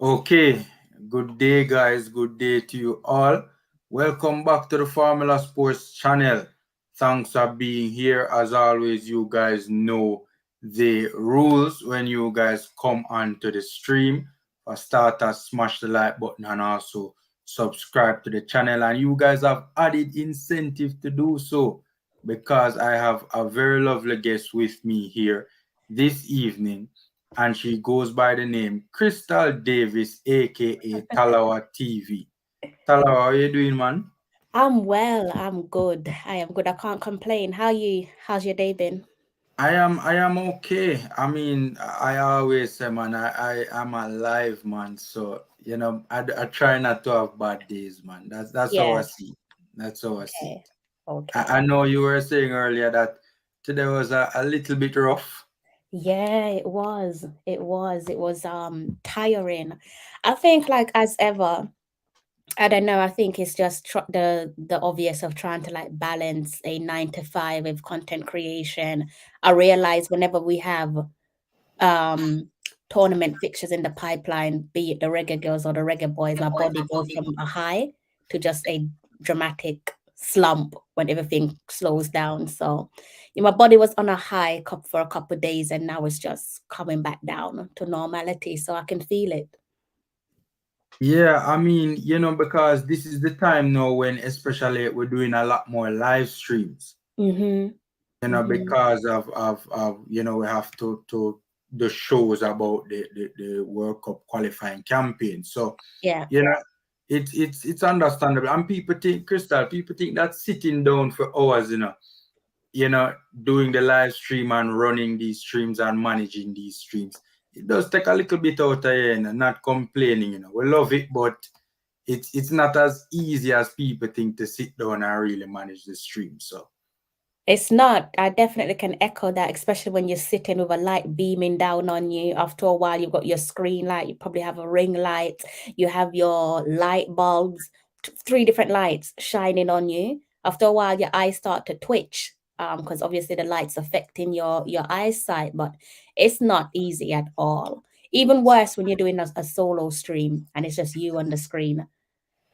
Okay, good day, guys. Good day to you all. Welcome back to the Formula Sports channel. Thanks for being here. As always, you guys know the rules when you guys come onto the stream. For starters, smash the like button and also subscribe to the channel. And you guys have added incentive to do so because I have a very lovely guest with me here this evening and she goes by the name Crystal Davis, aka Tallawah TV. Tallawah, how you doing, man? I'm well. I'm good. I am good. I can't complain. How you? How's your day been? I am okay. I mean, I always say, man, I am alive, man. So I try not to have bad days, man. That's how I Yeah. see it. That's how I see Okay. it. I Okay. know you were saying earlier that today was a little bit rough. Yeah, it was. It was. It was tiring. I think like as ever, I don't know, I think it's just the obvious of trying to like balance a 9 to 5 with content creation. I realize whenever we have um tournament fixtures in the pipeline, be it the Reggae Girls or the Reggae Boys, my body goes from a high to just a dramatic slump when everything slows down. So my body was on a high for a couple of days and now it's just coming back down to normality. So I can feel it. Yeah, I mean, because this is the time now when especially we're doing a lot more live streams. Mm-hmm. Mm-hmm. Because of we have to the shows about the World Cup qualifying campaign. So, Yeah. you know, it's understandable. And people think, Crystal, people think that sitting down for hours, you know, doing the live stream and running these streams and managing these streams. It does take a little bit out of you, not complaining, We love it, but it's not as easy as people think to sit down and really manage the stream. So It's not. I definitely can echo that, especially when you're sitting with a light beaming down on you. After a while, you've got your screen light, you probably have a ring light, you have your light bulbs, three different lights shining on you. After a while, your eyes start to twitch, because obviously the light's affecting your eyesight, but it's not easy at all. Even worse when you're doing a solo stream and it's just you on the screen.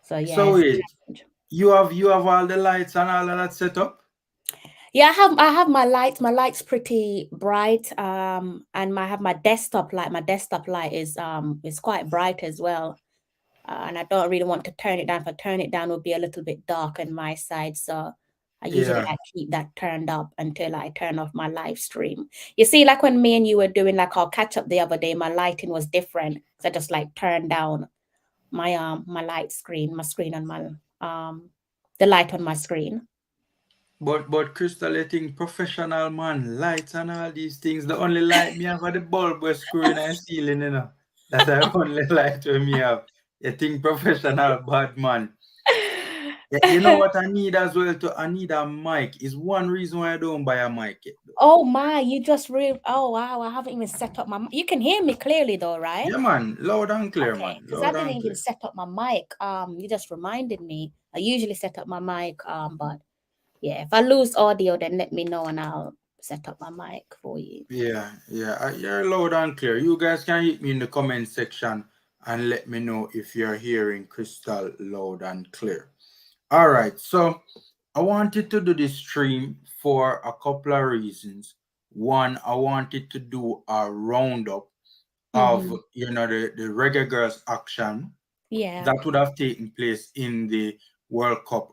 So yeah, so it's a wait. challenge. You have all the lights and all of that set up? Yeah, I have my lights. My light's pretty bright. And I have my desktop light. My desktop light is quite bright as well. And I don't really want to turn it down. If I turn it down, it would be a little bit dark on my side. So I usually Yeah. like keep that turned up until I turn off my live stream. You see, like when me and you were doing like our catch up the other day, my lighting was different. So I just like turned down my light screen, my screen on my the light on my screen. But Crystal, I think professional man, lights and all these things, the only light me have are the bulb we're screwing and ceiling, That's the only light we me have. You think professional bad man. You know what I need as well to I need a mic. Is one reason why I don't buy a mic yet though. Oh my, you just real oh wow, I haven't even set up you can hear me clearly though, right? Yeah man, loud and clear Okay, man. because I Loud didn't and even clear. set up my mic. You just reminded me. I usually set up my mic, but yeah, if I lose audio, then let me know and I'll set up my mic for you. Yeah, you're loud and clear. You guys can hit me in the comment section and let me know if you're hearing Crystal loud and clear. All right, so I wanted to do this stream for a couple of reasons. One, I wanted to do a roundup of Mm-hmm. the Reggae Girls action Yeah. that would have taken place in the World Cup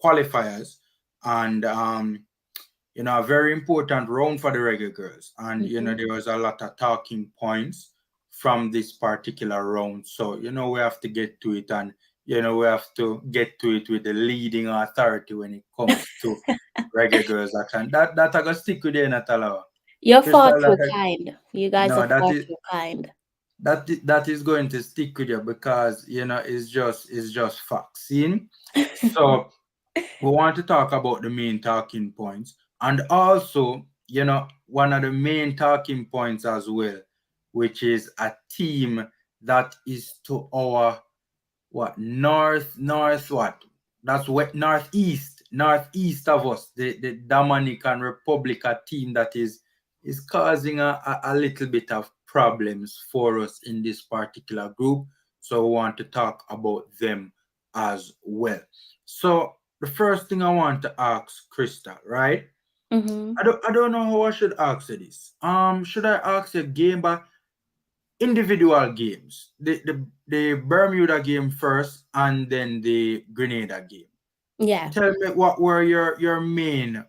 qualifiers, and a very important round for the Reggae Girls. And Mm-hmm. there was a lot of talking points from this particular round. So we have to get to it, and we have to get to it with the leading authority when it comes to Reggae Girls action. That I got stick with you, Natalawa. You're far Crystal, too kind. You guys are no, far too kind. that is going to stick with you because it's just facts. See? So we want to talk about the main talking points, and also one of the main talking points as well, which is a team that is to our what north what that's what northeast of us, the Dominican Republic, a team that is causing a little bit of problems for us in this particular group. So we want to talk about them as well. So the first thing I want to ask Krista, right? Mm-hmm. I don't know how I should ask you this. Should I ask you game by individual games? The Bermuda game first and then the Grenada game. Yeah. Tell me what were your main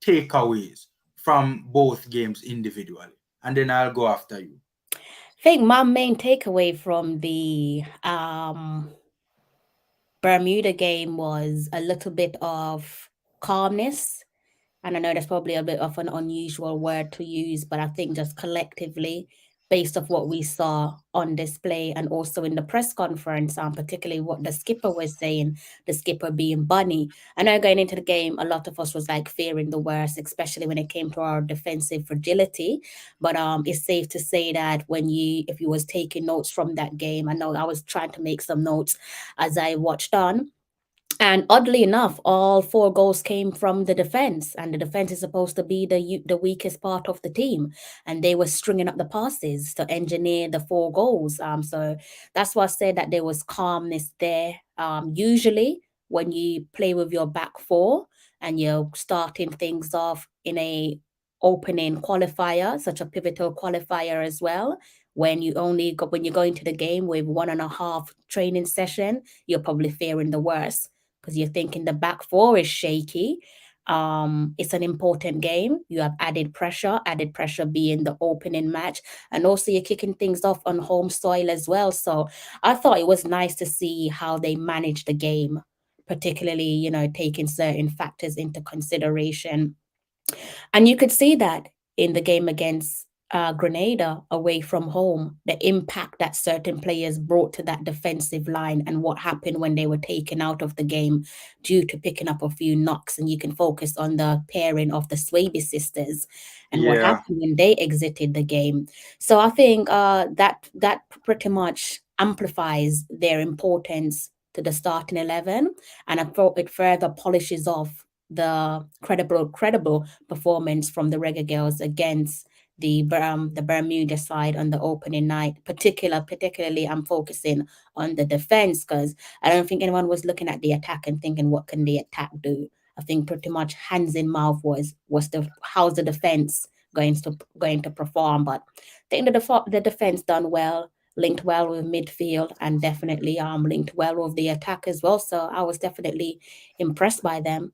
takeaways from both games individually, and then I'll go after you. I think my main takeaway from the Bermuda game was a little bit of calmness. And I know that's probably a bit of an unusual word to use, but I think just collectively, based off what we saw on display and also in the press conference, particularly what the skipper was saying, the skipper being Bunny. I know going into the game, a lot of us was like fearing the worst, especially when it came to our defensive fragility. But it's safe to say that if you was taking notes from that game, I know I was trying to make some notes as I watched on, and oddly enough, all four goals came from the defense, and the defense is supposed to be the weakest part of the team, and they were stringing up the passes to engineer the four goals. So that's why I said that there was calmness there. Usually, when you play with your back four and you're starting things off in a opening qualifier, such a pivotal qualifier as well, when you go into the game with 1.5 training session, you're probably fearing the worst because you're thinking the back four is shaky. It's an important game. You have added pressure being the opening match, and also you're kicking things off on home soil as well. So I thought it was nice to see how they managed the game, particularly, taking certain factors into consideration. And you could see that in the game against Grenada away from home, the impact that certain players brought to that defensive line and what happened when they were taken out of the game due to picking up a few knocks. And you can focus on the pairing of the Swaby sisters and what Yeah, happened when they exited the game. So I think that pretty much amplifies their importance to the starting 11, and I thought it further polishes off the credible performance from the Reggae Girlz against the Bermuda side on the opening night. Particularly, I'm focusing on the defense because I don't think anyone was looking at the attack and thinking, what can the attack do? I think pretty much hands in mouth was the how's the defense going to perform. But I think the defense done well, linked well with midfield, and definitely linked well with the attack as well. So I was definitely impressed by them.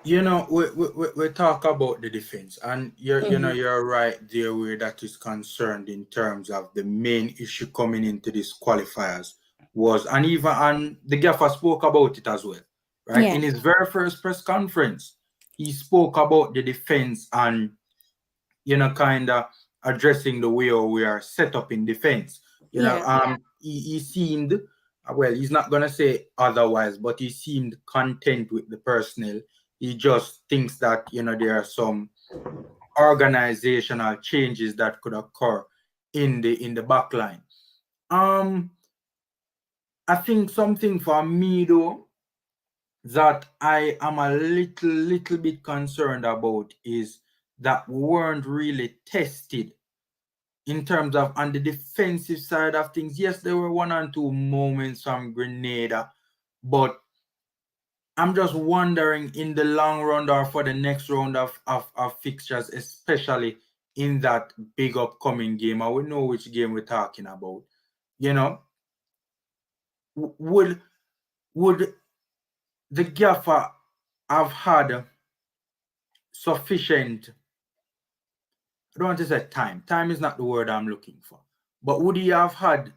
we talk about the defense, and Mhm. you're right there where that is concerned in terms of the main issue coming into these qualifiers was, and even and the gaffer spoke about it as well, right? Yeah, In his very first press conference, he spoke about the defense and kind of addressing the way we are set up in defense. yeah. He seemed, well, he's not gonna say otherwise, but he seemed content with the personnel. He just thinks that there are some organizational changes that could occur in the back line. Um, I think something for me though that I am a little bit concerned about is that we weren't really tested in terms of on the defensive side of things. Yes, there were one and two moments from Grenada, but I'm just wondering in the long run or for the next round of fixtures, especially in that big upcoming game. I will know which game we're talking about. You know, would would the gaffer have had sufficient, I don't want to say time. Time is not the word I'm looking for. But would he have had,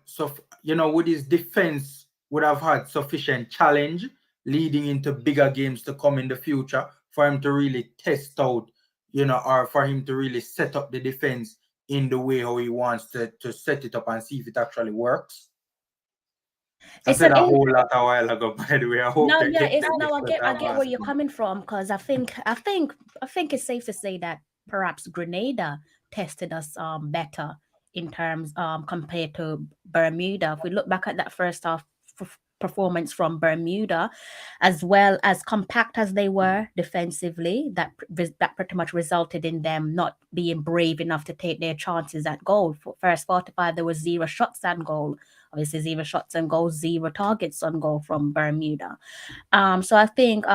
would his defense would have had sufficient challenge leading into bigger games to come in the future for him to really test out, or for him to really set up the defense in the way how he wants to set it up and see if it actually works? I It's said an a whole lot a while ago, by the way. I hope No, they yeah, get it's the no, gist that I I'm get where you're asking. coming from because I think it's safe to say that perhaps Grenada tested us better in terms compared to Bermuda. If we look back at that first half performance from Bermuda, as well as compact as they were defensively. That pretty much resulted in them not being brave enough to take their chances at goal. For first 45, there was 0 shots on goal. Obviously, 0 shots on goal, 0 targets on goal from Bermuda. So I think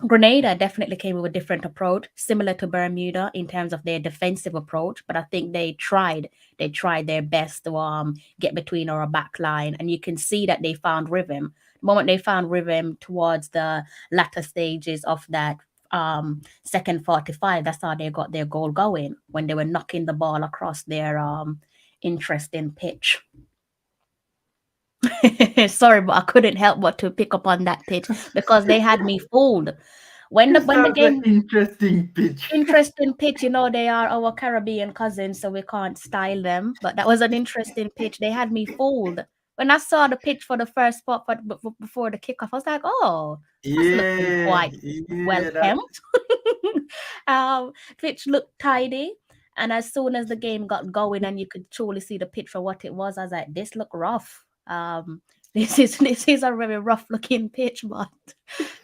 Grenada definitely came with a different approach, similar to Bermuda in terms of their defensive approach, but I think they tried their best to get between our back line, and you can see that they found rhythm. The moment they found rhythm towards the latter stages of that second 45, that's how they got their goal going, when they were knocking the ball across their interesting pitch. Sorry, but I couldn't help but to pick up on that pitch because they had me fooled. When the That's an game interesting pitch. interesting pitch, they are our Caribbean cousins, so we can't style them. But that was an interesting pitch. They had me fooled. When I saw the pitch for the first spot before the kickoff, I was like, "Oh, that's looking Yeah, quite well yeah, that kept." Pitch looked tidy, and as soon as the game got going and you could truly see the pitch for what it was, I was like, "This look rough." This is a very rough looking pitch, but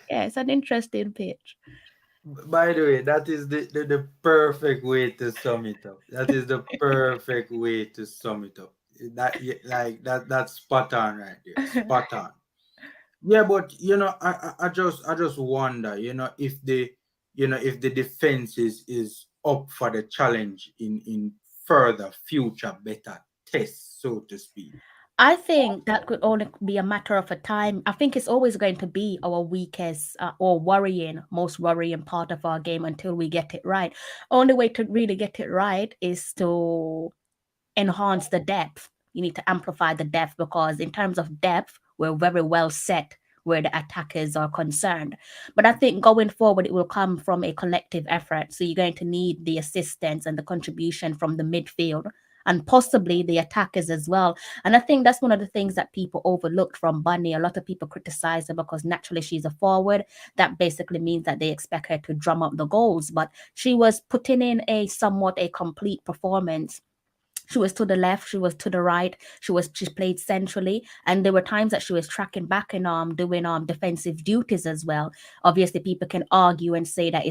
yeah, it's an interesting pitch. by the way, that is the perfect way to sum it up. That is the perfect way to sum it up. That like that's spot on right there. Spot on. Yeah, but I just wonder, if the defense is up for the challenge in further future better tests, so to speak. I think that could only be a matter of a time. I think it's always going to be our weakest or most worrying part of our game until we get it right. Only way to really get it right is to enhance the depth. You need to amplify the depth, because in terms of depth, we're very well set where the attackers are concerned. But I think going forward, it will come from a collective effort. So you're going to need the assistance and the contribution from the midfield and possibly the attackers as well. And I think that's one of the things that people overlooked from Bunny. A lot of people criticize her because naturally she's a forward. That basically means that they expect her to drum up the goals. But she was putting in a somewhat a complete performance. She was to the left, she was to the right, she played centrally, and there were times that she was tracking back and doing defensive duties as well. Obviously, people can argue and say that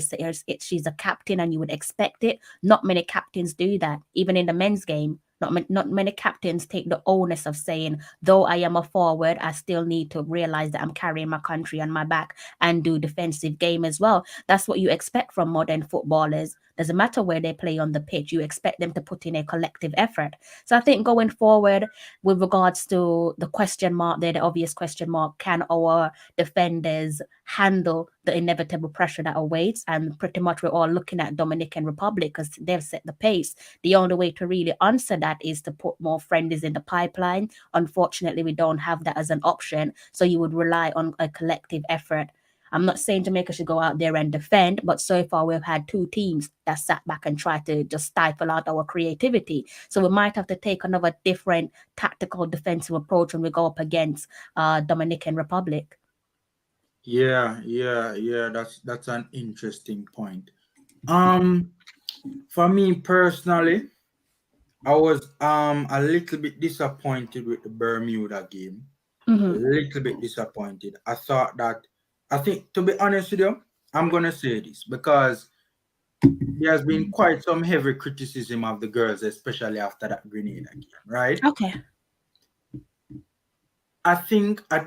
she's a captain and you would expect it. Not many captains do that, even in the men's game. Not many captains take the onus of saying, though I am a forward, I still need to realize that I'm carrying my country on my back and do defensive game as well. That's what you expect from modern footballers. Doesn't matter where they play on the pitch, you expect them to put in a collective effort. So I think going forward, with regards to the question mark there, the obvious question mark, can our defenders handle the inevitable pressure that awaits? And pretty much we're all looking at Dominican Republic because they've set the pace. The only way to really answer that is to put more friendlies in the pipeline. Unfortunately, we don't have that as an option. So you would rely on a collective effort. I'm not saying Jamaica should go out there and defend, but so far we've had two teams that sat back and tried to just stifle out our creativity. So we might have to take another different tactical defensive approach when we go up against Dominican Republic. Yeah, yeah, yeah. That's an interesting point. Um, for me personally, I was a little bit disappointed with the Bermuda game. A Mm-hmm. little bit disappointed. I thought that I think, to be honest with you, I'm gonna say this because there has been quite some heavy criticism of the girls, especially after that Grenada game, right? Okay. I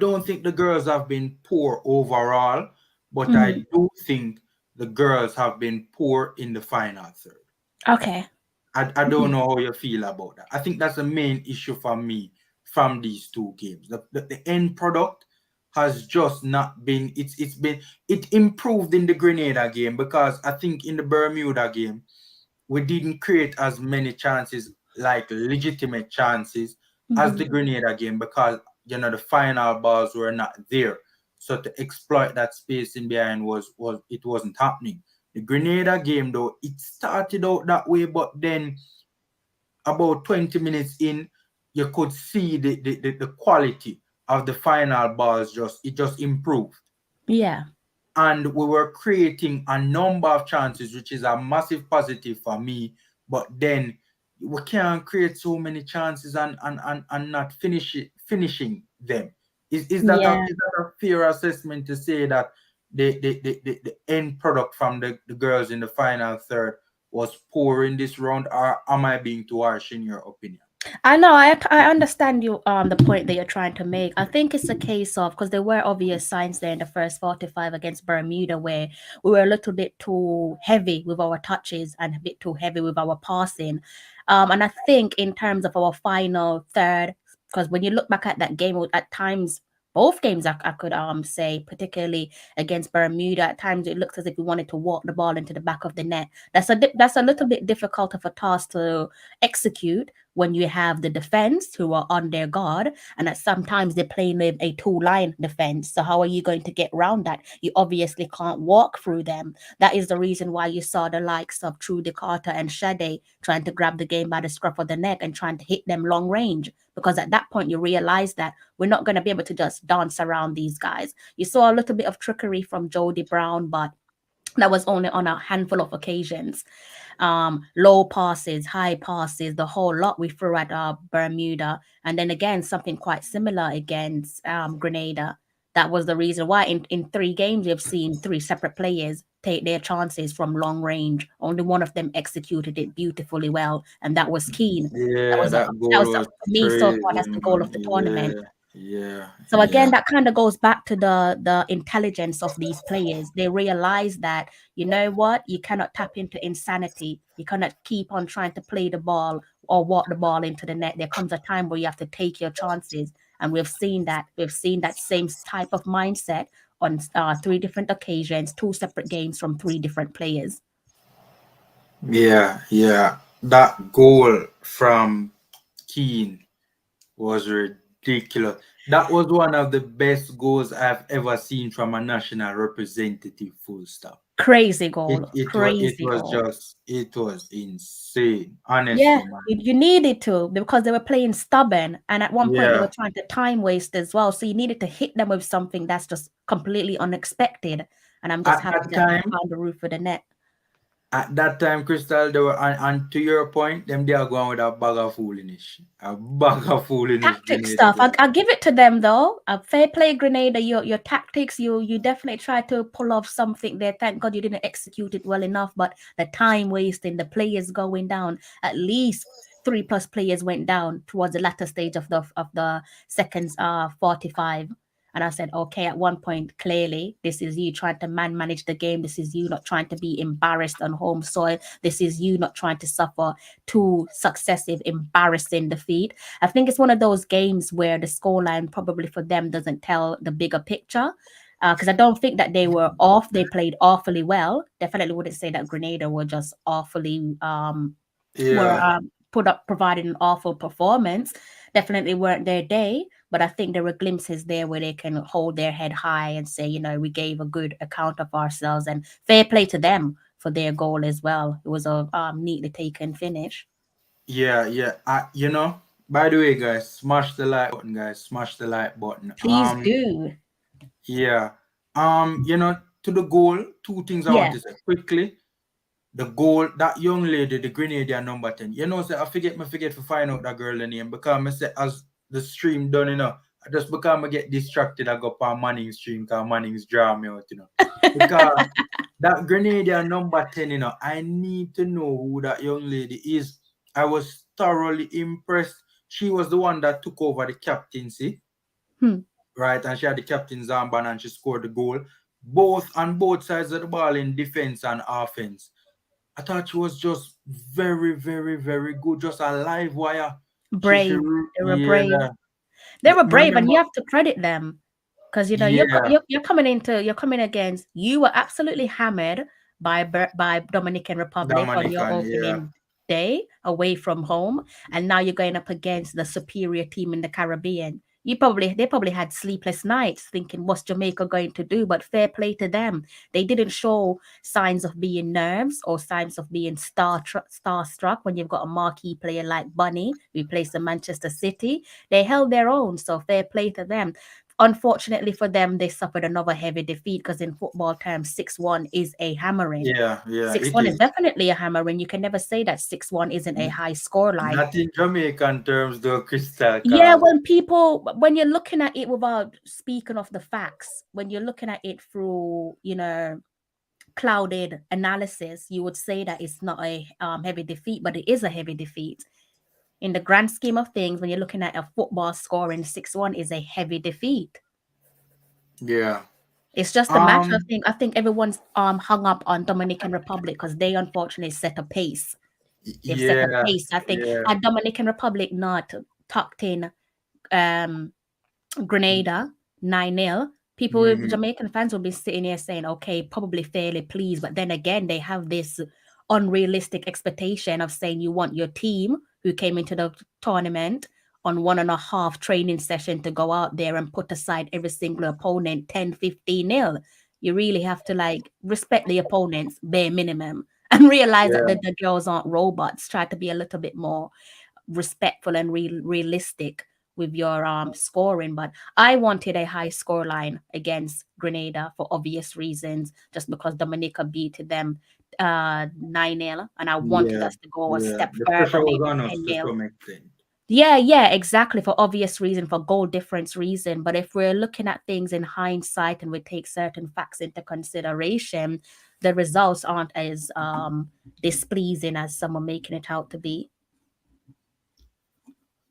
don't think the girls have been poor overall, but Mm-hmm. I do think the girls have been poor in the final third. Okay. I don't know how you feel about that. I think that's the main issue for me from these two games. The end product has just not been it improved in the Grenada game because I think in the Bermuda game we didn't create as many chances, like legitimate chances, as Mm-hmm. the Grenada game because the final balls were not there. So to exploit that space in behind was it wasn't happening. The Grenada game though, it started out that way, but then about 20 minutes in, you could see the quality of the final balls just improved. Yeah. And we were creating a number of chances, which is a massive positive for me. But then we can't create so many chances and not finishing them. Yeah. is that a fair assessment to say that the end product from the girls in the final third was poor in this round, or am I being too harsh in your opinion? I know. I understand you. The point that you're trying to make. I think it's a case of because there were obvious signs there in the first 45 against Bermuda where we were a little bit too heavy with our touches and a bit too heavy with our passing. And I think in terms of our final third, because when you look back at that game, at times both games I could say, particularly against Bermuda, at times it looks as if we wanted to walk the ball into the back of the net. That's a little bit difficult of a task to execute when you have the defense who are on their guard, and that sometimes they're playing with a two-line defense. So how are you going to get around that? You obviously can't walk through them. That is the reason why you saw the likes of Trudy Carter and Sade trying to grab the game by the scruff of the neck and trying to hit them long range. Because at that point you realize that we're not going to be able to just dance around these guys. You saw a little bit of trickery from Jody Brown, but that was only on a handful of occasions. Low passes, high passes, the whole lot we threw at Bermuda. And then again, something quite similar against Grenada. That was the reason why in 3 games we've seen 3 separate players take their chances from long range. Only one of them executed it beautifully well, and that was Keane. That Yeah, was a, that that goal was was for me so far. crazy, That's the goal man. of the tournament. Yeah, So yeah, again, that kind of goes back to the intelligence of these players. They realize that, you know what, you cannot tap into insanity. You cannot keep on trying to play the ball or walk the ball into the net. There comes a time where you have to take your chances, and we've seen that. We've seen that same type of mindset on 3 different occasions, 2 separate games from 3 different players. yeah. That goal from Keane was ridiculous. That was one of the best goals I've ever seen from a national representative. Full stop. Crazy It goal, it was it crazy was goal. just it was insane. Honestly, Yeah, man. you needed to because they were playing stubborn, and at one point they Yeah. were trying to time waste as well. So you needed to hit them with something that's just completely unexpected. And I'm just At happy that that we time, found the roof of the net. Crystal, they were, and to your point, them they are going with a bag of foolishness. A bag of foolishness Tactic Grenada stuff. girl. I give it to them though. Fair play, Grenada. Your tactics. You definitely tried to pull off something there. Thank God you didn't execute it well enough. But the time wasting, the players going down. At least 3+ players went down towards the latter stage of the seconds 45. And I said, okay, at one point, clearly, this is you trying to manage the game. This is you not trying to be embarrassed on home soil. This is you not trying to suffer 2 successive embarrassing defeat. I think it's one of those games where the scoreline probably for them doesn't tell the bigger picture. Because I don't think that they were off. They played awfully well. Definitely wouldn't say that Grenada were just awfully were Yeah, put up providing an awful performance. Definitely weren't their day, but I think there were glimpses there where they can hold their head high and say, you know, we gave a good account of ourselves, and fair play to them for their goal as well. It was a neatly taken finish. yeah. By the way, guys, smash the like button, guys. Smash the like button. Please do. Yeah. To the goal, two things I want Yeah. to say quickly. The goal, that young lady, the Grenadian number 10. Say I forget to find out that girl name because I say as the stream done, I just because I get distracted, I go on Manning's stream because Manning's draw me out. Because that Grenadian number 10, I need to know who that young lady is. I was thoroughly impressed. She was the one that took over the captaincy, Hmm. right? And she had the captain's armband and she scored the goal. Both on both sides of the ball in defense and offense. I thought she was just very, very, very good. Just a live wire. She Brave. They were brave. yeah. They were brave, and Remember, you have to credit them because you know yeah, you're coming against. You were absolutely hammered by Dominican Republic on your Dominican, yeah. opening day away from home, and now you're going up against the superior team in the Caribbean. They probably had sleepless nights thinking what's Jamaica going to do, but fair play to them. They didn't show signs of being nerves or signs of being starstruck when you've got a marquee player like Bunny who plays for Manchester City. They held their own, so fair play to them. Unfortunately for them, they suffered another heavy defeat because in football terms, 6-1 is a hammering. Yeah, it 6-1 is is. definitely a hammering. You can never say that 6-1 isn't a high score line. Not in Jamaican terms, though, Crystal, Yeah, cause when you're looking at it without speaking of the facts, when you're looking at it through, clouded analysis, you would say that it's not a heavy defeat, but it is a heavy defeat. In the grand scheme of things, when you're looking at a football scoring 6-1 is a heavy defeat. yeah. It's just a matter of Um, thing. I think everyone's hung up on Dominican Republic because they unfortunately set a pace. They've set a yeah, pace. I think yeah. had Dominican Republic not tucked in um Grenada 9-0, Mm-hmm. Jamaican fans will be sitting here saying, okay, probably fairly pleased. But then again, they have this unrealistic expectation of saying you want your team who came into the tournament on 1.5 training session to go out there and put aside every single opponent 10-15-0. You really have to like respect the opponents bare minimum and realize that Yeah, the girls aren't robots. Try to be a little bit more respectful and realistic with your scoring. But I wanted a high score line against Grenada for obvious reasons, just because Dominica beat them 9-0, and I wanted yeah, us to go a yeah. step The further, pressure was maybe on us to 10-0. some extent. Yeah, exactly. For obvious reason, for goal difference reason. But if we're looking at things in hindsight and we take certain facts into consideration, the results aren't as displeasing as some are making it out to be.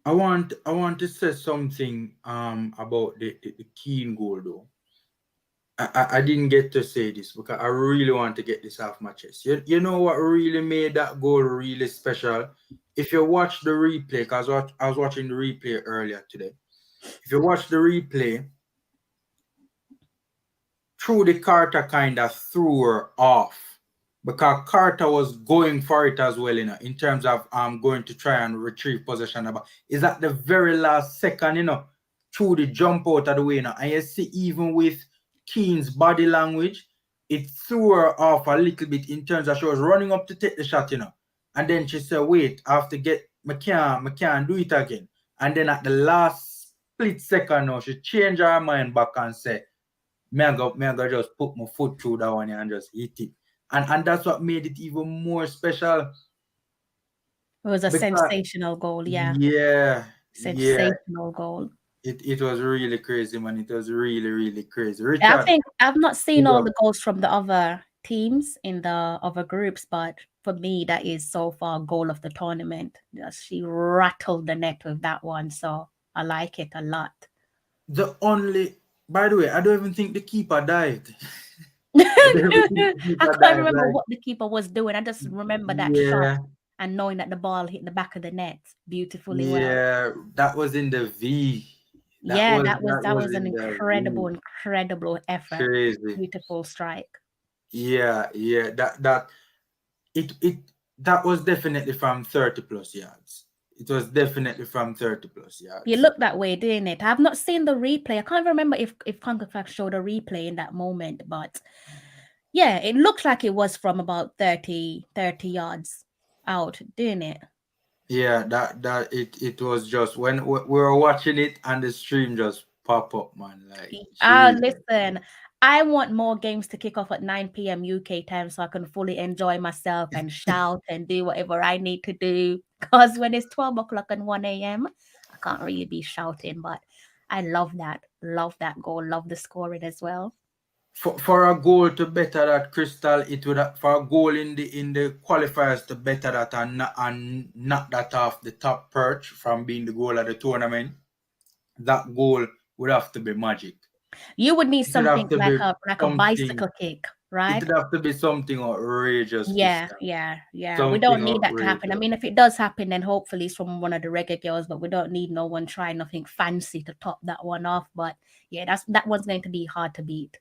I want to say something about the Keen goal though. I didn't get to say this because I really want to get this off my chest. You know what really made that goal really special? If you watch the replay, because I was watching the replay earlier today. If you watch the replay, through the Carter kind of threw her off because Carter was going for it as well, in terms of going to try and retrieve possession. About is at the very last second, through the jump out of the way, and you see even with Keen's body language, it threw her off a little bit in terms of she was running up to take the shot, and then she said, "Wait, I have to get, I can't do it again." And then at the last split second, now she changed her mind back and said, me I go just put my foot through that one and just hit it. And that's what made it even more special It was a because sensational goal, yeah. yeah, Sensational goal. it was really crazy, man. It was really, really crazy. I Richard, think I've not seen big all up. the goals from the other teams in the other groups, but for me, that is so far goal of the tournament. Just she rattled the net with that one, so I like it a lot. The only by the way, I don't even think the keeper dived. I don't even think the I keeper can't dived. remember Like, what the keeper was doing. I just remember that shot yeah, and knowing that the ball hit the back of the net beautifully well. yeah, that was in the V. That Yeah, was that was an in the V. incredible effort. Crazy. Beautiful strike. Yeah. It that was definitely from 30 plus yards. It was definitely from 30 plus You yards. look that way, didn't it? I've not seen the replay. I can't remember if CONCACAF showed a replay in that moment, but yeah, it looked like it was from about 30 yards out, didn't it? Yeah, that it was just when we were watching it and the stream just pop up, man. Like Jesus. Listen, I want more games to kick off at 9 p.m. UK time so I can fully enjoy myself and shout and do whatever I need to do. Because when it's 12 o'clock and 1 a.m., I can't really be shouting, but I love that. Love that goal. Love the scoring as well. For a goal to better that, Crystal, it would for a goal in the qualifiers to better that and knock that off the top perch from being the goal of the tournament. That goal would have to be magic. You would need It would have something to be like a something. bicycle kick, It right? would have to be something outrageous, Yeah, Crystal. yeah, yeah. We Something don't need that to happen. I outrageous. mean, if it does happen, then hopefully it's from one of the reggae girls, but we don't need no one trying nothing fancy to top that one off. But yeah, that one's going to be hard to beat.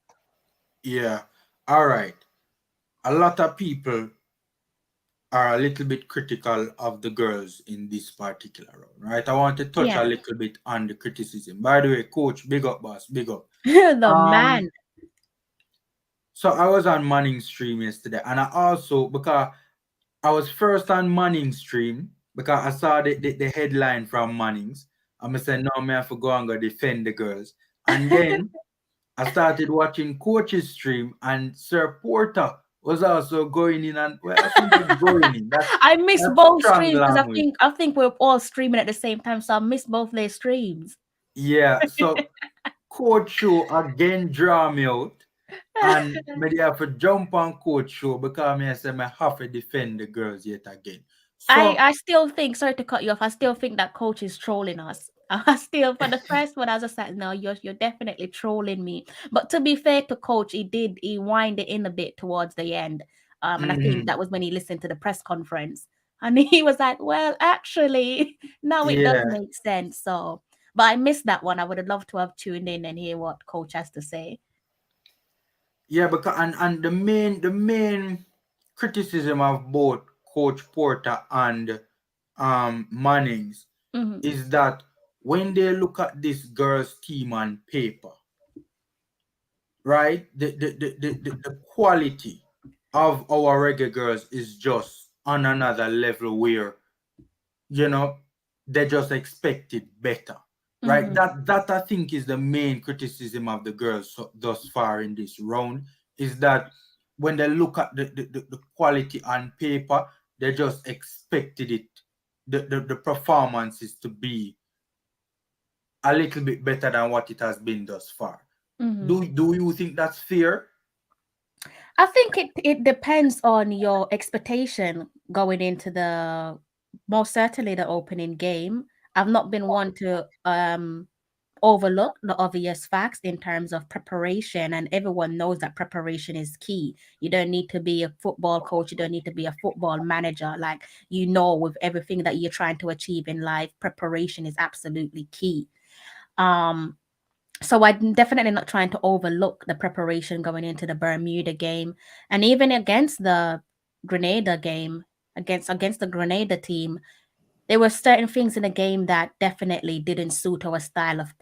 Yeah. All right. A lot of people are a little bit critical of the girls in this particular round, right? I want to touch a Yeah. little bit on the criticism. By the way, coach, big up, boss, big up. The Um, man. so I was on Manning's stream yesterday, and I also because I was first on Manning's stream because I saw the headline from Manning's. I'm saying no, man, I have to go and go defend the girls. And then I started watching Coach's stream, and Sir Porter was also going in, and well, I shouldn't say going in. I missed That's both strong streams because language. I think we're all streaming at the same time, so I missed both their streams. Yeah. So Coach show again draw me out, and me have to jump on Coach show because me I say me have to defend the girls yet again. So I still think, sorry to cut you off, I still think that coach is trolling us. I still, for the first one, I was just like, no, you're definitely trolling me. But to be fair to coach, he winded in a bit towards the end. And I think mhm, that was when he listened to the press conference. And he was like, well, actually, now it does yeah, make sense. So, but I missed that one. I would have loved to have tuned in and hear what coach has to say. yeah, because and the main criticism of both Coach Porter and Mannings Hmm. is that when they look at this girls team on paper, right, the quality of our reggae girls is just on another level where you know they just expected better, right? Hmm. That I think is the main criticism of the girls thus far in this round, is that when they look at the quality on paper, they just expected it, the performances to be a little bit better than what it has been thus far. Hmm. Do you think that's fair? I think it depends on your expectation going into the most certainly the opening game. I've not been one to overlook the obvious facts in terms of preparation, and everyone knows that preparation is key. You don't need to be a football coach, you don't need to be a football manager. Like, with everything that you're trying to achieve in life, preparation is absolutely key. Um so I'm definitely not trying to overlook the preparation going into the Bermuda game, and even against the Grenada game, against the Grenada team. There were certain things in the game that definitely didn't suit our style of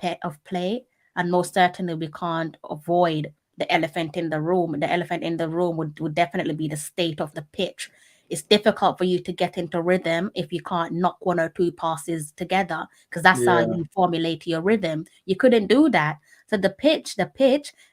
play, and most certainly we can't avoid the elephant in the room. The elephant in the room would definitely be the state of the pitch. It's difficult for you to get into rhythm if you can't knock one or two passes together, because that's how Yeah, you formulate your rhythm. You couldn't do that. So the pitch,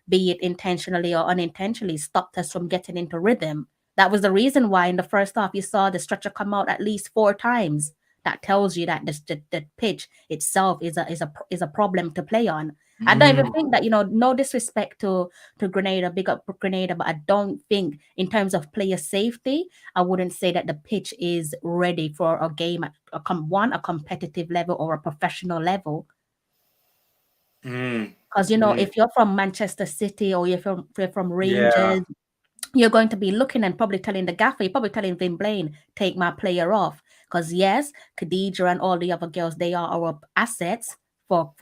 be it intentionally or unintentionally, stopped us from getting into rhythm. That was the reason why in the first half you saw the stretcher come out at least 4 times. That tells you that the pitch itself is a problem to play on. I don't even mm, think that, no disrespect to Grenada, big up Grenada, but I don't think in terms of player safety, I wouldn't say that the pitch is ready for a game at a competitive level or a professional level. mm, Because mm, if you're from Manchester City or you're from yeah, Rangers, you're going to be looking and probably telling the gaffer, you're probably telling Vin Blaine, take my player off. Because yes, Khadija and all the other girls, they are our assets for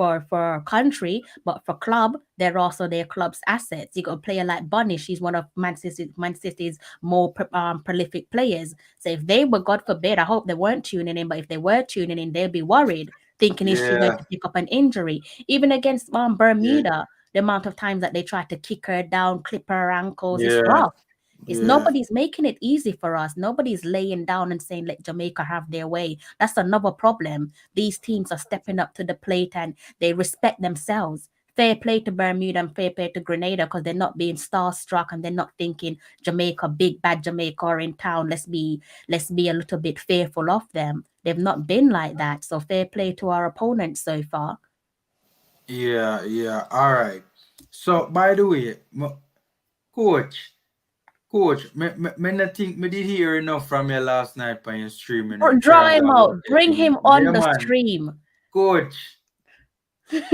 country, but for club, they're also their club's assets. You got a player like Bunny, she's one of Man City's more prolific players. So if they were, God forbid, I hope they weren't tuning in, but if they were tuning in, they'd be worried, thinking is she going yeah, to pick up an injury? Even against yeah, Bermuda, the amount of times that they try to kick her down, clip her ankles, it's yeah, rough. It's yeah, nobody's making it easy for us. Nobody's laying down and saying let Jamaica have their way. That's another problem. These teams are stepping up to the plate and they respect themselves. Fair play to Bermuda and fair play to Grenada because they're not being starstruck and they're not thinking Jamaica, big bad Jamaica are in town. Let's be a little bit fearful of them. They've not been like that. So fair play to our opponents so far. yeah, yeah. All right. So, by the way, coach, me not think me did hear enough from you last night when you streaming and Draw trying to him watch out. it. Bring him Yeah, on the man. stream. Coach,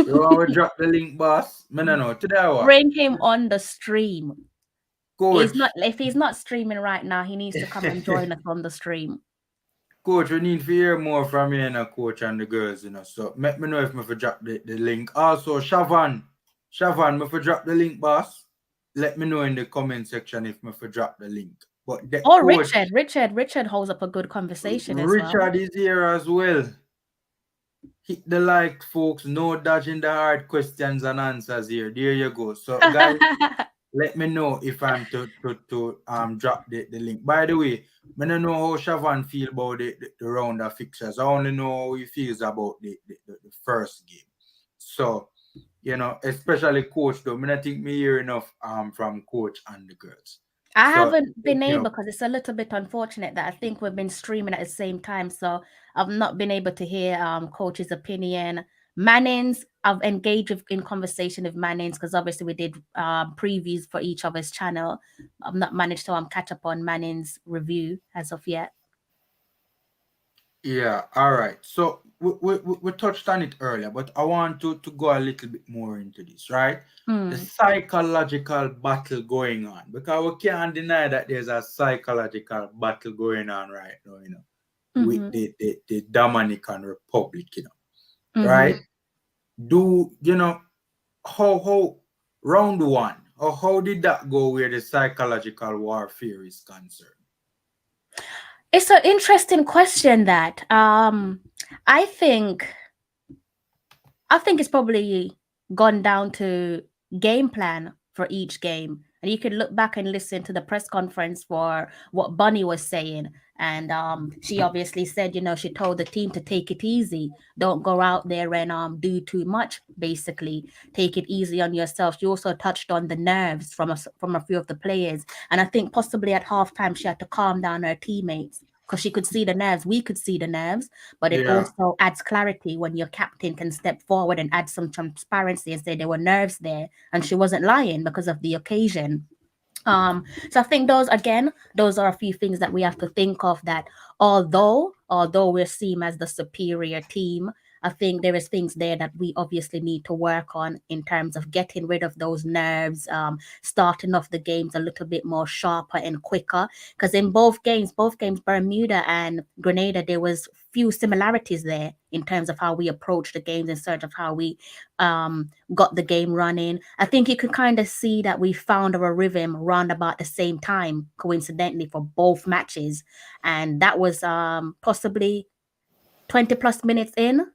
you want to drop the link, boss? Me no know. Today, what? Bring him on the stream. He's not Coach, if he's not streaming right now, he needs to come and join us on the stream. coach, we need to hear more from you and coach and the girls, So, let me know if me for drop the link. Also, Shavan, me for drop the link, boss. Let me know in the comment section if me for drop the link. But the Oh, coach, Richard holds up a good conversation as well. Richard is here as well. Hit the like, folks. No dodging the hard questions and answers here. There you go. So, guys, let me know if I'm to drop the link. By the way, I don't know how Shavan feel about the round of fixtures. I only know how he feels about the first game. So, especially coach though. I think me hear enough from coach and the girls. I So haven't been able, because it's a little bit unfortunate that I think we've been streaming at the same time, so I've not been able to hear coach's opinion. Mannings, I've engaged in conversation with Mannings because obviously we did previews for each other's channel. I've not managed to catch up on Mannings' review as of yet. yeah, all right. So we touched on it earlier, but I want to go a little bit more into this, right? The psychological battle going on, because we can't deny that there's a psychological battle going on right now, with the Dominican Republic, right? Do how round one, or how did that go where the psychological warfare is concerned? It's an interesting question that I think it's probably gone down to game plan for each game. And you could look back and listen to the press conference for what Bunny was saying. And she obviously said, she told the team to take it easy. Don't go out there and do too much, basically. Take it easy on yourself. She also touched on the nerves from a few of the players. And I think possibly at halftime, she had to calm down her teammates because she could see the nerves. We could see the nerves, but it also adds clarity when your captain can step forward and add some transparency and say there were nerves there, and she wasn't lying because of the occasion. So I think those are a few things that we have to think of, that although we're seen as the superior team, I think there is things there that we obviously need to work on in terms of getting rid of those nerves, starting off the games a little bit more sharper and quicker. Because in both games, Bermuda and Grenada, there was few similarities there in terms of how we approach the games, in search of how we got the game running. I think you could kind of see that we found our rhythm around about the same time, coincidentally, for both matches. And that was possibly 20 plus minutes in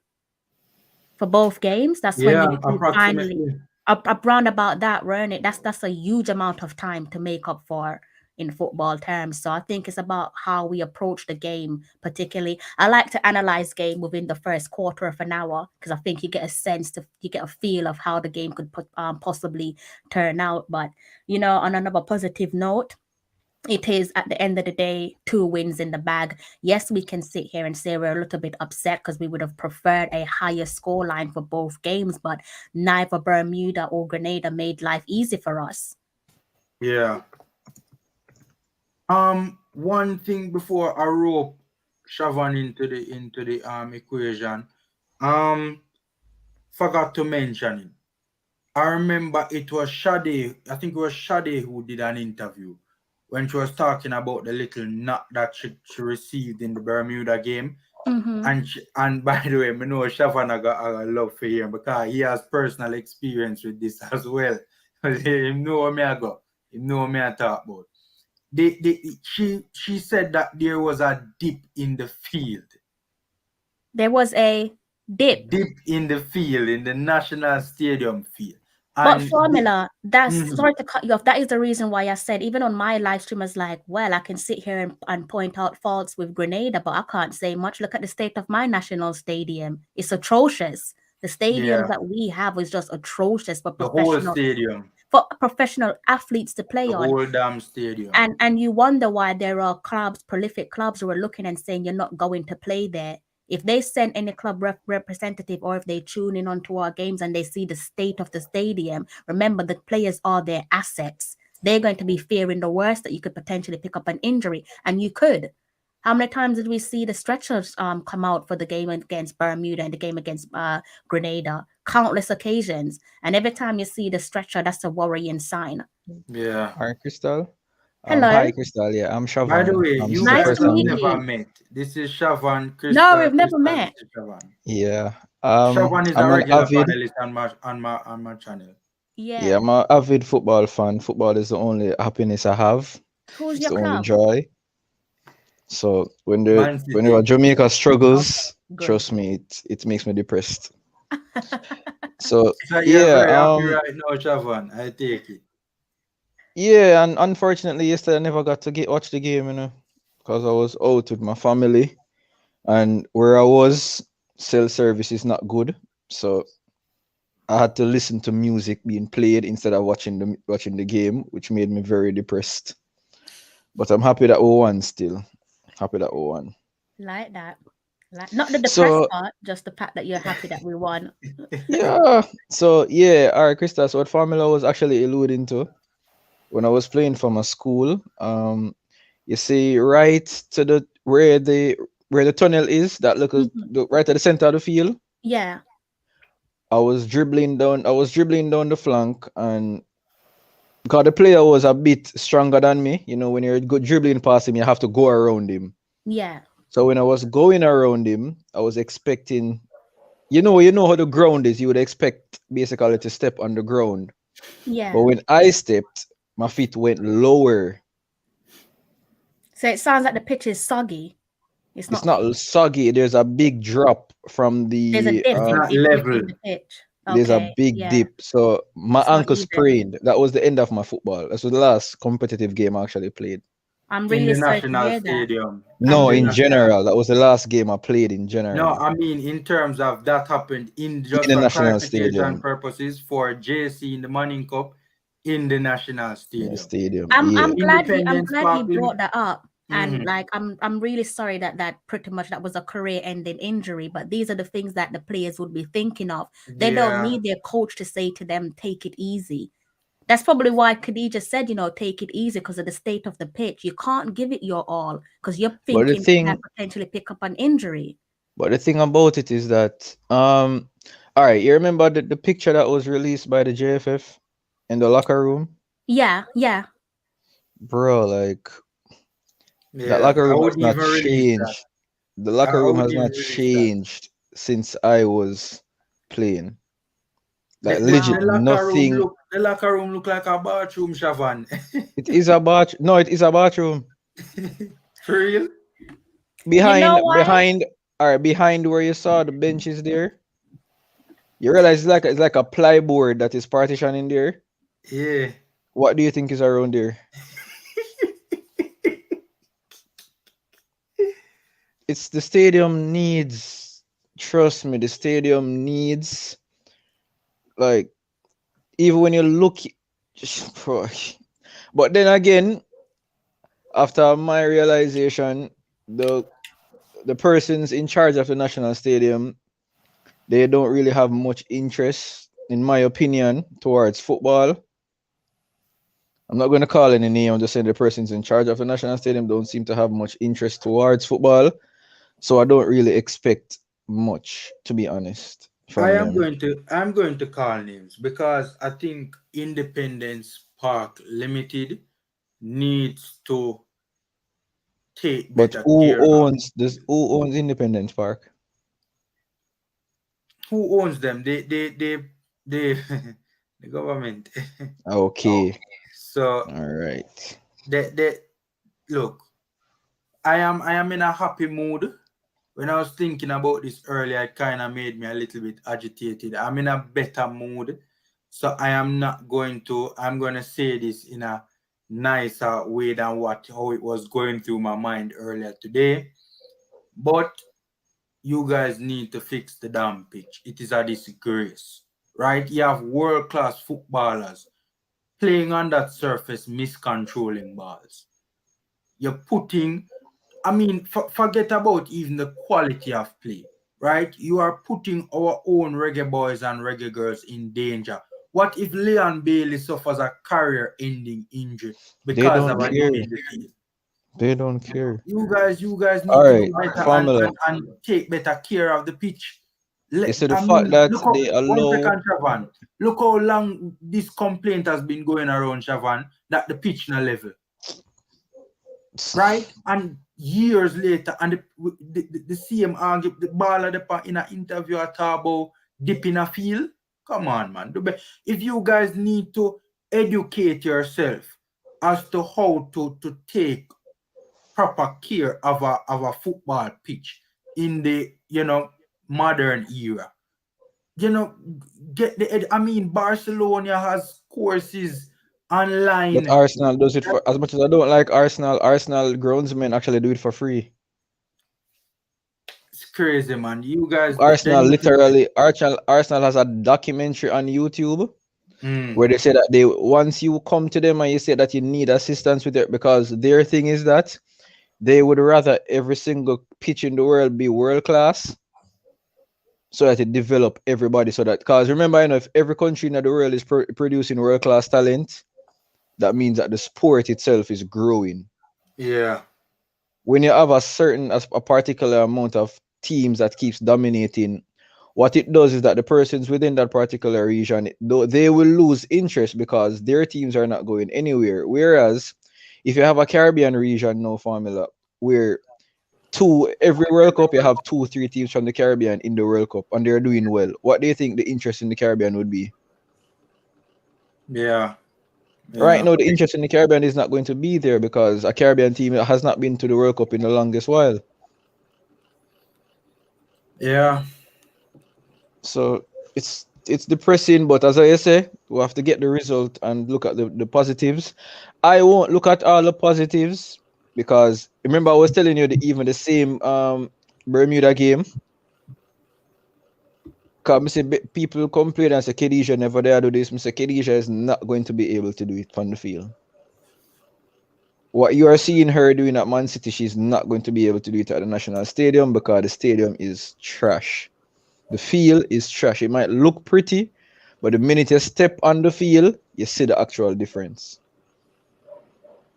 for both games. That's when you finally up round about that, weren't it? That's a huge amount of time to make up for in football terms. So I think it's about how we approach the game. Particularly, I like to analyze game within the first quarter of an hour, because I think you get a feel of how the game could possibly turn out. But on another positive note, it is at the end of the day 2 wins in the bag. Yes, we can sit here and say we're a little bit upset because we would have preferred a higher scoreline for both games, but neither Bermuda or Grenada made life easy for us. Yeah. One thing before I rope Siobhan into the equation, forgot to mention it. I remember it was Shade. I think it was Shade who did an interview when she was talking about the little knock that she received in the Bermuda game. And by the way, I know Siobhan got a love for him because he has personal experience with this as well. He know what me I go. He know what me I talk about. She said that there was a dip in the field. There was a dip in the field, in the National Stadium field. But Formula, sorry to cut you off. That is the reason why I said, even on my live stream, I was like, well, I can sit here and point out faults with Grenada, but I can't say much. Look at the state of my national stadium. It's atrocious. The stadium that we have is just atrocious for professional athletes to play on. The whole damn stadium. And you wonder why there are prolific clubs who are looking and saying you're not going to play there. If they send any club representative, or if they tune in onto our games and they see the state of the stadium, remember the players are their assets. They're going to be fearing the worst, that you could potentially pick up an injury, and you could. How many times did we see the stretchers come out for the game against Bermuda and the game against Grenada? Countless occasions. And every time you see the stretcher, that's a worrying sign. Yeah. Hi, Crystal. Hello. Hi, Crystal. Yeah, I'm Siobhan. By the way, you guys have never met. This is Siobhan, Crystal. No, we've never met. Yeah. Siobhan is a regular panelist on my channel. Yeah, I'm an avid football fan. Football is the only happiness I have. Who's it's your the club? only joy. So when the Jamaica struggles, trust me, it makes me depressed. So you're very happy right now, Siobhan. I take it. Yeah, and unfortunately yesterday I never got to watch the game, because I was out with my family, and where I was, cell service is not good, so I had to listen to music being played instead of watching the game, which made me very depressed. But I'm happy that we won still. Happy that we won. Like that. Like not the depressed So part, just the fact that you're happy that we won. yeah. So yeah, all right, Krista. So what Formula was actually alluding to when I was playing for my school, you see right to the where the tunnel is, that look right at the center of the field. Yeah. I was dribbling down the flank, and because the player was a bit stronger than me, when you're dribbling past him, you have to go around him. Yeah. So when I was going around him, I was expecting, you know how the ground is. You would expect basically to step on the ground. Yeah. But when I stepped, my feet went lower. So it sounds like the pitch is soggy. It's not soggy. There's a big drop from There's a the. dip level. in the pitch. There's a Okay, big yeah. dip. So my It's not ankle even. sprained. That was the end of my football. That was the last competitive game I actually played. I'm In really the sorry to national hear that. stadium. No, In in the general. That was the last game I played in general. No, I mean in terms of that happened in just the for national clarification stadium. purposes for JC in the Manning Cup in the national Yeah, stadium. stadium. I'm Yeah. glad he Independence Park brought that up. And Mhm. like I'm really sorry that pretty much that was a career ending injury, but these are the things that the players would be thinking of. They don't Yeah. need their coach to say to them, take it easy. That's probably why Khadija said, take it easy because of the state of the pitch. You can't give it your all because you're But the thinking you thing can potentially pick up an injury. But the thing about it is that all right, you remember the picture that was released by the JFF in the locker room? Yeah, yeah. Bro, like that Yeah. locker I room has wouldn't not even release that. changed. The locker I room has wouldn't not even release that. changed since I was playing. Like The, legit the locker room nothing. look like a bathroom, Shavan. It is a no, it is a bathroom. For real? Behind know why? behind where you saw the benches there. You realize it's like a plyboard that is partitioned in there. Yeah. What do you think is around there? It's the stadium needs, trust me, the stadium needs, like, even when you look, but then again, after my realization, the persons in charge of the national stadium, they don't really have much interest, in my opinion, towards football. I'm not going to call any name. I'm just saying the persons in charge of the national stadium don't seem to have much interest towards football. So I don't really expect much, to be honest, from them. I'm going to call names because I think Independence Park Limited needs to take But better who care of. owns this? Who owns Independence Park? Who owns them? They the government. Okay. So All right. they look, I am in a happy mood. When I was thinking about this earlier, it kind of made me a little bit agitated. I'm in a better mood. So I'm going to say this in a nicer way than how it was going through my mind earlier today. But you guys need to fix the damn pitch. It is a disgrace, right? You have world-class footballers playing on that surface, miscontrolling balls. You're putting, forget about even the quality of play, right? You are putting our own reggae boys and reggae girls in danger. What if Leon Bailey suffers a career-ending injury They because don't of a care. knee in the field? They don't care. You guys need All to right, do better Formula. and take better care of the pitch. You see the fact that Look how, they one allow. second, Shavan. Look how long this complaint has been going around, Shavan, that the pitch na level. Right? And years later, and the same argue, the baller in an interview at about dip in a field. Come on, man. If you guys need to educate yourself as to how to take proper care of a football pitch in the modern era. Barcelona has courses online. But Arsenal does it for, as much as I don't like Arsenal groundsmen actually do it for free. crazy, man. You guys, they Arsenal need to. literally, Arsenal has a documentary on YouTube Mm, where they say that they once you come to them and you say that you need assistance with it, because their thing is that they would rather every single pitch in the world be world class so that it develop everybody. So that, because remember, if every country in the world is producing world class talent, that means that the sport itself is growing. yeah. When you have a particular amount of teams that keeps dominating, what it does is that the persons within that particular region, though they will lose interest because their teams are not going anywhere. Whereas if you have a Caribbean region, no formula, where every World Cup you have 2 3 teams from the Caribbean in the World Cup and they're doing well, what do you think the interest in the Caribbean would be? Yeah. Right Yeah. now, the interest in the Caribbean is not going to be there because a Caribbean team has not been to the World Cup in the longest while. Yeah. So it's depressing, but as I say, we have to get the result and look at the positives. I won't look at all the positives because remember I was telling you that even the same Bermuda game, because people complain and say Khadijah never dare do this. Mr. Khadijah is not going to be able to do it on the field. What you are seeing her doing at Man City, she's not going to be able to do it at the National Stadium because the stadium is trash. The field is trash. It might look pretty, but the minute you step on the field, you see the actual difference.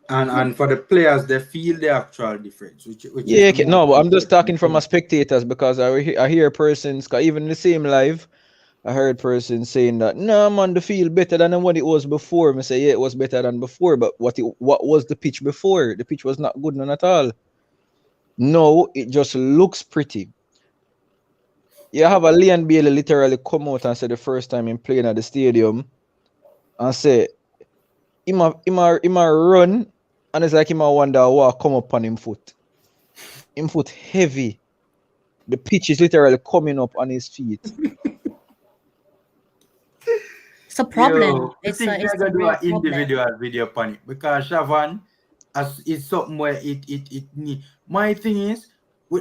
And for the players, they feel the actual difference, which is Yeah, the most no, but I'm just talking important from a thing. spectators because I hear persons, cause even in the same live, I heard persons saying that, no, man, the field better than what it was before. I say, yeah, it was better than before, but what was the pitch before? The pitch was not good none at all. No, it just looks pretty. You have a Leon Bailey literally come out and say the first time in playing at the stadium and say, him a run, and it's like him a wonder what come up on him foot. Him foot heavy. The pitch is literally coming up on his feet. It's a problem. Yo, I think It's they're a gonna do real an problem. individual video upon it because Shavan as is something where it need. My thing is,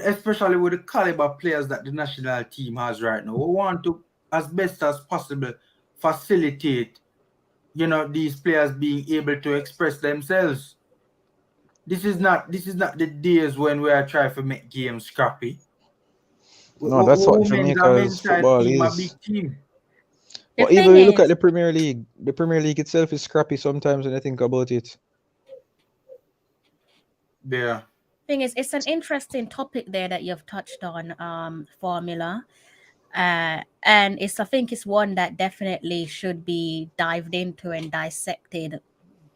especially with the caliber players that the national team has right now, we want to as best as possible facilitate, these players being able to express themselves. This is not the days when we are trying to make games scrappy. No, that's what Women's and Jamaica's men's type football team a is. big team. The But even thing when you look at is, the Premier League itself is scrappy sometimes when I think about it. Yeah. it's an interesting topic there that you've touched on, formula. And I think it's one that definitely should be dived into and dissected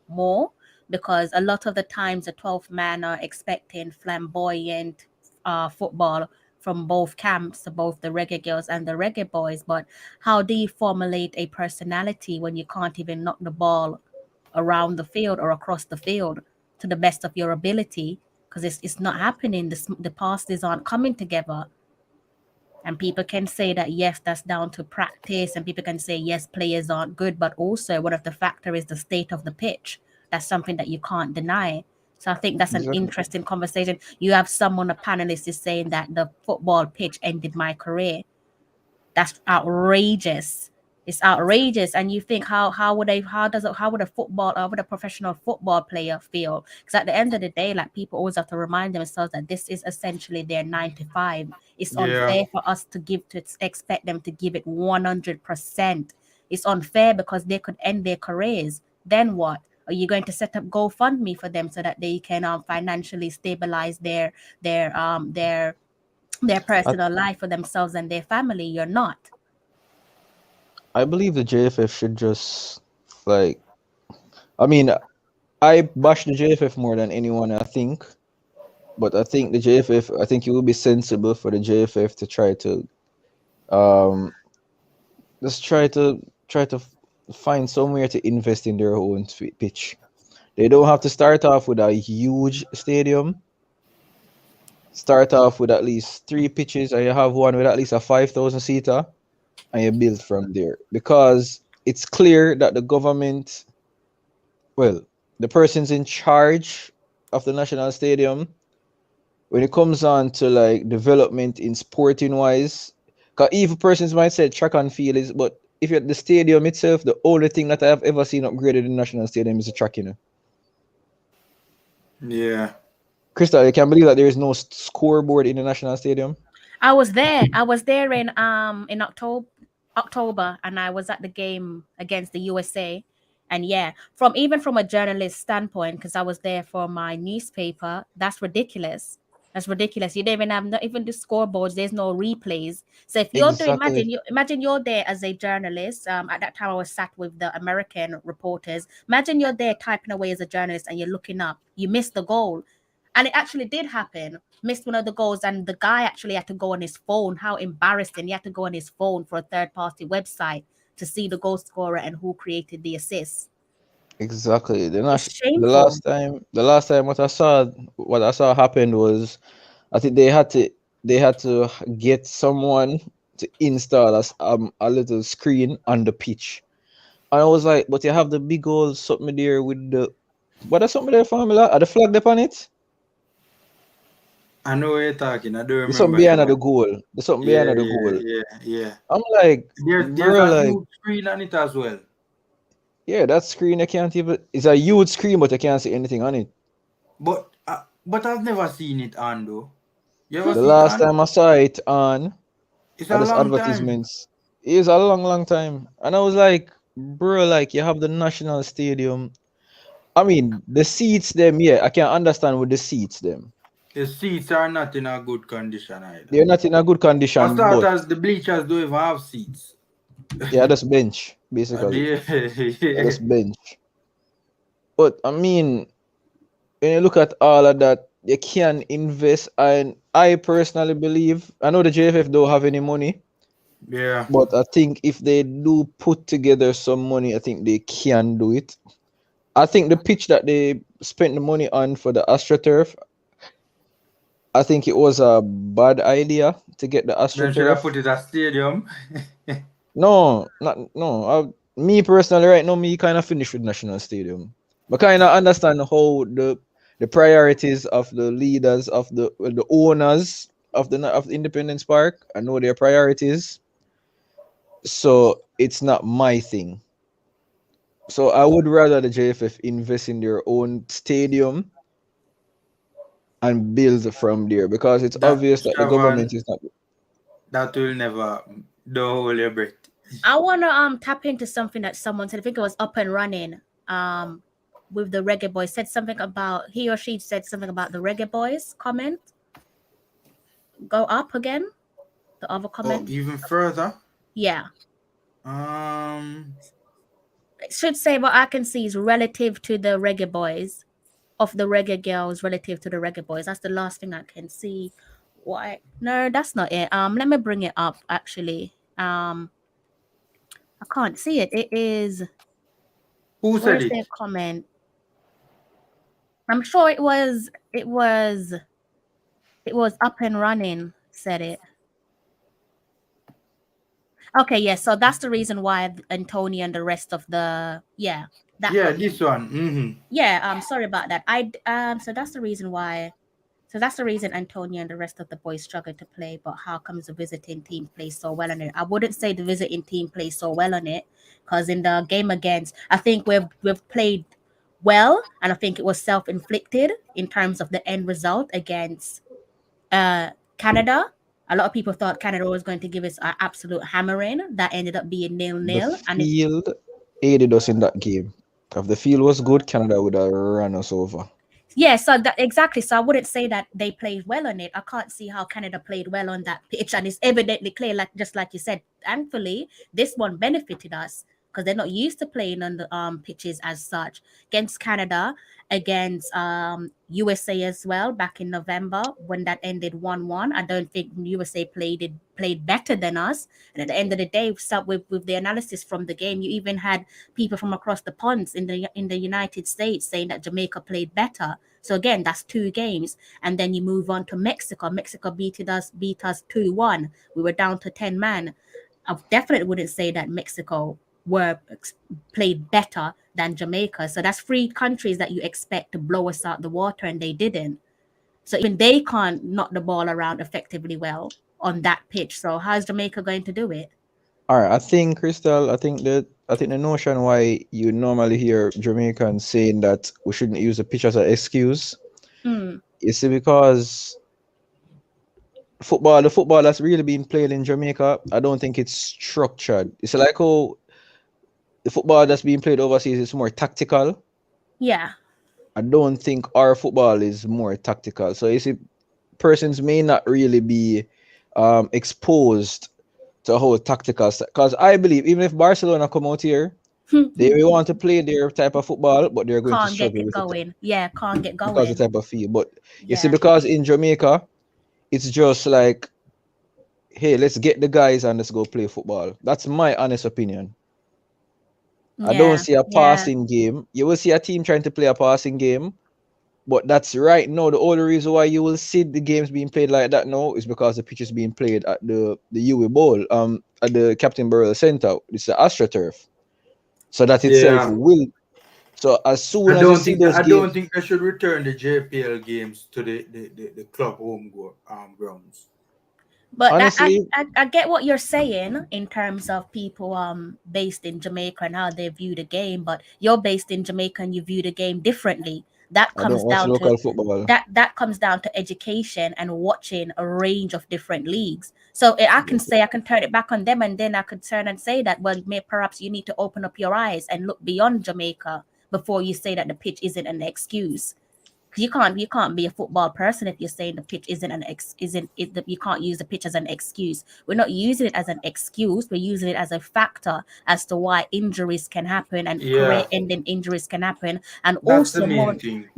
more, because a lot of the times the 12th man are expecting flamboyant football from both camps, both the Reggae Girls and the Reggae Boys. But how do you formulate a personality when you can't even knock the ball around the field or across the field to the best of your ability? Because it's not happening. The passes aren't coming together. And people can say that, yes, that's down to practice. And people can say, yes, players aren't good. But also, one of the factor is the state of the pitch. That's something that you can't deny. So I think that's an Exactly. interesting conversation. You have someone, a panelist, is saying that the football pitch ended my career. That's outrageous. It's outrageous. And you think how would a professional football player feel? Because at the end of the day, like, people always have to remind themselves that this is essentially their 9 to 5. It's Yeah. unfair for us to expect them to give it 100%. It's unfair because they could end their careers. Then what? Are you going to set up GoFundMe for them so that they can financially stabilize their I, personal life for themselves and their family? You're not. I believe the JFF should just like, I mean, I bash the JFF more than anyone, I think. But I think I think it would be sensible for the JFF to try to um just try to find somewhere to invest in their own pitch. They don't have to start off with a huge stadium. Start off with at least 3 pitches, and you have one with at least a 5,000 seater, and you build from there. Because it's clear that the government, well, the persons in charge of the national stadium, when it comes on to like development in sporting wise, because even persons might say track and field is, but if you're at the stadium itself, the only thing that I have ever seen upgraded in the national stadium is the track, you know. Yeah. Crystal, you can believe that there is no scoreboard in the national stadium. I was there. I was there in October, and I was at the game against the USA. And yeah, from a journalist standpoint, because I was there for my newspaper, that's ridiculous. That's ridiculous. You don't even have not even the scoreboards. There's no replays. So if you're doing, Exactly. imagine you're there as a journalist. At that time I was sat with the American reporters. Imagine you're there typing away as a journalist and you're looking up. You missed the goal, and it actually did happen. Missed one of the goals, and the guy actually had to go on his phone. How embarrassing! He had to go on his phone for a third-party website to see the goal scorer and who created the assist. Exactly. It's The shameful. last time what I saw happened was I think they had to get someone to install a little screen on the pitch. And I was like, but you have the big old something there with the what are something there formula? Are the flag up on it? I know what you're talking. I don't There's something remember it behind well. the goal. There's something Yeah, behind the yeah, goal. yeah, yeah. I'm like, There's bro, a like, huge screen on it as well. yeah, that screen I can't even. It's a huge screen, but I can't see anything on it. But I've never seen it on though. You ever The see it last on? time I saw it on It's at a this long time. advertisements, it was a long, long time, and I was like, bro, like you have the national stadium. I mean, the seats them, yeah, I can understand with the seats them. The seats are not in a good condition either. They're not in a good For condition, but starters, the bleachers don't even have seats. yeah, that's bench basically. Yeah, Yeah, yeah. that's bench. But I mean, when you look at all of that, you can invest, and I personally believe I know the JFF don't have any money, Yeah. but I think if they do put together some money, I think they can do it. I think the pitch that they spent the money on for the AstroTurf, I think it was a bad idea to get the Then should I AstroTurf. put it at stadium? No, not no. Me personally, right now, me kind of finished with National Stadium. But kind of understand how the priorities of the leaders of the owners of the Independence Park. I know their priorities, so it's not my thing. So I would rather the JFF invest in their own stadium and build from there because it's That obvious that the Shavan, government is not. that will never don't hold your breath. I wanna tap into something that someone said. I think it was Up and Running. With the Reggae Boys said something about he or she said something about the Reggae Boys comment. Go up again. The other Oh, comment. even further. Yeah. Um, It should say what I can see is relative to the Reggae Boys, of the Reggae Girls relative to the Reggae Boys. That's the last thing I can see. Why? No, that's not it. Let me bring it up actually. I can't see it. It is, who where said is it? their comment? I'm sure it was Up and Running said it. Okay, yeah, so that's the reason why Antonio and the rest of the that Yeah, comment. this one. Mm-hmm. Yeah, sorry about that. So that's the reason why. So that's the reason Antonio and the rest of the boys struggle to play. But how comes the visiting team plays so well on it? I wouldn't say the visiting team plays so well on it, because in the game against, I think we've played well, and I think it was self-inflicted in terms of the end result against Canada. A lot of people thought Canada was going to give us an absolute hammering. That ended up being The 0-0, and it, field aided us in that game. If the field was good, Canada would have run us over. yeah, so that exactly. So I wouldn't say that they played well on it. I can't see how Canada played well on that pitch, and it's evidently clear, like just like you said. Thankfully, this one benefited us because they're not used to playing on the pitches as such. Against Canada, against USA as well back in November when that ended 1-1. I don't think USA played better than us. And at the end of the day, with the analysis from the game, you even had people from across the ponds in the United States saying that Jamaica played better. So again, that's 2 games, and then you move on to Mexico. Mexico beat us 2-1. We were down to 10 man. I definitely wouldn't say that Mexico played better than Jamaica. So that's 3 countries that you expect to blow us out the water, and they didn't. So even they can't knock the ball around effectively well on that pitch. So how's Jamaica going to do it? All right, I think Crystal, I think the notion why you normally hear Jamaicans saying that we shouldn't use the pitch as an excuse, Mm, you see, because the football that's really being played in Jamaica, I don't think it's structured. It's like how the football that's being played overseas is more tactical. yeah. I don't think our football is more tactical. So you see, persons may not really be exposed to a whole tactical because I believe even if Barcelona come out here, they will want to play their type of football, but they're going to Can't get struggle it with it going. Yeah, can't get because of the going. type of feel. But you see, Yeah. because in Jamaica, it's just like, hey, let's get the guys and let's go play football. That's my honest opinion. I don't Yeah. see a Yeah. passing game. You will see a team trying to play a passing game, but that's right now. The only reason why you will see the games being played like that now is because the pitch is being played at the UWE Bowl, at the Captain Burrell Center. It's the AstroTurf. So that itself Yeah. will. So as soon as you see those I don't games, think they should return the JPL games to the club grounds. But honestly, I get what you're saying in terms of people based in Jamaica and how they view the game, but you're based in Jamaica and you view the game differently. That I don't comes watch down to local football. that comes down to education and watching a range of different leagues. So I can say I can turn it back on them, and then I could turn and say that, well, perhaps you need to open up your eyes and look beyond Jamaica before you say that the pitch isn't an excuse. You can't be a football person if you're saying the pitch isn't an ex isn't it that you can't use the pitch as an excuse. We're not using it as an excuse, we're using it as a factor as to why injuries can happen and career Yeah, ending injuries can happen. And that's the also main thing.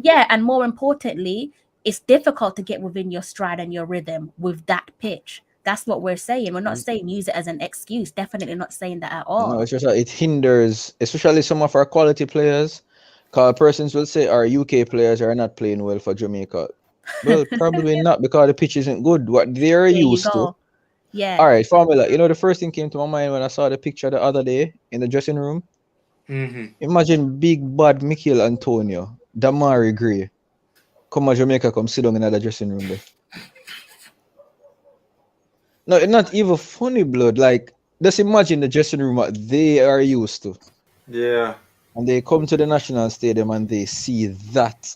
more importantly, it's difficult to get within your stride and your rhythm with that pitch. That's what we're saying. We're not saying use it as an excuse. Definitely not saying that at No, all. it's just that it hinders, especially some of our quality players. Because persons will say our UK players are not playing well for Jamaica. Well, probably not because the pitch isn't good. What they're There you used to. go. Yeah. All right, Formula. You know, the first thing came to my mind when I saw the picture the other day in the dressing room. Hmm. Imagine big bad Mikel Antonio, Damari Gray, come to Jamaica, come sit down in the dressing room there. No, it's not even funny, blood. Like, just imagine the dressing room what they are used to. Yeah, And they come to the national stadium and they see that.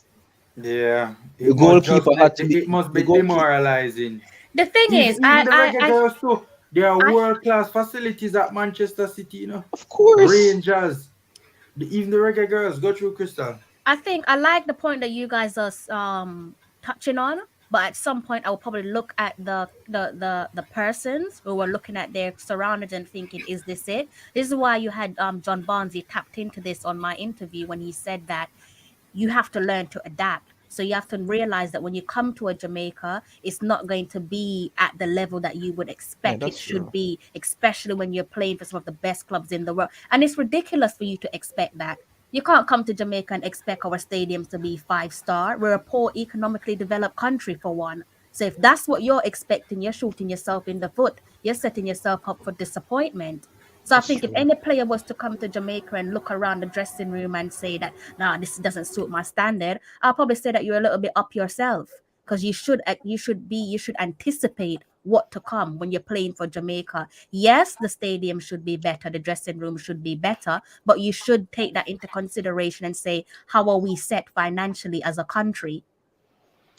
yeah. The goalkeeper had to It be must the be goalkeeper. The demoralizing. thing is, Even the Reggae Girls too. There are world class facilities at Manchester City, Of course. Rangers. Even the Reggae Girls go through Crystal. I think I like the point that you guys are touching on, but at some point I will probably look at the persons who were looking at their surroundings and thinking, is this it? This is why you had John Barnsley tapped into this on my interview when he said that you have to learn to adapt. So you have to realize that when you come to a Jamaica, it's not going to be at the level that you would Yeah, expect it that's should true. be, especially when you're playing for some of the best clubs in the world. And it's ridiculous for you to expect that. You can't come to Jamaica and expect our stadiums to be 5-star. We're a poor, economically developed country for one. So if that's what you're expecting, you're shooting yourself in the foot. You're setting yourself up for disappointment. So I That's think if true. any player was to come to Jamaica and look around the dressing room and say that, nah, this doesn't suit my standard, I'll probably say that you're a little bit up yourself, because you should anticipate what to come when you're playing for Jamaica. Yes, the stadium should be better, the dressing room should be better, but you should take that into consideration and say, how are we set financially as a country?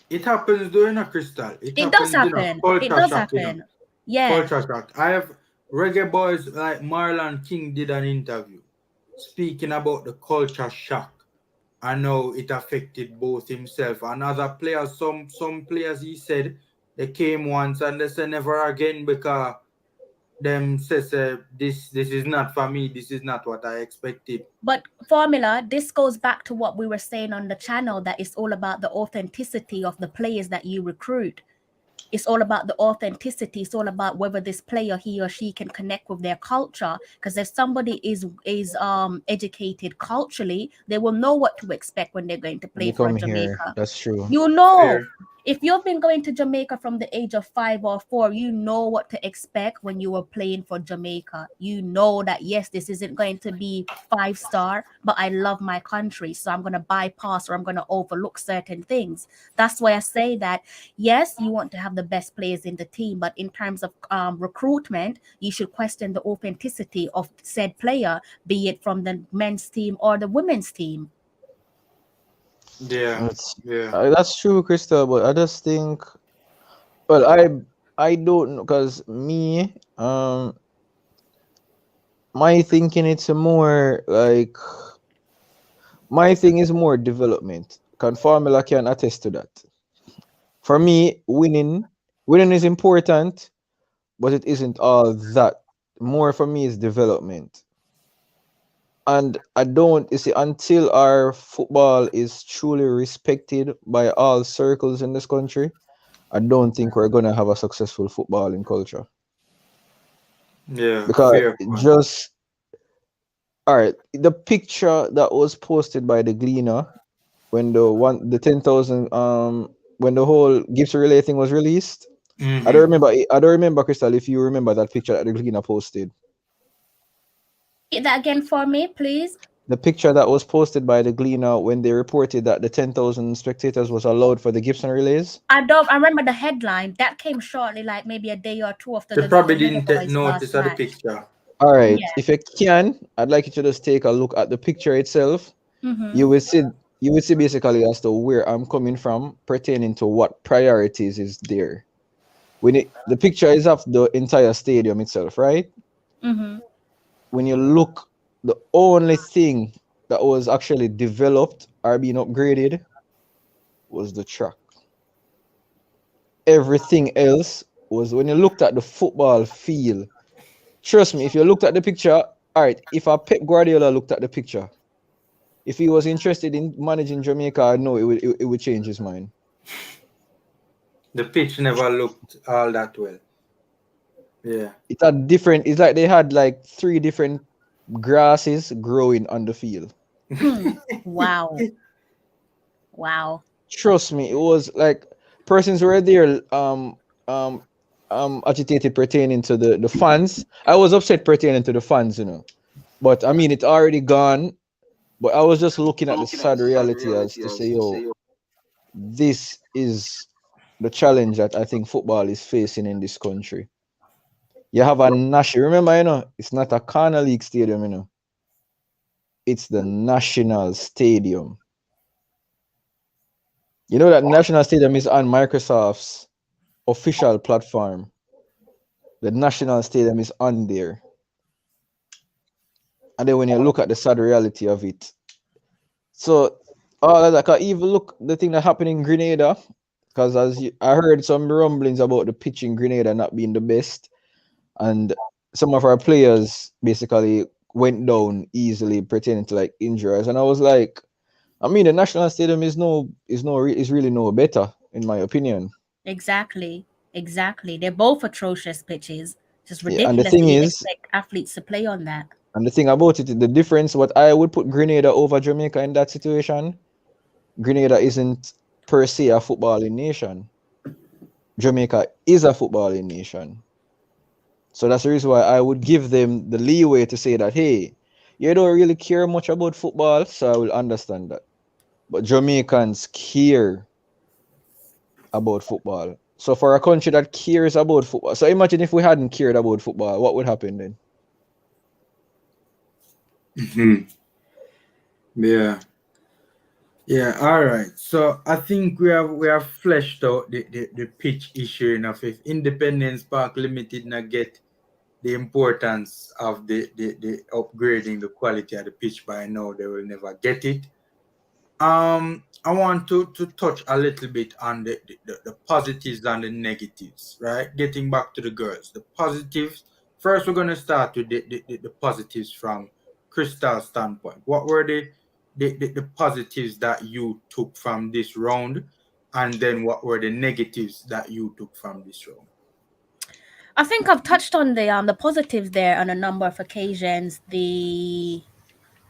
It happens during a Crystal. It It does happens, happen. It culture does shock, happen. Yeah. culture shock. I have reggae boys like Marlon King did an interview speaking about the culture shock and how it affected both himself and other players. Some players, he said, they came once and they say never again because them says this is not for me. This is not what I expected. But Formula, this goes back to what we were saying on the channel, that it's all about the authenticity of the players that you recruit. It's all about the authenticity. It's all about whether this player, he or she, can connect with their culture. Because if somebody is educated culturally, they will know what to expect when they're going to When play they for come here, Jamaica. that's true. You know, Fair. If you've been going to Jamaica from the age of 5 or 4, you know what to expect when you were playing for Jamaica. You know that, yes, this isn't going to be 5 star, but I love my country. So I'm going to bypass or I'm going to overlook certain things. That's why I say that, yes, you want to have the best players in the team, but in terms of recruitment, you should question the authenticity of said player, be it from the men's team or the women's team. Yeah, That's yeah, that's true, Crystal. But I just think, well, I don't know, cause me, my thinking it's a more like my thing is more development. Can Formula can attest to that. For me, winning is important, but it isn't all that. More for me is development. And I don't, you see, until our football is truly respected by all circles in this country, I don't think we're gonna have a successful footballing culture. yeah. Because Fair point. just all right, the picture that was posted by the Gleaner when the 10,000 when the whole Gibson relay thing was released. Mm-hmm. I don't remember, Crystal, if you remember that picture that the Gleaner posted. Hit that again for me, please. The picture that was posted by the Gleaner when they reported that the 10,000 spectators was allowed for the Gibson relays. I remember the headline that came shortly, like maybe a day or two after They the probably Mother didn't take Boys notice last of the match. picture. All right, Yeah. if you can, I'd like you to just take a look at the picture itself. Mm-hmm. You will see basically as to where I'm coming from pertaining to what priorities is there. The picture is of the entire stadium itself, right? Mm-hmm. When you look, the only thing that was actually developed or being upgraded was the track. Everything else was, when you looked at the football field. Trust me, if you looked at the picture, all right, if a Pep Guardiola looked at the picture, if he was interested in managing Jamaica, I know it would change his mind. The pitch never looked all that well. Yeah. It's a different, it's like they had like three different grasses growing on the field. Hmm. Wow. Wow. Trust me, it was like persons were there um agitated pertaining to the fans. I was upset pertaining to the fans. But I mean it's already gone. But I was just looking at the sad reality as to say, yo, this is the challenge that I think football is facing in this country. You have a national, remember, it's not a corner league stadium, it's the national stadium. You know that national stadium is on Microsoft's official platform. The national stadium is on there. And then when you look at the sad reality of it, so all of that, 'cause even look the thing that happened in Grenada, because I heard some rumblings about the pitch in Grenada not being the best, and some of our players basically went down easily pertaining to like injuries, and I was like, I mean, the national stadium is really no better in my opinion. Exactly. Exactly. They're both atrocious pitches. Just Yeah, and the ridiculous that thing you'd is, expect athletes to play on that. and the thing about it, the difference, what I would put Grenada over Jamaica in that situation, Grenada isn't per se a footballing nation. Jamaica is a footballing nation. So that's the reason why I would give them the leeway to say that, hey, you don't really care much about football, so I will understand that. But Jamaicans care about football. So for a country that cares about football, so imagine if we hadn't cared about football, what would happen then? Mm-hmm. Yeah. Yeah, all right. So I think we have fleshed out the pitch issue enough. If Independence Park Limited not get the importance of the upgrading the quality of the pitch by now, they will never get it. I want to touch a little bit on the positives and the negatives, right? Getting back to the girls. The positives. First, we're gonna start with the positives from Crystal's standpoint. What were the positives that you took from this round? And then what were the negatives that you took from this round? I think I've touched on the positives there on a number of occasions.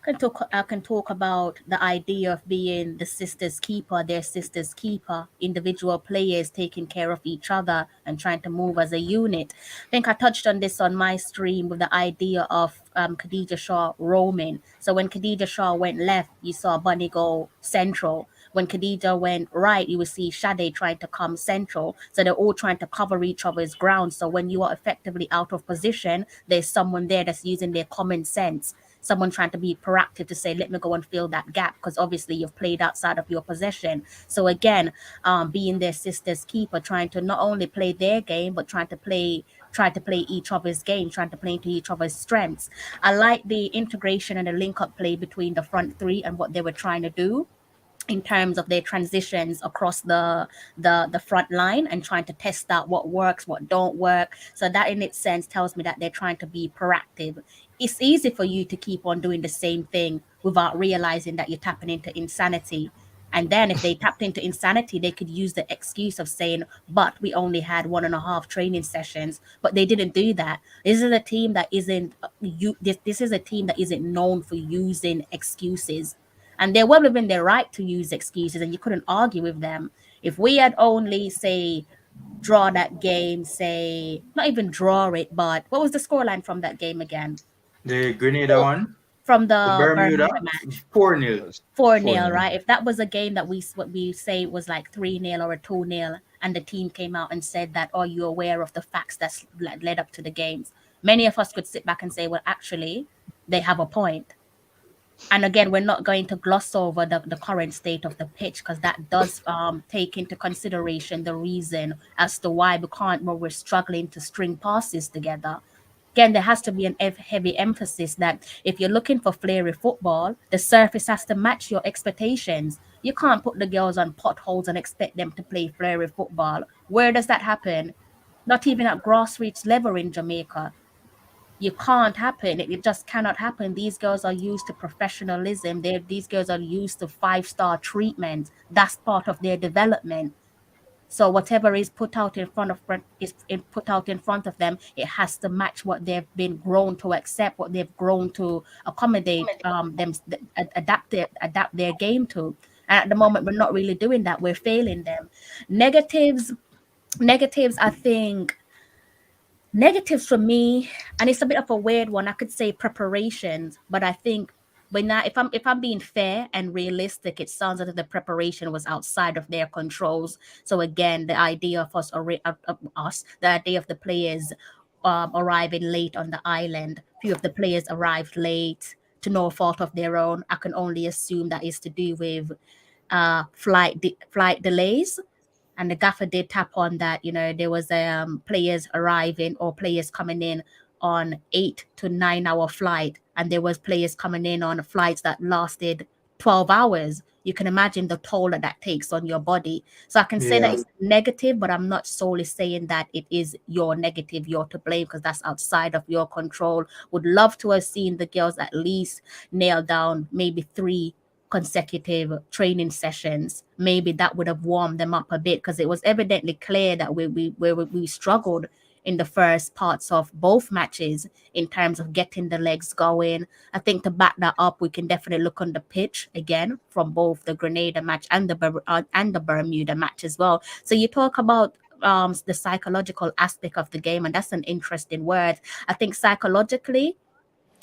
I can talk about the idea of being the sister's keeper, their sister's keeper, individual players taking care of each other and trying to move as a unit. I think I touched on this on my stream with the idea of Khadija Shaw roaming. So when Khadija Shaw went left, you saw Bunny go central. When Khadija went right, you would see Sade trying to come central. So they're all trying to cover each other's ground. So when you are effectively out of position, there's someone there that's using their common sense, someone trying to be proactive to say, let me go and fill that gap, because obviously you've played outside of your possession. So again, being their sister's keeper, trying to not only play their game, but try to play each other's game, trying to play into each other's strengths. I like the integration and the link up play between the front three and what they were trying to do in terms of their transitions across the front line and trying to test out what works, what don't work. So that in its sense tells me that they're trying to be proactive. It's easy for you to keep on doing the same thing without realizing that you're tapping into insanity. And then if they tapped into insanity, they could use the excuse of saying, but we only had 1.5 training sessions. But they didn't do that. This is a team that isn't this is a team that isn't known for using excuses, and they're well within their right to use excuses, and you couldn't argue with them. If we had only, say, draw that game, say, not even draw it, but what was the scoreline from that game again? The Grenada one, From the the Bermuda, Bermuda match. 4-0. That's 4-0, 4-0. right? If that was a game that what we say was like 3-0 or a 2-0, and the team came out and said that, are you aware of the facts that's led up to the games? Many of us could sit back and say, well, actually, they have a point. And again, we're not going to gloss over the current state of the pitch, because that does take into consideration the reason as to why we're struggling to string passes together. Again, there has to be an heavy emphasis that if you're looking for flary football, the surface has to match your expectations. You can't put the girls on potholes and expect them to play flary football. Where does that happen? Not even at grassroots level in Jamaica. You can't happen. It just cannot happen. These girls are used to professionalism. These girls are used to 5-star treatment. That's part of their development. So whatever is put out in front of put out in front of them, it has to match what they've been grown to accept, what they've grown to accommodate, adapt their game to. And at the moment, we're not really doing that. We're failing them. Negatives, negatives. I think negatives for me, and it's a bit of a weird one. I could say preparations, but I think if I'm being fair and realistic, it sounds as if the preparation was outside of their controls. So again, the idea of the idea of the players arriving late on the island. Few of the players arrived late to no fault of their own. I can only assume that is to do with flight delays, and the gaffer did tap on that. There was players arriving or players coming in on 8 to 9 hour flight, and there was players coming in on flights that lasted 12 hours. You can imagine the toll that takes on your body. So I can say that Yeah. it's negative, but I'm not solely saying that it is your negative, you're to blame, because that's outside of your control. Would love to have seen the girls at least nail down maybe 3 consecutive training sessions. Maybe that would have warmed them up a bit, because it was evidently clear that we struggled in the first parts of both matches in terms of getting the legs going. I think to back that up, we can definitely look on the pitch again from both the Grenada match and the Bermuda match as well. So you talk about the psychological aspect of the game, and that's an interesting word. I think psychologically,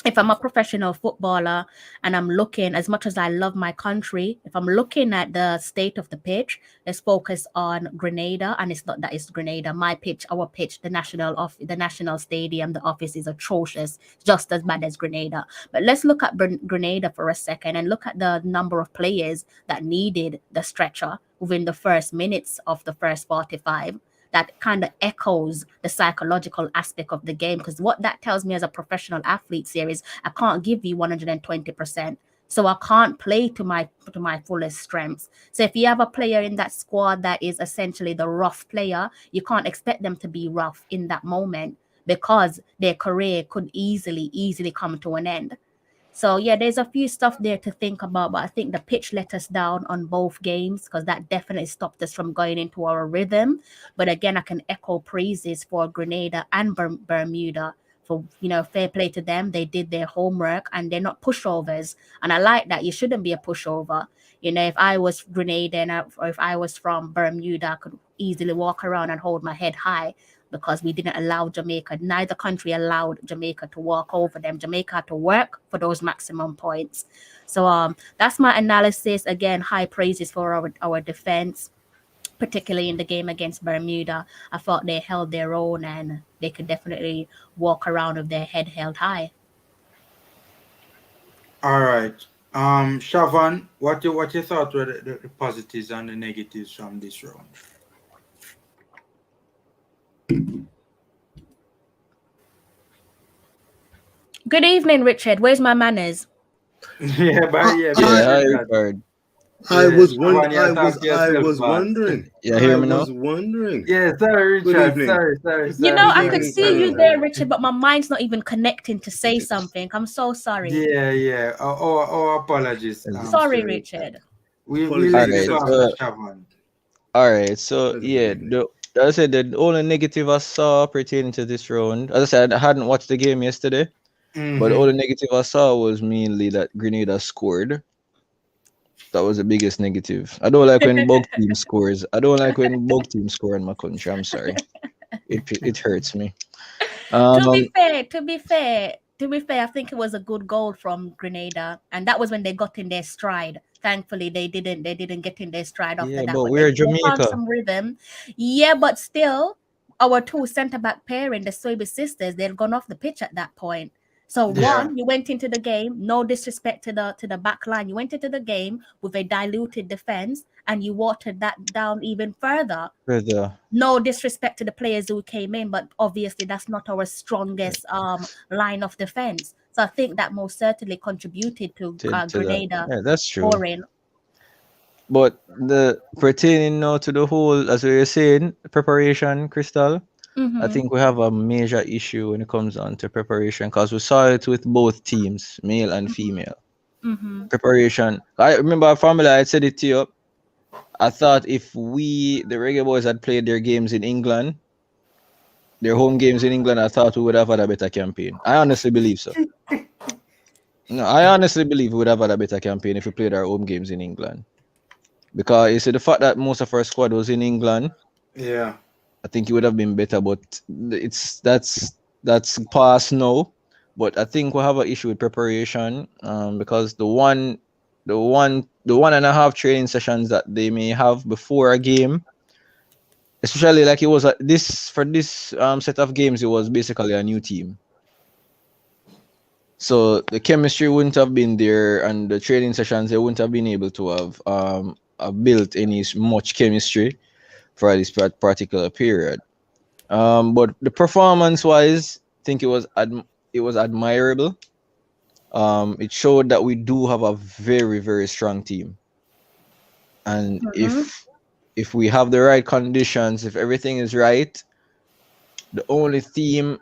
if I'm a professional footballer and I'm looking, as much as I love my country, if I'm looking at the state of the pitch, let's focus on Grenada. And it's not that it's Grenada. My pitch, our pitch, the national stadium, the office is atrocious, just as bad as Grenada. But let's look at Grenada for a second and look at the number of players that needed the stretcher within the first minutes of the first 45. That kind of echoes the psychological aspect of the game, because what that tells me as a professional athlete series, I can't give you 120%. So I can't play to my fullest strengths. So if you have a player in that squad that is essentially the rough player, you can't expect them to be rough in that moment, because their career could easily come to an end. So yeah, there's a few stuff there to think about, but I think the pitch let us down on both games, because that definitely stopped us from going into our rhythm. But again, I can echo praises for Grenada and Bermuda for, fair play to them. They did their homework and they're not pushovers. And I like that. You shouldn't be a pushover. If I was Grenadian or if I was from Bermuda, I could easily walk around and hold my head high because we didn't allow Jamaica. Neither country allowed Jamaica to walk over them. Jamaica had to work for those maximum points. So that's my analysis. Again, high praises for our defense, particularly in the game against Bermuda. I thought they held their own and they could definitely walk around with their head held high. All right. Shavan, what you thought were the positives and the negatives from this round? Good evening, Richard. Where's my manners? Yeah, but yeah, Yeah, before hi, that, Richard. yeah, Shavan, you talk to I yourself, was boss. wondering. Yeah, hear I me now? was wondering. Yeah, sorry, Good Richard. evening. Sorry. I Good could evening, see you panel. there, Richard, but my mind's not even connecting to say something. I'm so sorry. Yeah. Our apologies, Sorry, Sir Richard. Richard. We Apologies leave it Alright, to accepted. after so Shavan. so Pleasant yeah, evening. as I said, the only negative I saw pertaining to this round, as I said, I hadn't watched the game yesterday, but the Mm-hmm. only negative I saw was mainly that Grenada scored. That was the biggest negative. I don't like when bug team scores. I don't like when bug team score in my country. I'm sorry. It hurts me. To Um, be fair, I think it was a good goal from Grenada, and that was when they got in their stride. Thankfully, they didn't get in their stride after yeah, that, but but we're they found Jamaica. some rhythm. Yeah, but still, our two centre back pairing, the Soybe sisters, they'd gone off the pitch at that point. So Yeah. one, you went into the game. No disrespect to the back line. You went into the game with a diluted defense, and you watered that down even further. Further No disrespect to the players who came in, but obviously that's not our strongest line of defense. So I think that most certainly contributed to to that. Grenada Yeah, that's true. scoring. But the pertaining now to the whole, as we were saying, preparation, Crystal. I Mm-hmm. think we have a major issue when it comes on to preparation because we saw it with both teams, male and female. Mm-hmm. Preparation. I remember our formula. I said it to you. I thought if we, the Reggae Boys, had played their games in England, their home games in England, I thought we would have had a better campaign. I honestly believe so. No, I honestly believe we would have had a better campaign if we played our home games in England. Because you see, the fact that most of our squad was in England, Yeah. I think it would have been better. But that's past now. But I think we have an issue with preparation, because the one and a half training sessions that they may have before a game, especially like it was this set of games, it was basically a new team. So the chemistry wouldn't have been there, and the training sessions they wouldn't have been able to have built any much chemistry for this particular period. But the performance wise, I think it was admirable. It showed that we do have a very, very strong team, and Mm-hmm. if we have the right conditions, if everything is right, the only teams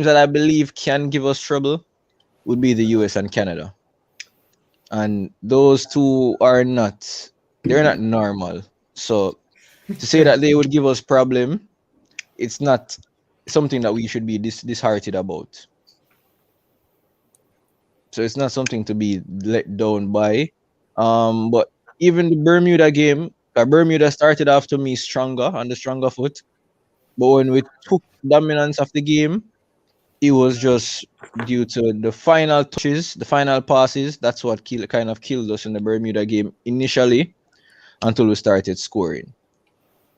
that I believe can give us trouble would be the US and Canada. And those two they're not normal. So to say that they would give us problem, it's not something that we should be disheartened about. So it's not something to be let down by. But even the Bermuda game, Bermuda started off to me stronger on the stronger foot. But when we took dominance of the game, it was just due to the final touches, the final passes. That's what kind of killed us in the Bermuda game initially until we started scoring.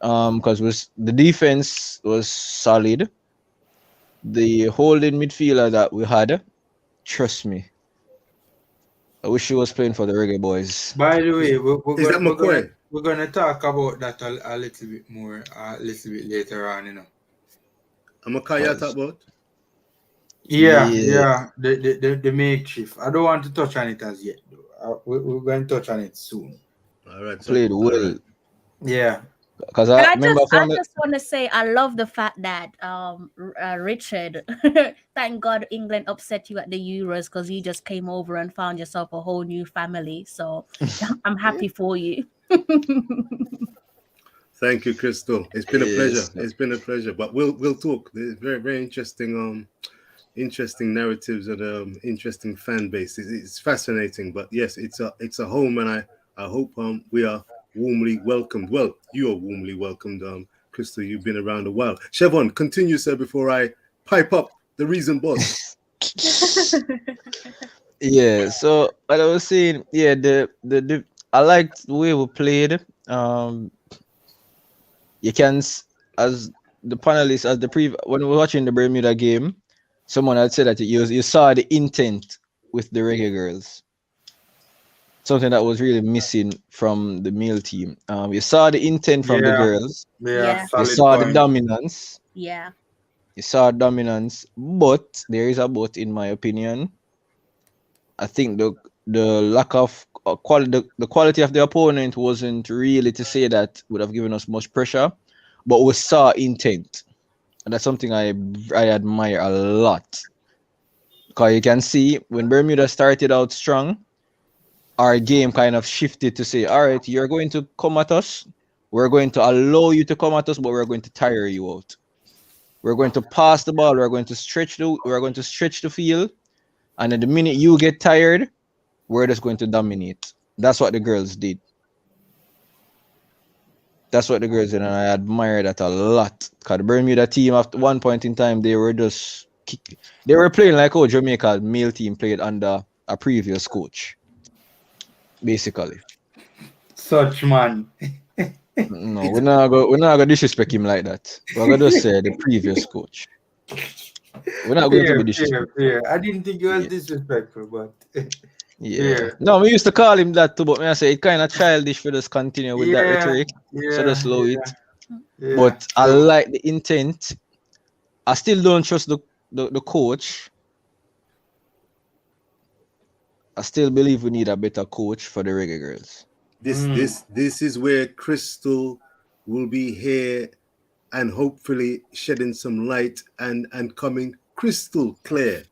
Because the defense was solid. The holding midfielder that we had, trust me, I wish he was playing for the Reggae Boys. By the Is, way, is that McCoy? we're gonna talk about that a little bit more, a little bit later on, you know. McCoy you talk about? Yeah, The makeshift. I don't want to touch on it as yet, though. We're going to touch on it soon. All right, sir. played All well. right. Yeah. Because And I remember I from just want to say I love the fact that Richard, thank God England upset you at the Euros because you just came over and found yourself a whole new family. So I'm happy for you. Thank you, Crystal. It's been a pleasure. Yes. It's been a pleasure. But we'll talk. There's very interesting narratives and interesting fan base. It's fascinating. But yes, it's a home, and I hope we are warmly welcomed. Well, you are warmly welcomed, Crystal. You've been around a while. Chevon, continue, sir, before I pipe up the reason boss. Yeah. So what I was saying, yeah, the I liked the way we played. You can as the panelists as when we were watching the Bermuda game, someone had said that you saw the intent with the Reggae Girlz. Something that was really missing from the male team. You saw the intent from the girls. Yeah. You Solid saw the point. dominance. Yeah. You saw dominance, but there is a but in my opinion. I think the lack of quality, the quality of the opponent wasn't really to say that would have given us much pressure, but we saw intent, and that's something I admire a lot. Because you can see when Bermuda started out strong, our game kind of shifted to say, all right, you're going to come at us. We're going to allow you to come at us, but we're going to tire you out. We're going to pass the ball. We're going to stretch the field. And then the minute you get tired, we're just going to dominate. That's what the girls did. That's what the girls did, and I admire that a lot. Because the Bermuda team, at one point in time, they were playing like how Jamaica male team played under a previous coach. Basically. Such man. No, we're not gonna disrespect him like that. We're gonna just say the previous coach. We're not going to be disrespectful. Fair. I didn't think it was Yeah. disrespectful, but Yeah. fair. No, we used to call him that too, but I say it kind of childish for just continue with that Yeah, rhetoric. So just slow it. yeah. But I So, like the intent. I still don't trust the coach. I still believe we need a better coach for the Reggae Girlz. This is where Crystal will be here and hopefully shedding some light and coming crystal clear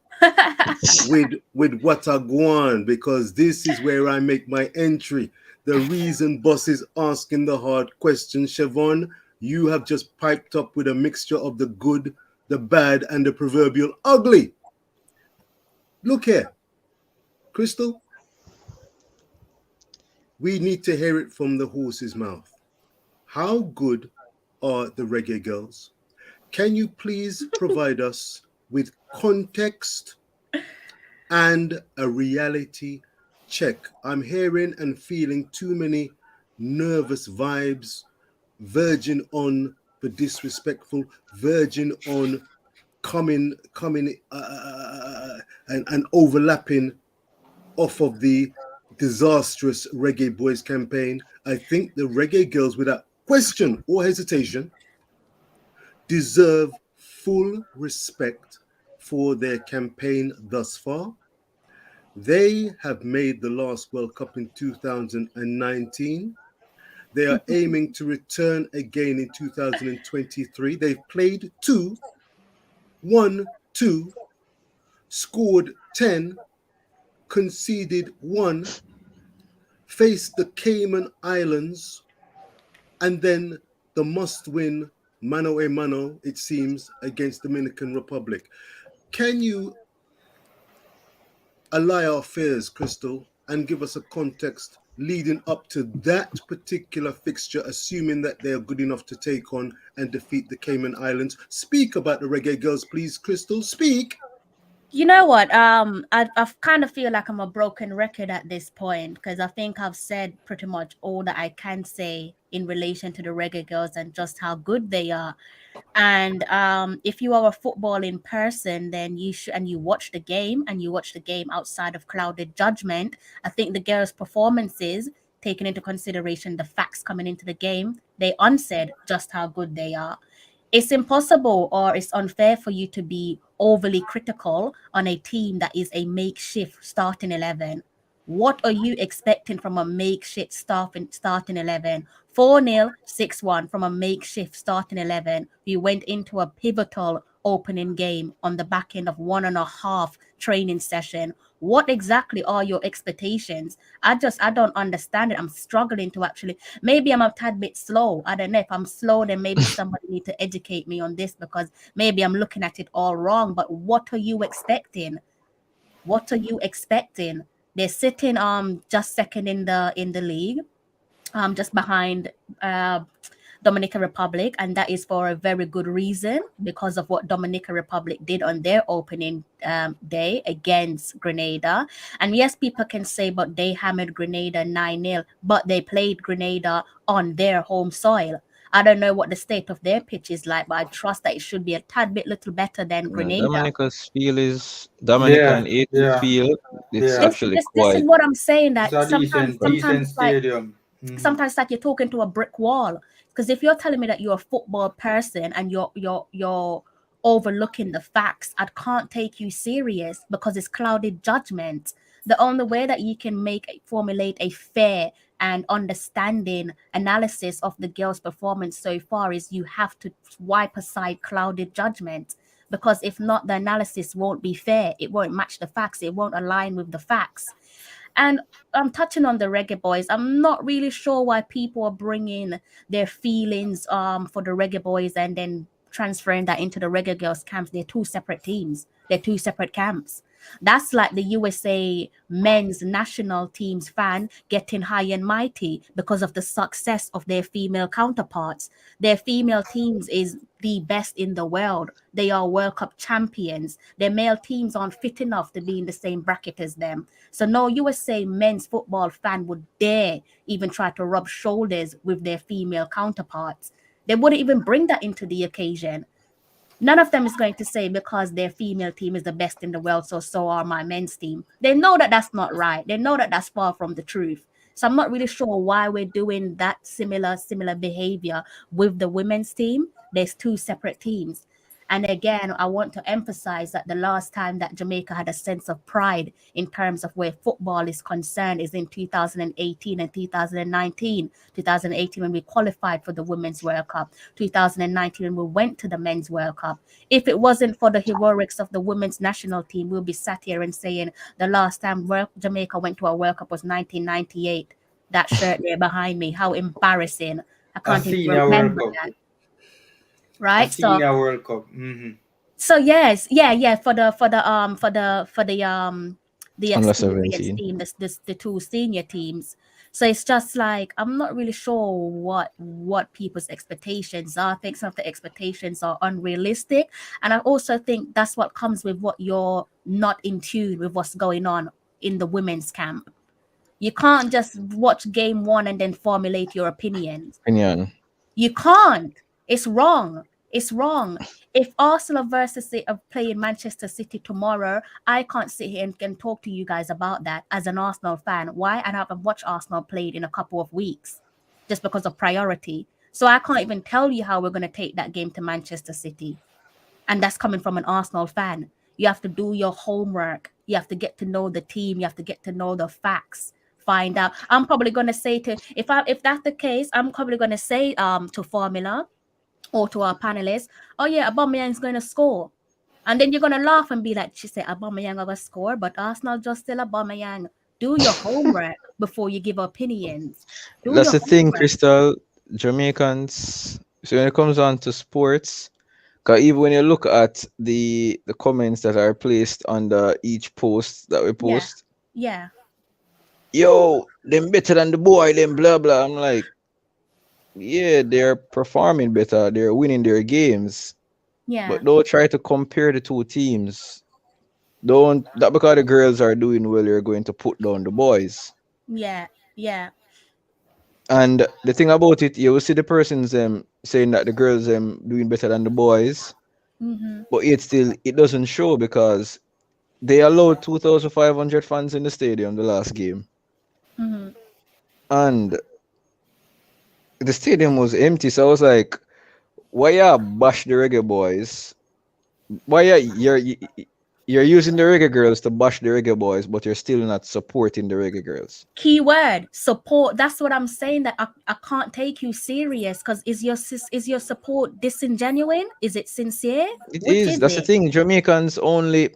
with what I go on, because this is where I make my entry. The reason boss is asking the hard question, Chevon, you have just piped up with a mixture of the good, the bad, and the proverbial ugly. Look here, Crystal. We need to hear it from the horse's mouth. How good are the Reggae Girlz? Can you please provide us with context and a reality check? I'm hearing and feeling too many nervous vibes, verging on the disrespectful, verging on coming and overlapping off of the disastrous Reggae Boys campaign. I think the Reggae Girlz, without question or hesitation, deserve full respect for their campaign thus far. They have made the last World Cup in 2019. They are aiming to return again in 2023. They've played 2, won 2, scored 10, conceded 1, faced the Cayman Islands, and then the must-win mano a mano, it seems, against Dominican Republic. Can you allay our fears, Crystal, and give us a context leading up to that particular fixture, assuming that they are good enough to take on and defeat the Cayman Islands? Speak about the Reggae Girlz, please, Crystal. Speak. You know what? I kind of feel like I'm a broken record at this point, because I think I've said pretty much all that I can say in relation to the Reggae Girlz and just how good they are. And if you are a footballing person, then you should, and you watch the game, and you watch the game outside of clouded judgment. I think the girls' performances, taking into consideration the facts coming into the game, they unsaid just how good they are. It's impossible or it's unfair for you to be overly critical on a team that is a makeshift starting 11. What are you expecting from a makeshift starting 11? 4-0, 6-1 from a makeshift starting 11. We went into a pivotal opening game on the back end of 1.5 training session. What exactly are your expectations? I don't understand it. I'm struggling to actually, maybe I'm a tad bit slow. I don't know. If I'm slow, then maybe somebody need to educate me on this, because maybe I'm looking at it all wrong. But what are you expecting? What are you expecting? They're sitting just second in the league, just behind Dominican Republic, and that is for a very good reason, because of what Dominican Republic did on their opening day against Grenada. And yes, people can say, but they hammered Grenada 9-0, but they played Grenada on their home soil. I don't know what the state of their pitch is like, but I trust that it should be a tad bit little better than Grenada. Dominica's field is Yeah, Dominican 80 yeah, field. It's yeah. actually This is quite what I'm saying, It's that a sometimes decent it's like, stadium. sometimes it's like you're talking to a brick wall. Because if you're telling me that you're a football person and you're overlooking the facts, I can't take you serious, because it's clouded judgment. The only way that you can formulate a fair and understanding analysis of the girls' performance so far is you have to wipe aside clouded judgment. Because if not, the analysis won't be fair. It won't match the facts. It won't align with the facts. And I'm touching on the Reggae Boys. I'm not really sure why people are bringing their feelings for the Reggae Boys and then transferring that into the Reggae Girls camps. They're two separate teams. They're two separate camps. That's like the USA men's national team's fan getting high and mighty because of the success of their female counterparts. Their female teams is the best in the world. They are World Cup champions. Their male teams aren't fit enough to be in the same bracket as them. So no USA men's football fan would dare even try to rub shoulders with their female counterparts. They wouldn't even bring that into the occasion. None of them is going to say, because their female team is the best in the world, so are my men's team. They know that that's not right. They know that that's far from the truth. So I'm not really sure why we're doing that similar behavior with the women's team. There's two separate teams. And again, I want to emphasize that the last time that Jamaica had a sense of pride in terms of where football is concerned is in 2018 and 2019. 2018 when we qualified for the Women's World Cup. 2019 when we went to the Men's World Cup. If it wasn't for the heroics of the women's national team, we'll be sat here and saying the last time Jamaica went to a World Cup was 1998. That shirt there behind me, how embarrassing. I can't even remember that. Right, so World Cup. So yes, for the experienced team, the two senior teams. So it's just like, I'm not really sure what people's expectations are. I think some of the expectations are unrealistic, and I also think that's what comes with what you're not in tune with what's going on in the women's camp. You can't just watch game one and then formulate your opinions. You can't. It's wrong. It's wrong. If Arsenal versus playing Manchester City tomorrow, I can't sit here and can talk to you guys about that as an Arsenal fan. Why? And I haven't watched Arsenal played in a couple of weeks just because of priority. So I can't even tell you how we're going to take that game to Manchester City. And that's coming from an Arsenal fan. You have to do your homework. You have to get to know the team. You have to get to know the facts. Find out. I'm probably going to say if that's the case, I'm probably going to say to Formula or to our panelists, oh yeah, Aubameyang's going to score. And then you're going to laugh and be like, she said Aubameyang going to score, but Arsenal just still Aubameyang. Do your homework before you give opinions. That's the thing, Crystal. Jamaicans, so when it comes on to sports, because even when you look at the comments that are placed under each post that we post, yeah. Yo, them better than the boy, them blah blah. I'm like, yeah, they're performing better, they're winning their games. Yeah. But don't try to compare the two teams. Don't that because the girls are doing well, you're going to put down the boys. Yeah. And the thing about it, you will see the persons saying that the girls doing better than the boys. Mm-hmm. But it doesn't show because they allowed 2,500 fans in the stadium the last game. Mm-hmm. And the stadium was empty, so I was like, why you bash the Reggae Boys? Why you're using the Reggae Girls to bash the Reggae Boys, but you're still not supporting the Reggae Girls? Keyword support. That's what I'm saying, that I can't take you serious, because is your support disingenuine? Is it sincere? It is. That's the thing. Jamaicans only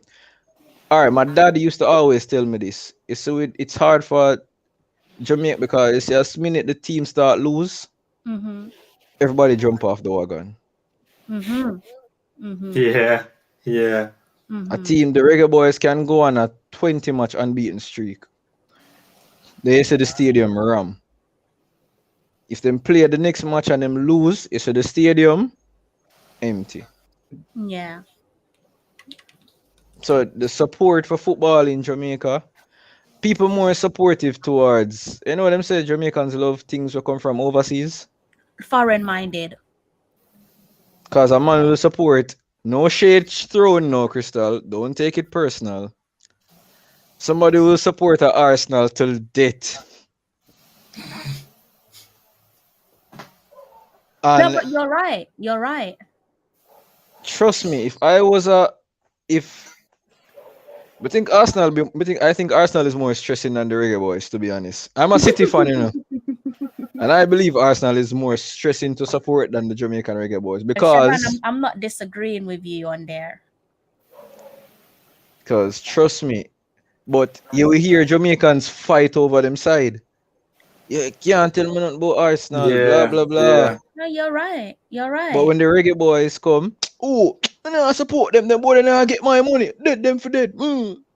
All right, my dad used to always tell me this. It's hard for Jamaica because you see, as minute the team start lose, Mm-hmm. everybody jump off the wagon. Mm-hmm. Mm-hmm. Yeah, yeah. A Mm-hmm. team, the Reggae Boys can go on a 20 match unbeaten streak. They say the stadium ram. If them play the next match and them lose, you say the stadium empty. Yeah. So the support for football in Jamaica, people more supportive towards. You know what I'm saying? Jamaicans love things that come from overseas. Foreign minded. Cause a man will support. No shade thrown, no Crystal. Don't take it personal. Somebody will support a Arsenal till death. No, And but you're right. You're right. trust me, if I was a if but think Arsenal be, I think Arsenal is more stressing than the Reggae Boys, to be honest. I'm a City fan, you know. And I believe Arsenal is more stressing to support than the Jamaican Reggae Boys Siobhan, because I'm not disagreeing with you on there. trust me, but you will hear Jamaicans fight over them side. You can't tell me nothing about Arsenal, blah Yeah, blah blah. yeah. No, you're right. You're But right. when the Reggae Boys come, oh, I support them, them boy, then I get my money. Dead them for dead.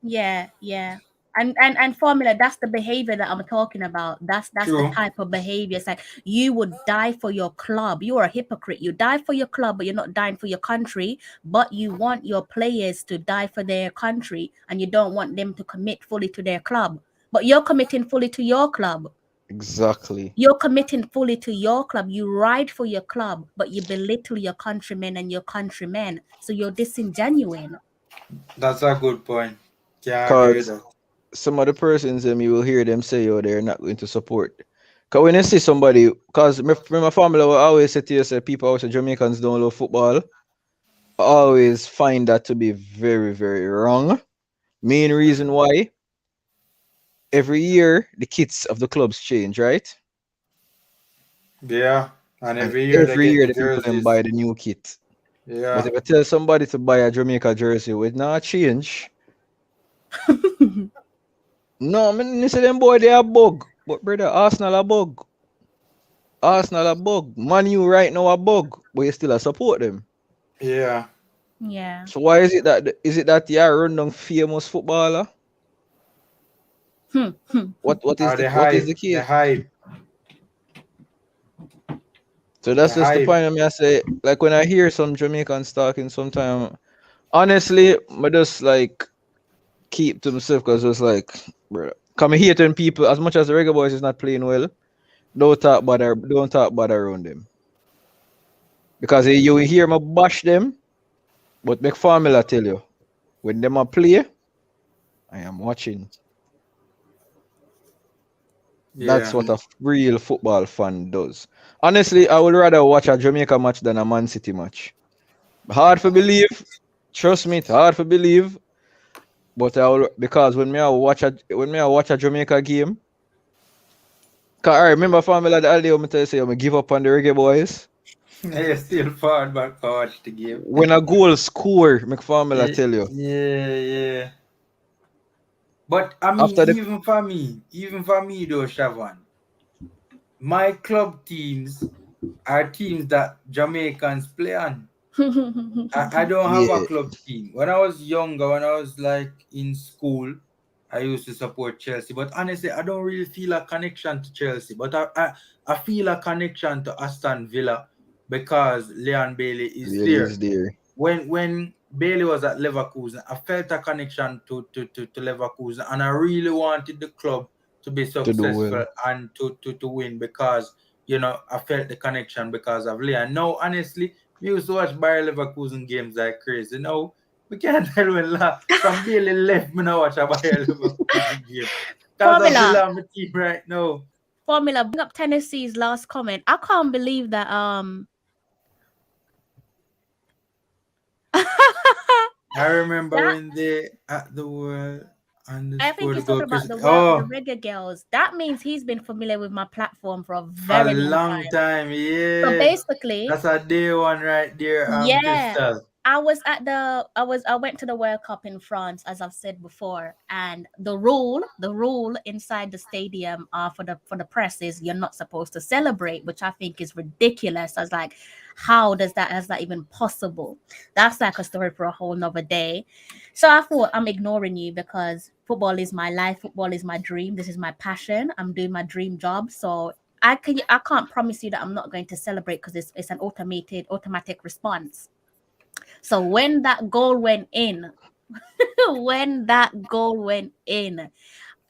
Yeah, yeah. And formula, that's the behavior that I'm talking about. That's the True. type of behavior. It's like you would die for your club. You are a hypocrite. You die for your club, but you're not dying for your country. But you want your players to die for their country, and you don't want them to commit fully to their club. But you're committing fully to your club. Exactly. You're committing fully to your club. You ride for your club, but you belittle your countrymen and your countrymen. So you're disingenuine. That's a good point. Can't agree with Because that. some of the persons them you will hear them say, oh, they're not going to support. Because when you see somebody, because my family will always say to you, say people always say Jamaicans don't love football. I always find that to be very, very wrong. Main reason why every year the kits of the clubs change, right? Yeah. And And every year they every get year the the people them buy jerseys. the new kit. But Yeah. if I tell somebody to buy a Jamaica jersey with not change, no, I mean, you say them boy they are bug. But brother, Arsenal a bug. Arsenal a bug. Man U right now a bug. But you still a support them. Yeah. Yeah. So why is it that you are run down famous footballer? Hmm, hmm. What is Or the the what is hype. the The case? hype. So The that's just the hype. point of me I say, like when I hear some Jamaicans talking sometime, honestly, I just like keep to myself because it's like, bro, come here to people as much as the Reggae Boys is not playing well, don't talk bad around them. Because you will hear me bash them, but make formula tell you, when them a play, I am watching. That's Yeah. what a real football fan does. Honestly, I would rather watch a Jamaica match than a Man City match. Hard to believe, trust me, it's hard to believe. But I will, because when I watch a Jamaica game, cause I remember formula the other day when I tell you say I'm give up on the Reggae Boys. You still fall back to watch the game. When a goal score, make formula tell you. Yeah, yeah. But I mean, After the even for me though, Shavan, my club teams are teams that Jamaicans play on. I don't have a yeah, club team. When I was younger, when I was like in school, I used to support Chelsea. But honestly, I don't really feel a connection to Chelsea. But I feel a connection to Aston Villa because Leon Bailey is really there. is there When Bailey was at Leverkusen, I felt a connection to Leverkusen, and I really wanted the club to be to do well. successful and to win because I felt the connection because of Leon. Now, honestly, we used to watch Bayer Leverkusen games like crazy. Now we can't tell when from Bailey left, me now watch a Bayer Leverkusen game because of Formula, Villa, my team right now. Formula, bring up Tennessee's last comment. I can't believe that I remember that when they at the world and they I think scored the he's goal. talking about the Oh, Reggae Girls. That means he's been familiar with my platform for a a very long long time. time, So yeah. basically, That's a day one right there, yeah. Crystal. I went to the World Cup in France, as I've said before, and the rule inside the stadium for the press is you're not supposed to celebrate, which I think is ridiculous. I was like, how is that even possible? That's like a story for a whole nother day. So I thought, I'm ignoring you because football is my life, football is my dream, this is my passion. I'm doing my dream job. So I can't promise you that I'm not going to celebrate because it's an automatic response. So when that goal went in,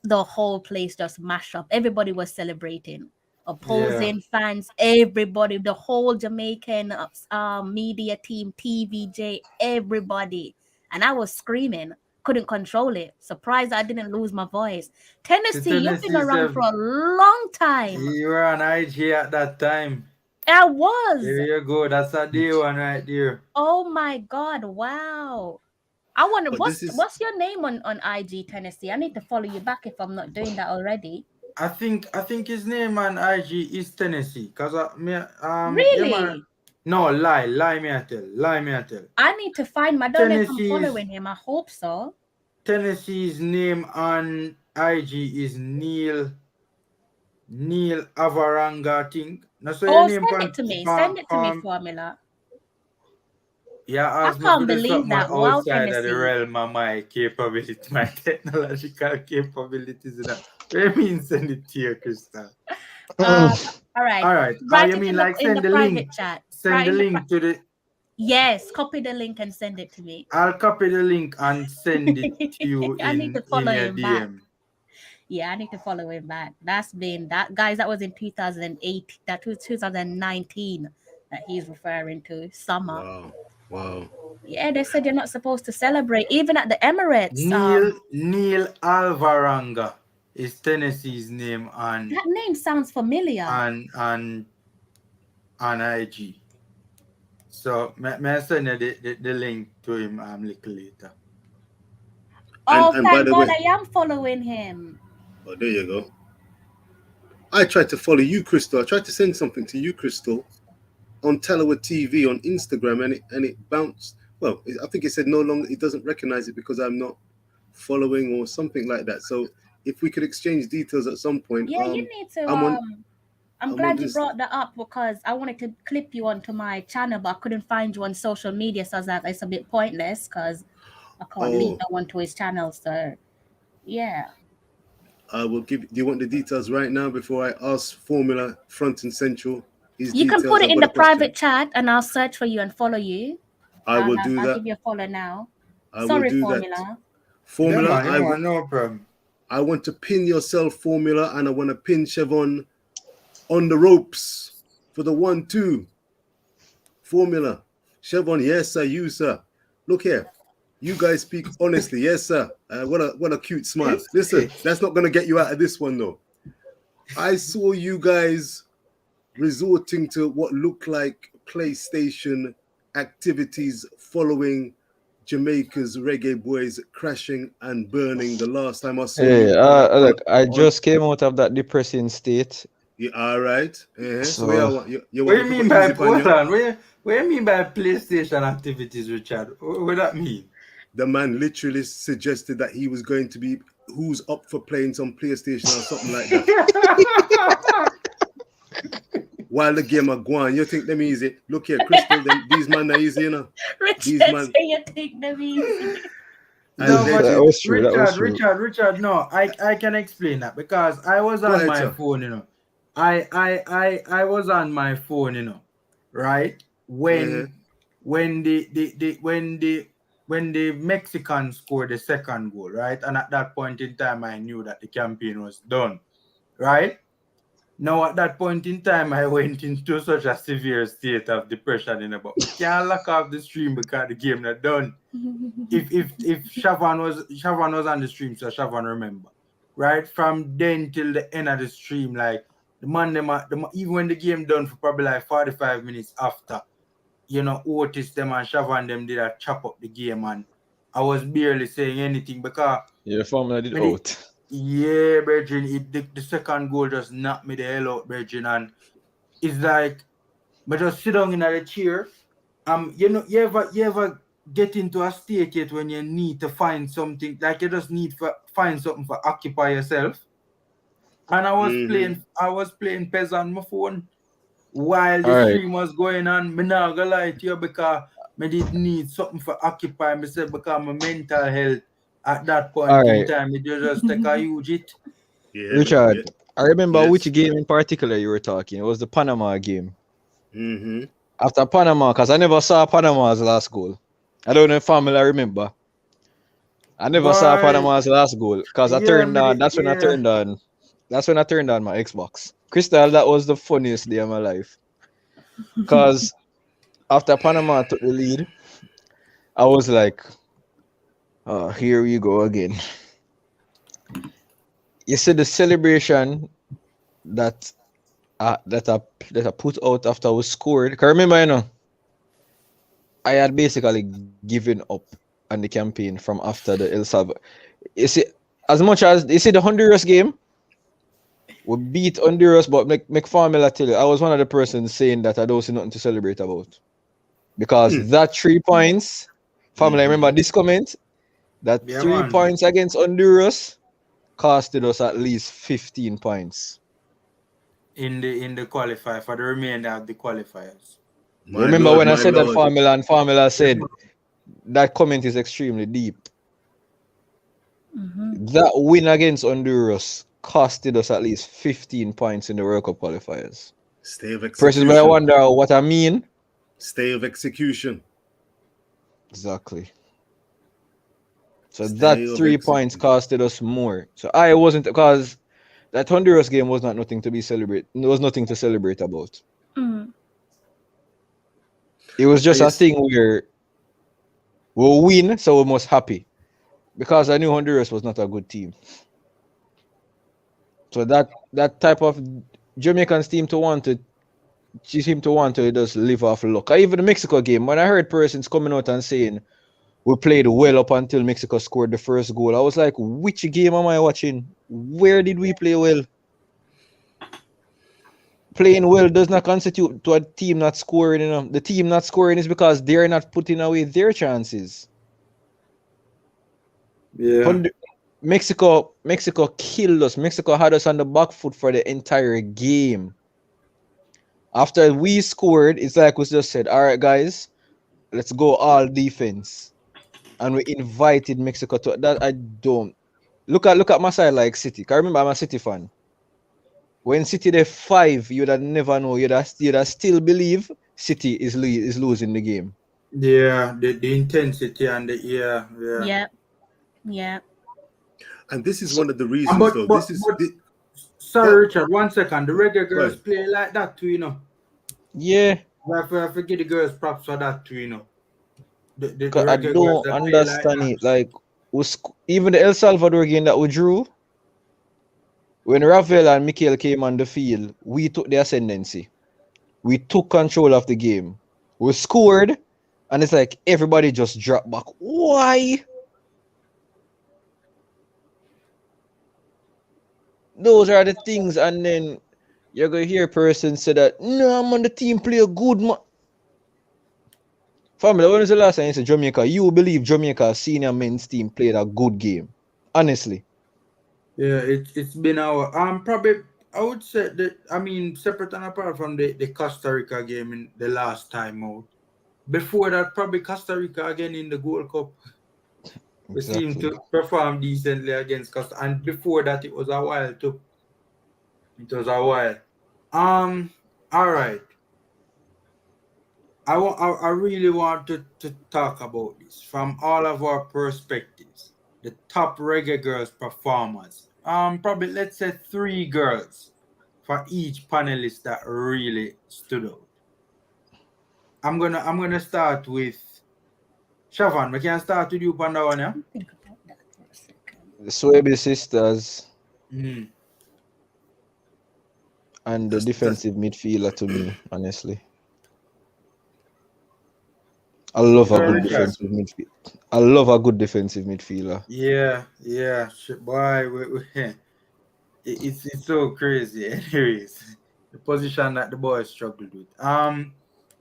the whole place just mashed up. Everybody was celebrating. Yeah. Opposing fans, everybody, the whole Jamaican media team, TVJ, everybody. And I was screaming, couldn't control it. Surprised I didn't lose my voice. The Tennessee, you've been Tennessee around said for a long time. you were on IG at that time. I was. There you go. That's a day one right there. Oh my God! Wow. I wonder But this is what's your name on IG, Tennessee? I need to follow you back if I'm not doing that already. I think his name on IG is Tennessee. Cause yeah man. Really? No, lie me I tell. I need to find him. I don't know if I'm Tennessee's following him. I hope so. Tennessee's name on IG is Neil Avaranga, I think. No, so your Oh, name send it to me. Send it to me, Formula. yeah, I as me can't for do believe something that. Wow, outside of the Tennessee. realm of my capability, my technological capabilities. What do you mean send it to you, Crystal? All right. All right. Write You it mean in like the send the private link? chat. Send Right the in the link to the. Yes, copy the link and send it to me. I'll copy the link and send it to you I need to in follow your him back. DM. Yeah, I need to follow him back. Guys, that was in 2008, that was 2019 that he's referring to, summer. wow. Yeah, they said you're not supposed to celebrate, even at the Emirates. Neil Alvaranga is Tennessee's name on That name sounds familiar. on IG. So may I send you the link to him little later. Oh, And by thank the God way, I am following him. oh, there you go. I tried to follow you, Crystal. I tried to send something to you, Crystal, on Tallawah TV on Instagram, and it bounced. Well, I think it said no longer. It doesn't recognize it because I'm not following or something like that. So if we could exchange details at some point, Yeah, you need to I'm I'm on glad you this. brought that up because I wanted to clip you onto my channel, but I couldn't find you on social media, so I was like, it's a bit pointless because I can't lead no one to his channel. So yeah. I will give. Do you want the details right now before I ask Formula front and central? You can put it in the private chat and I'll search for you and follow you. I will do I'll that. give you a follow now. I Sorry, will do Formula. that. Formula, Yeah, no problem. I want to pin yourself, Formula, and I want to pin Chevon on the ropes for the 1-2. Formula, Chevon, yes sir, you sir. Look here, you guys speak honestly, yes sir. What a cute smile. Listen, that's not gonna get you out of this one though. I saw you guys resorting to what looked like PlayStation activities following Jamaica's Reggae Boys crashing and burning the last time I saw you. Look, I just came out of that depressing state. Yeah, all right. So, what do you mean by hold on? What do you mean by PlayStation activities, Richard? What that mean? The man literally suggested that he was going to be who's up for playing some PlayStation or something like that. While the game are going, you think them easy? Look here, Crystal, these men are easy, you know. Richard, say you think them easy. No, but that was true. Richard, no, I can explain that because I was on my phone, you know. I was on my phone, you know, right? When the Mexicans scored the second goal, right? And at that point in time, I knew that the campaign was done, right? Now, at that point in time, I went into such a severe state of depression, you know, but we can't lock off the stream because the game not done. If Shavon was on the stream, so Shavon remember, right? From then till the end of the stream, like the man, even when the game done for probably like 45 minutes after, you know, Otis them and Shavon them did a chop up the game, and I was barely saying anything because the Formula did out. Yeah, Virgin, the second goal just knocked me the hell out, Virgin, and it's like, but just sit down in the chair. You know, you ever get into a state yet when you need to find something, like you just need to find something for occupy yourself. And I was playing Pez on my phone while the All right. stream was going on. Me not gonna lie to you because me did need something for occupy myself because my mental health at that All point in right. time, it just take a huge hit. Yeah, Richard, man. I remember Yes. which game in particular you were talking. It was the Panama game. Mm-hmm. After Panama, because I never saw Panama's last goal. I don't know if family remember. I never saw Boy, Panama's last goal because I yeah, turned me on. did, That's when I yeah. turned on. That's when I turned on my Xbox. Crystal, that was the funniest day of my life. Because after Panama took the lead, I was like, oh, here we go again. You see the celebration that that I put out after we scored. Cause remember, I had basically given up on the campaign from after the El Salvador. You see, as much as you see the Honduras game, we beat Honduras, but make formula tell you, I was one of the persons saying that I don't see nothing to celebrate about. Because that 3 points, family, remember this comment? That Yeah, 3 man. points against Honduras costed us at least 15 points. In the qualifier for the remainder of the qualifiers. You My remember Lord, when I my said that Lord. formula and formula Yeah, said man. that comment is extremely deep. Mhm. That win against Honduras costed us at least 15 points in the World Cup qualifiers. Stay of Persons may execution. wonder what I mean. Stay of execution. Exactly. So Stay that of 3 points execution. costed us more. So I wasn't, because that Honduras game was not nothing to be celebrate. It was nothing to celebrate about. Mm. It was just a Yes. thing where we'll win, so we're most happy. Because I knew Honduras was not a good team. So that type of Jamaican team to want to, she seemed to want to just live off luck. Even the Mexico game, when I heard persons coming out and saying we played well up until Mexico scored the first goal, I was like, which game am I watching? Where did we play well? Playing well does not constitute to a team not scoring. The team not scoring is because they're not putting away their chances. Yeah. Mexico killed us. Mexico had us on the back foot for the entire game. After we scored, it's like we just said, all right, guys, let's go all defense. And we invited Mexico to that. I don't look at my side like City. I remember I'm a City fan. When City they 5, you'd have never know. You'd have still believe City is losing the game. Yeah, the intensity and the yeah. Yeah. Yeah. And this is So, one of the reasons, though. But sorry, Richard, 1 second. The Reggae Go Girls ahead. play like that too. yeah, We have to give the girls props for that too. The 'cause I Reggae Girls don't that play like understand that. it. Like even the El Salvador game that we drew, when Ravel and Mikel came on the field, we took the ascendancy. We took control of the game. We scored, and it's like everybody just dropped back. Why? Those are the things, and then you're gonna hear a person say that no, man, the team play a good man. Family, when was the last time you said Jamaica? You believe Jamaica senior men's team played a good game? Honestly. Yeah, it's been our probably I would say that separate and apart from the Costa Rica game in the last time out. Before that, probably Costa Rica again in the Gold Cup. We seem Exactly. to perform decently against Costa, and before that, it was a while too. It was a while. All right. I really want to talk about this from all of our perspectives. The top Reggae Girls performers. Probably let's say 3 girls for each panelist that really stood out. I'm gonna start with Shavan. We can start with you, Panda one, yeah? Think about that for a second. The Swaby sisters Mm. and the That's defensive midfielder to me, honestly. I love a Sir good Richard. defensive midfield. I love a good defensive midfielder. Yeah, boy, it's so crazy. Anyways, the position that the boys struggled with.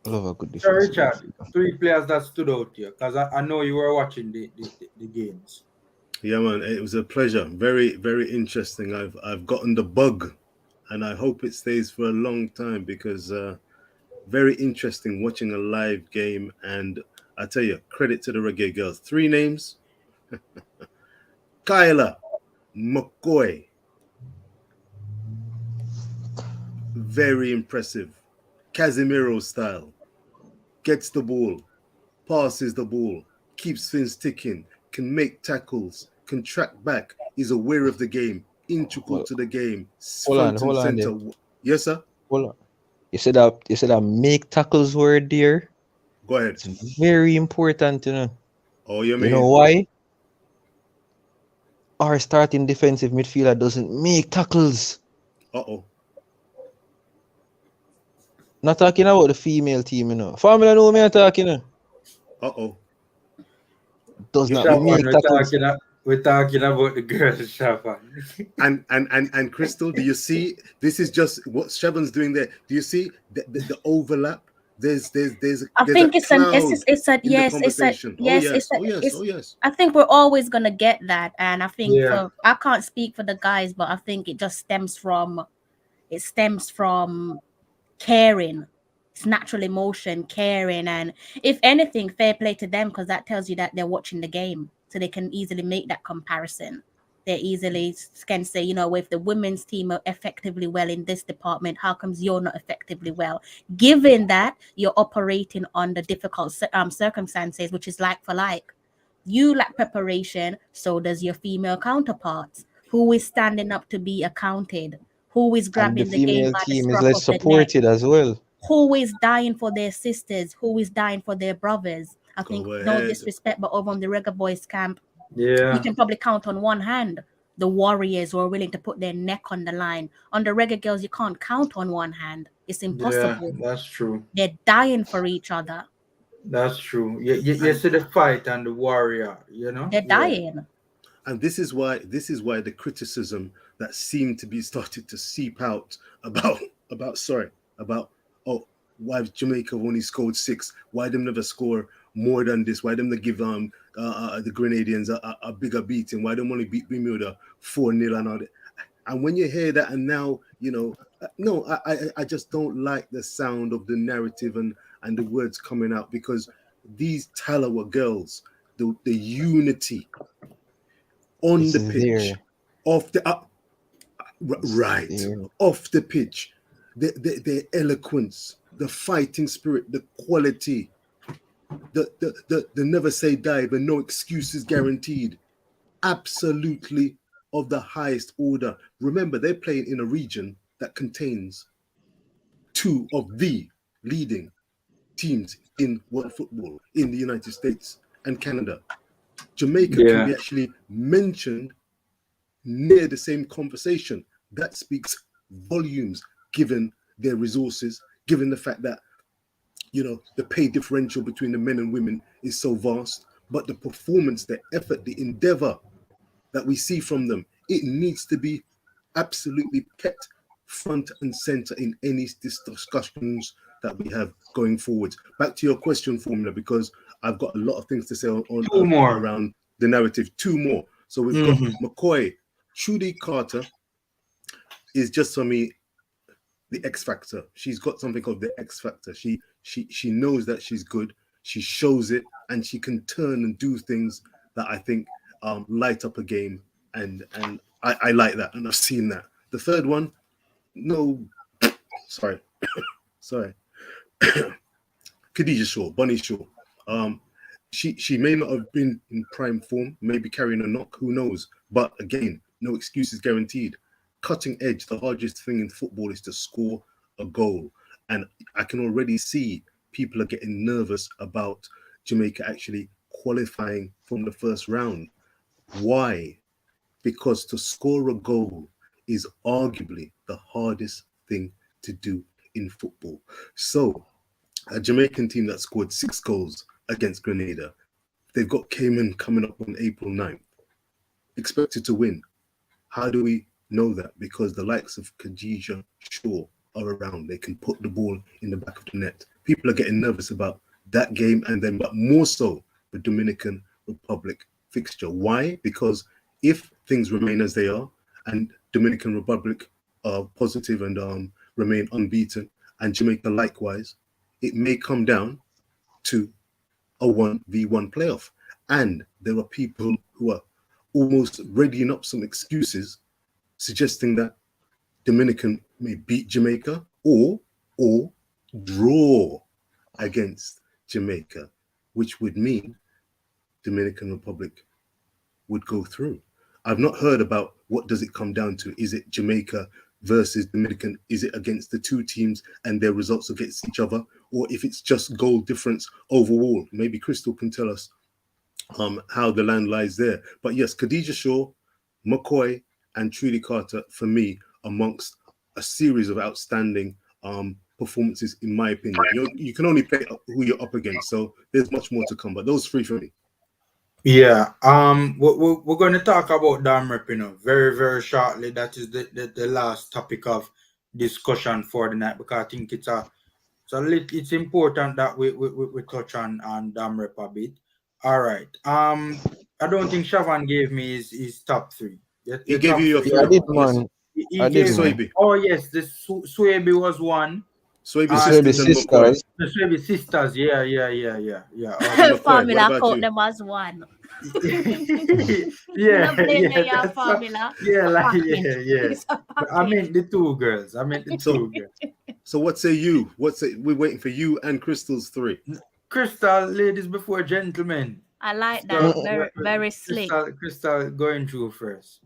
I love a good So defensive Richard, midfielder. 3 players that stood out here, because I know you were watching the games. Yeah, man, it was a pleasure. Very, very interesting. I've gotten the bug, and I hope it stays for a long time because very interesting watching a live game. And I tell you, credit to the Reggae Girlz. 3 names: Kyla McCoy, very impressive. Casemiro style, gets the ball, passes the ball, keeps things ticking, can make tackles, can track back, is aware of the game, integral Well, to the game, front and hold on center. there. Yes, sir. Hold on. You said that make tackles word there. Go ahead. It's very important, you know. Oh, you You know mean? why? Our starting defensive midfielder doesn't make tackles. Uh-oh. Not talking about the female team, you know. Formula know me I'm talking, you know. Uh-oh. Does You, not you, Shaban, make tackles. we're talking about the girls, Shaban. and Crystal, do you see? This is just what Shevan's doing there. Do you see the overlap? There's I a think cloud it's a in the yes, conversation. Oh yes, yes, oh yes, oh yes. I think we're always gonna get that, and I think Yeah. I can't speak for the guys, but I think it just stems from caring. It's natural emotion, caring, and if anything, fair play to them because that tells you that they're watching the game, so they can easily make that comparison. They easily can say, you know, if the women's team are effectively well in this department, how comes you're not effectively well? Given that you're operating under difficult circumstances, which is like for like. You lack preparation, so does your female counterparts. Who is standing up to be accounted? Who is And the grabbing the game female by the team is scruff less of the neck? supported as well. Who is dying for their sisters? Who is dying for their brothers? I think, Go no ahead. disrespect, but over on the Reggae Boys camp, you Yeah. can probably count on one hand the warriors who are willing to put their neck on the line. On the Reggae Girls, you can't count on one hand. It's Yeah, impossible. that's true. They're dying for each other. That's true. You And see the fight and the warrior, you know? They're Yeah. dying. and this is why the criticism that seemed to be started to seep out about sorry about oh why Jamaica only scored 6, why them never score more than this, why them they give the Grenadians a bigger beating, why them only beat Bermuda 4-0 and all that. And when you hear that, and now you know, no, I just don't like the sound of the narrative and the words coming out because these Tallawah girls, the unity on It's the pitch, there. off the It's right, there. off the pitch, the eloquence, the fighting spirit, the quality, the never say die, but no excuses guaranteed. Absolutely of the highest order. Remember, they're playing in a region that contains 2 of the leading teams in world football in the United States and Canada. Jamaica can Yeah. be actually mentioned near the same conversation. That speaks volumes given their resources, given the fact that, you know, the pay differential between the men and women is so vast, but the performance, the effort, the endeavor that we see from them, it needs to be absolutely kept front and center in any discussions that we have going forward. Back to your question, Formula, because I've got a lot of things to say on 2 more. around the narrative. 2 more. So we've got McCoy. Trudy Carter is just for me the X factor. She's got something called the X factor. She knows that she's good. She shows it, and she can turn and do things that I think light up a game, and I like that, and I've seen that. The third one, no, sorry, sorry, Khadija Shaw, Bunny Shaw. She may not have been in prime form, maybe carrying a knock, who knows? But again, no excuses guaranteed. Cutting edge, the hardest thing in football is to score a goal. And I can already see people are getting nervous about Jamaica actually qualifying from the first round. Why? Because to score a goal is arguably the hardest thing to do in football. So, a Jamaican team that scored 6 goals against Grenada, they've got Cayman coming up on April 9th, expected to win. How do we know that? Because the likes of Khadija Shaw are around. They can put the ball in the back of the net. people are getting nervous about that game, and then, but more so, the Dominican Republic fixture. Why? Because if things remain as they are, and Dominican Republic are positive and remain unbeaten, and Jamaica likewise, it may come down to a 1v1 playoff. And there are people who are almost readying up some excuses, suggesting that Dominican may beat Jamaica or draw against Jamaica, which would mean Dominican Republic would go through. I've not heard about what does it come down to. Is it Jamaica versus Dominican? Is it against the two teams and their results against each other? Or if it's just goal difference overall? Maybe Crystal can tell us how the land lies there. But yes, Khadija Shaw, McCoy, and Trudy Carter, for me, amongst a series of outstanding performances, in my opinion. You can only play who you're up against, so there's much more to come. But those three for me. Yeah, we're going to talk about Dam Rep, very, very shortly. That is the last topic of discussion for the night, because I think it's important that we touch on Dam Rep a bit. All right. I don't think Shavan gave me his top three. He gave you your Yeah, I three. did, man. He I did, gave man. me. Oh yes, the Suebi was one. Soebi The sisters and McCoy. sisters. The Suebi sisters. Yeah. McCoy, Formula, what about caught you? them as one. Yeah, Not blame yeah, your that's formula. yeah, A like package. yeah. It's a I package. meant the two girls. So what say you? We're waiting for you and Crystal's three. Crystal, ladies before gentlemen. I like So, that. Very, very slick. Crystal going through first.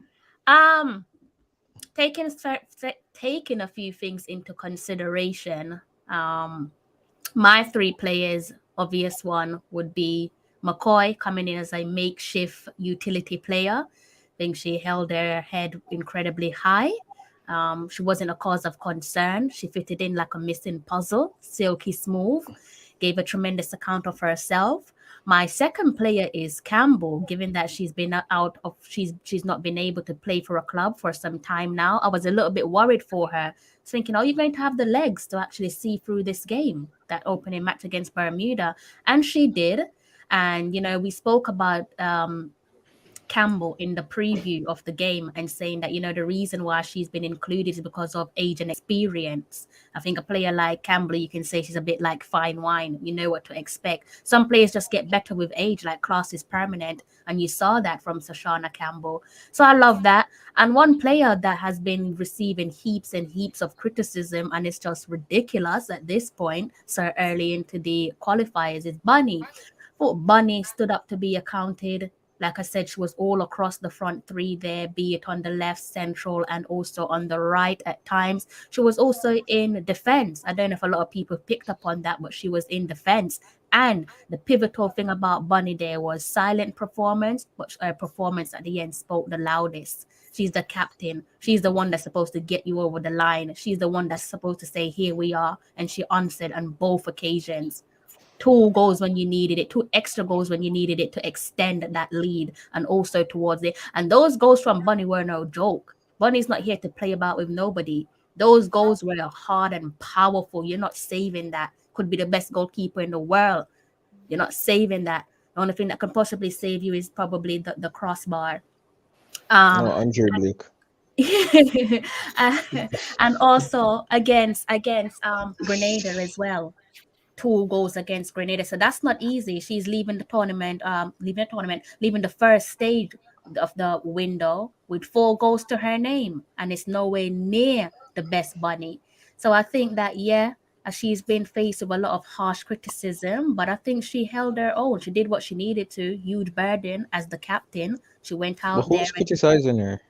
Taking a few things into consideration. My three players, obvious one would be McCoy, coming in as a makeshift utility player. I think she held her head incredibly high. She wasn't a cause of concern. She fitted in like a missing puzzle, silky smooth, gave a tremendous account of herself. My second player is Campbell, given that she's not been able to play for a club for some time now. I was a little bit worried for her, thinking, are you going to have the legs to actually see through this game, that opening match against Bermuda? And she did. And, we spoke about Campbell in the preview of the game and saying that, the reason why she's been included is because of age and experience. I think a player like Campbell, you can say she's a bit like fine wine. You know what to expect. Some players just get better with age, like class is permanent. And you saw that from Sashana Campbell. So I love that. And one player that has been receiving heaps and heaps of criticism, and it's just ridiculous at this point, so early into the qualifiers, is Bunny. Thought Bunny stood up to be accounted. Like I said, she was all across the front three there, be it on the left, central, and also on the right at times. She was also in defense. I don't know if a lot of people picked up on that, but she was in defense. And the pivotal thing about Bunny there was silent performance, but her performance at the end spoke the loudest. She's the captain. She's the one that's supposed to get you over the line. She's the one that's supposed to say, here we are. And she answered on both occasions. 2 goals when you needed it, 2 extra goals when you needed it to extend that lead and also towards it. And those goals from Bunny were no joke. Bunny's not here to play about with nobody. Those goals were hard and powerful. You're not saving that. Could be the best goalkeeper in the world. You're not saving that. The only thing that can possibly save you is probably the crossbar. No, Andre Blake. And also against Grenada as well. 2 goals against Grenada. So that's not easy. She's leaving the first stage of the window with 4 goals to her name. And it's nowhere near the best Bunny. So I think that, she's been faced with a lot of harsh criticism, but I think she held her own. She did what she needed to. Huge burden as the captain. She went But out there. who's criticizing her?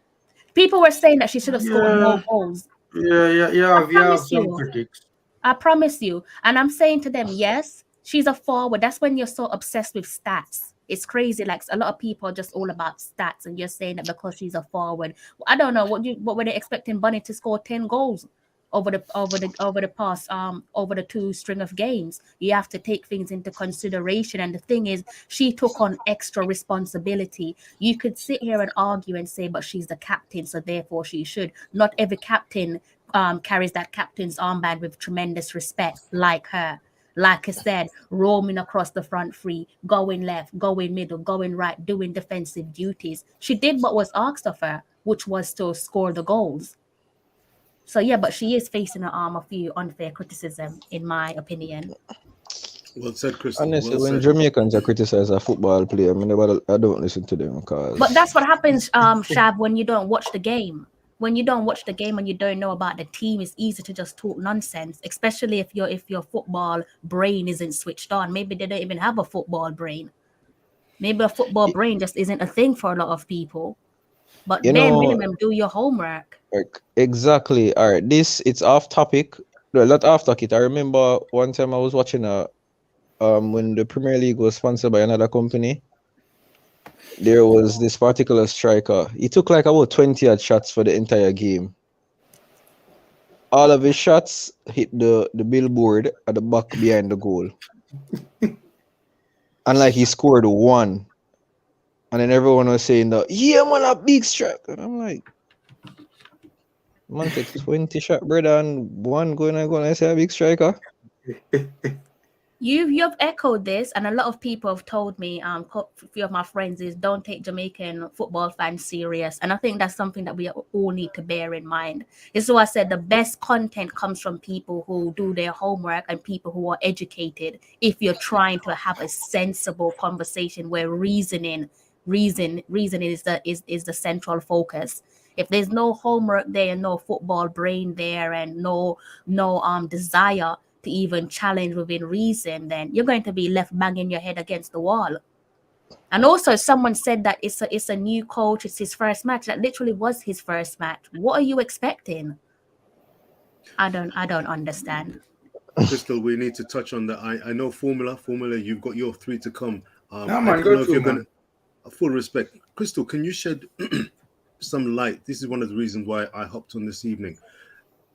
People were saying that she should have scored more goals. Yeah. You have some critics. I promise you. And I'm saying to them, yes, she's a forward. That's when you're so obsessed with stats. It's crazy. Like a lot of people are just all about stats, and you're saying that because she's a forward. I don't know what were they expecting Bunny to score 10 goals over the past over the 2 string of games. You have to take things into consideration. And the thing is, she took on extra responsibility. You could sit here and argue and say, but she's the captain, so therefore she should. Not every captain carries that captain's armband with tremendous respect like her. Like I said, roaming across the front three, going left, going middle, going right, doing defensive duties. She did what was asked of her, which was to score the goals. So yeah, but she is facing a few unfair criticism, in my opinion. Well said, Crystal. Honestly, Well when said. Jamaicans are criticized a football player, I mean, I don't listen to them because. But that's what happens, Shab, when you don't watch the game. When you don't watch the game and you don't know about the team, it's easy to just talk nonsense, especially if your football brain isn't switched on. Maybe they don't even have a football brain. Maybe a football brain just isn't a thing for a lot of people. But You bare know, minimum, do your homework. like, exactly. All right, it's off topic. No, not off topic. I remember one time I was watching when the Premier League was sponsored by another company. There was this particular striker. He took like about 20 odd shots for the entire game. All of his shots hit the billboard at the back behind the goal. And like he scored one. And then everyone was saying that, yeah, man, a big strike. And I'm like, man, take 20 shot, brother, and one going and say a big striker. You've echoed this, and a lot of people have told me, a few of my friends, is don't take Jamaican football fans serious, and I think that's something that we all need to bear in mind. It's why I said the best content comes from people who do their homework and people who are educated. If you're trying to have a sensible conversation where reasoning is the central focus. If there's no homework there, no football brain there, and no desire to even challenge within reason, then you're going to be left banging your head against the wall. And also, someone said that it's a new coach, it's his first match. That literally was his first match. What are you expecting? I don't understand. Crystal, we need to touch on that. I know Formula, you've got your three to come. No, I man, don't go know if through, you're man. going to, full respect. Crystal, can you shed some light? This is one of the reasons why I hopped on this evening.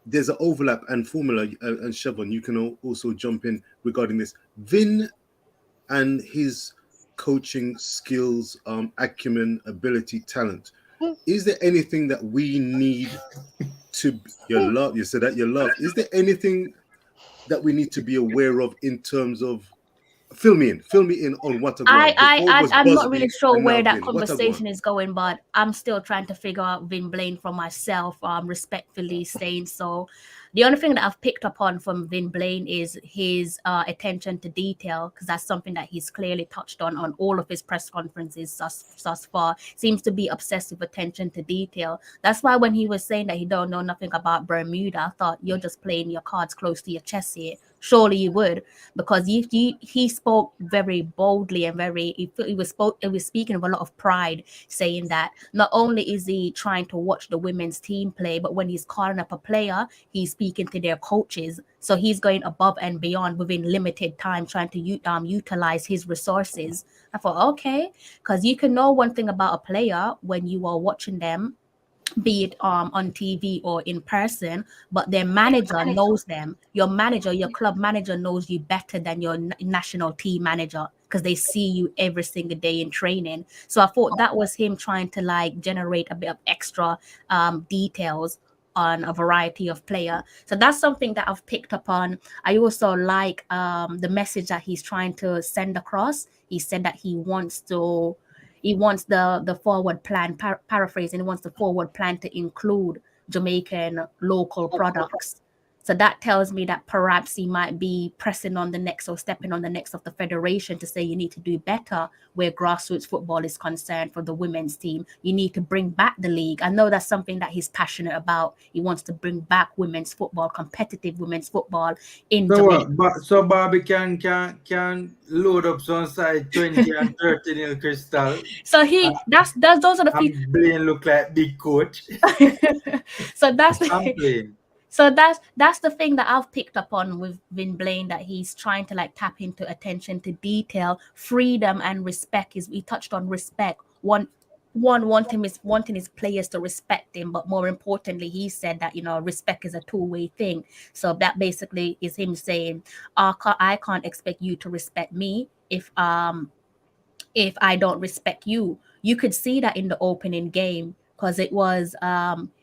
There's an overlap, and Formula and Chevron, you can also jump in regarding this. Vin and his coaching skills, acumen, ability, talent. Is there anything that we need to you said that you love? Is there anything that we need to be aware of in terms of fill me in on what I want? Before was I'm not really Busby sure and where now that Vin. What I want? conversation is going, but I'm still trying to figure out Vin Blaine for myself, respectfully saying so. The only thing that I've picked up on from Vin Blaine is his attention to detail, because that's something that he's clearly touched on all of his press conferences thus far. Seems to be obsessed with attention to detail. That's why when he was saying that he don't know nothing about Bermuda, I thought you're just playing your cards close to your chest here. Surely you would, because he spoke very boldly and he was speaking with a lot of pride, saying that not only is he trying to watch the women's team play, but when he's calling up a player, he's speaking to their coaches. So he's going above and beyond within limited time, trying to utilize his resources. I thought, okay, because you can know one thing about a player when you are watching them, be it on TV or in person, but their manager knows them. Your manager, your club manager knows you better than your national team manager, because they see you every single day in training. So I thought that was him trying to like generate a bit of extra details on a variety of player. So that's something that I've picked up on. I also like the message that he's trying to send across. He said that he wants the forward plan, paraphrasing, he wants the forward plan to include Jamaican local products. So that tells me that perhaps he might be pressing on the necks or stepping on the necks of the federation to say you need to do better where grassroots football is concerned for the women's team. You need to bring back the league. I know that's something that he's passionate about. He wants to bring back women's football, competitive women's football in Jamaica. So Bobby can load up some side 20 and 30 nil Crystal. So those are the few. And Blaine look like big coach. So that's I'm playing. So that's the thing that I've picked up on with Vin Blaine, that he's trying to like tap into attention to detail, freedom, and respect. He touched on respect. Wanting his players to respect him, but more importantly, he said that respect is a two-way thing. So that basically is him saying, I can't expect you to respect me if I don't respect you. You could see that in the opening game, because it was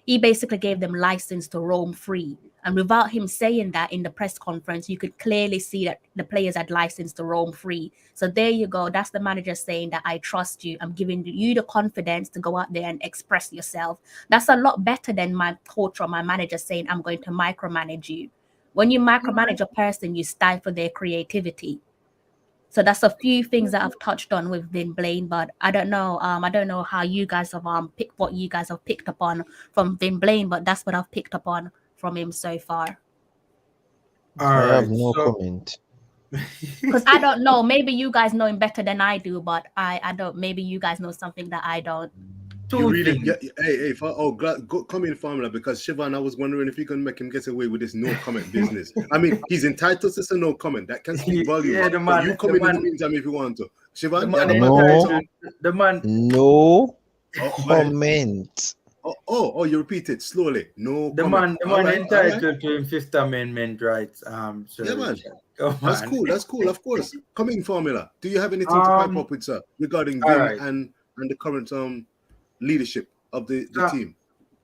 he basically gave them license to roam free. And without him saying that in the press conference, you could clearly see that the players had license to roam free. So there you go. That's the manager saying that I trust you. I'm giving you the confidence to go out there and express yourself. That's a lot better than my coach or my manager saying I'm going to micromanage you. When you micromanage a person, you stifle their creativity. So that's a few things that I've touched on with Vin Blaine, but I don't know. I don't know how you guys have picked what you guys have picked up on from Vin Blaine, but that's what I've picked up on from him so far. All I have right. no So comment. Because I don't know. Maybe you guys know him better than I do, but I don't. Maybe you guys know something that I don't. You two really, things. hey, come in, Formula, because Siobhan, I was wondering if you can make him get away with this no comment business. I mean, he's entitled to say no comment. That can speak volumes. Yeah, the But man, you come the in the man, meantime if you want to. the Siobhan, man you No. the man. No Oh, comment. you repeat it slowly. No The comment. man, the All man right, all right. entitled to his Fifth Amendment rights. Sir Yeah, man. Richard. Come That's on. cool. That's cool. Of course. Come in, Formula. Do you have anything to pipe up with, sir, regarding All Vin right. and the current leadership of the So, team?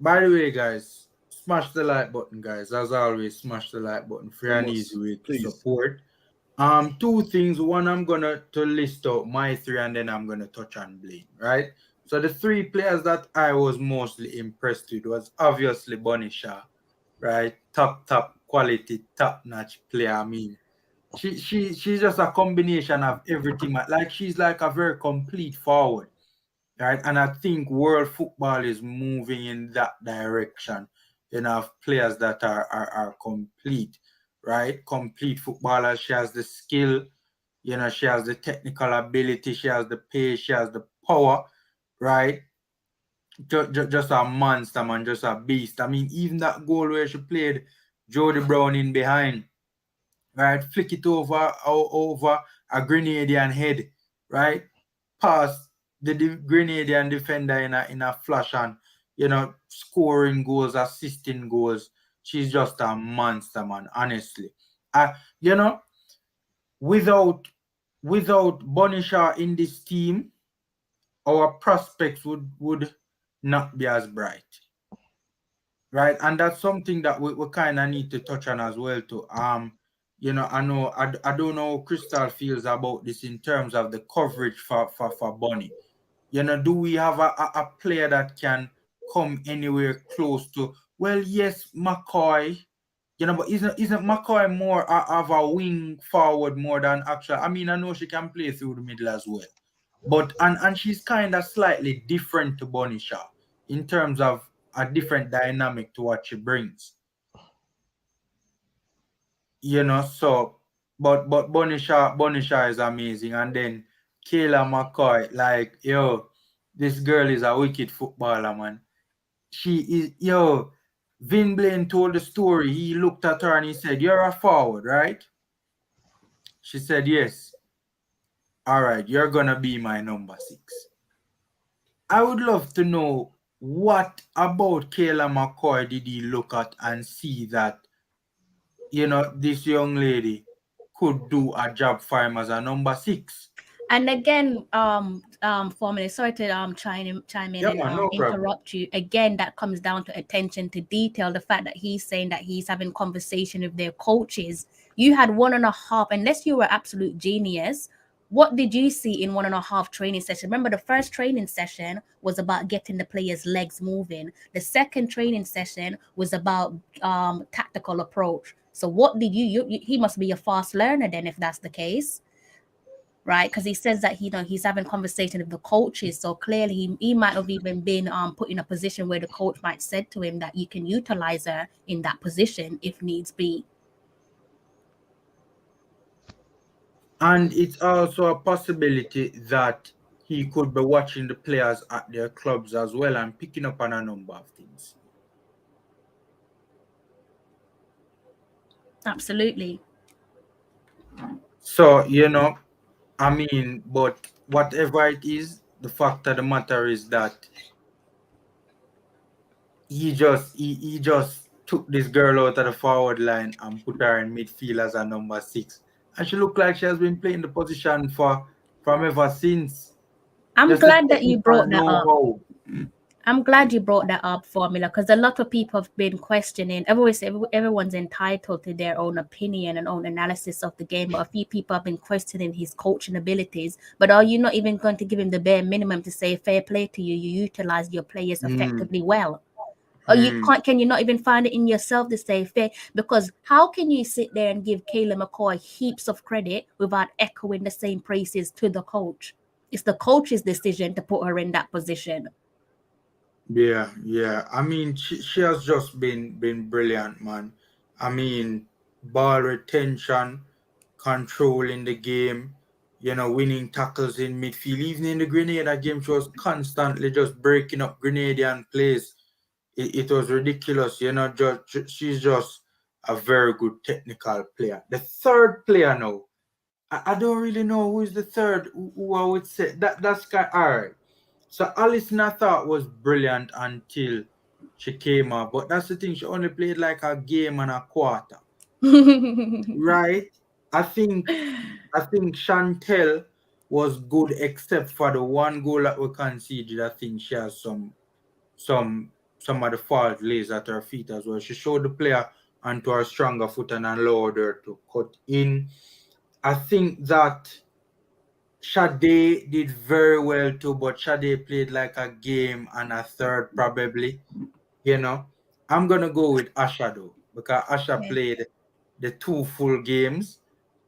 by the way, guys, smash the like button, guys. As always, smash the like button. Free and easy way to Please. support. Two things. One, I'm gonna list out my three, and then I'm gonna touch on Blaine. Right. So the three players that I was mostly impressed with was obviously Bunny Shaw, right? Top quality, top notch player. I mean, she's just a combination of everything. Like she's like a very complete forward, right? And I think world football is moving in that direction. You know, of players that are complete, right? Complete footballers. She has the skill, you know, she has the technical ability, she has the pace, she has the power, right? Just a monster, man, just a beast. I mean, even that goal where she played Jody Brown in behind, right? Flick it over a Grenadian head, right? Pass the Grenadian defender in a flash and, you know, scoring goals, assisting goals. She's just a monster, man, honestly. You know, without Bunny Shaw in this team, our prospects would not be as bright. Right, and that's something that we kind of need to touch on as well too. You know, I don't know how Crystal feels about this in terms of the coverage for Bunny. You know, do we have a player that can come anywhere close to? Well, yes, McCoy. You know, but isn't McCoy more of a wing forward more than actual? I mean, I know she can play through the middle as well, but and she's kind of slightly different to Bunny Shaw in terms of a different dynamic to what she brings. You know, so but Bunny Shaw is amazing, and then Kayla McCoy, like yo, this girl is a wicked footballer, man. She is yo. Vin Blaine told the story. He looked at her and he said, "You're a forward, right?" She said, "Yes." All right, you're gonna be my number 6. I would love to know what about Kayla McCoy did he look at and see that, you know, this young lady could do a job for him as a number 6. And again, Formula, sorry to chime in Yeah, and man, no problem. interrupt you. Again, that comes down to attention to detail. The fact that he's saying that he's having conversation with their coaches. You had 1.5, unless you were absolute genius. What did you see in 1.5 training session? Remember, the first training session was about getting the players' legs moving. The second training session was about tactical approach. So what did you he must be a fast learner then, if that's the case. Right, because he says that he's having conversation with the coaches, so clearly he might have even been put in a position where the coach might said to him that you can utilize her in that position if needs be. And it's also a possibility that he could be watching the players at their clubs as well and picking up on a number of things. Absolutely. So, you know, I mean, but whatever it is, the fact of the matter is that he just took this girl out of the forward line and put her in midfield as a number 6. And she looked like she has been playing the position from ever since. I'm Just the glad that you technical brought that up. know-how. I'm glad you brought that up, Formula, because a lot of people have been questioning. Everyone's entitled to their own opinion and own analysis of the game, but a few people have been questioning his coaching abilities. But are you not even going to give him the bare minimum to say fair play to you? You utilize your players effectively well. Or you can't? Can you not even find it in yourself to say fair? Because how can you sit there and give Kayla McCoy heaps of credit without echoing the same praises to the coach? It's the coach's decision to put her in that position. Yeah. I mean, she has just been brilliant, man. I mean, ball retention, controlling the game, winning tackles in midfield. Even in the Grenada game, she was constantly just breaking up Grenadian plays. It was ridiculous, she's just a very good technical player. The third player now, I don't really know who is the third who I would say. That's kind all right. So Alison I thought was brilliant until she came up, but that's the thing. She only played like a game and a quarter, right? I think Chantel was good except for the one goal that we conceded. I think she has some some of the fault lays at her feet as well. She showed the player onto her stronger foot and allowed her to cut in. I think that Sade did very well too, but Sade played like a game and a third probably. I'm gonna go with Asha though, because Asha played the 2 full games,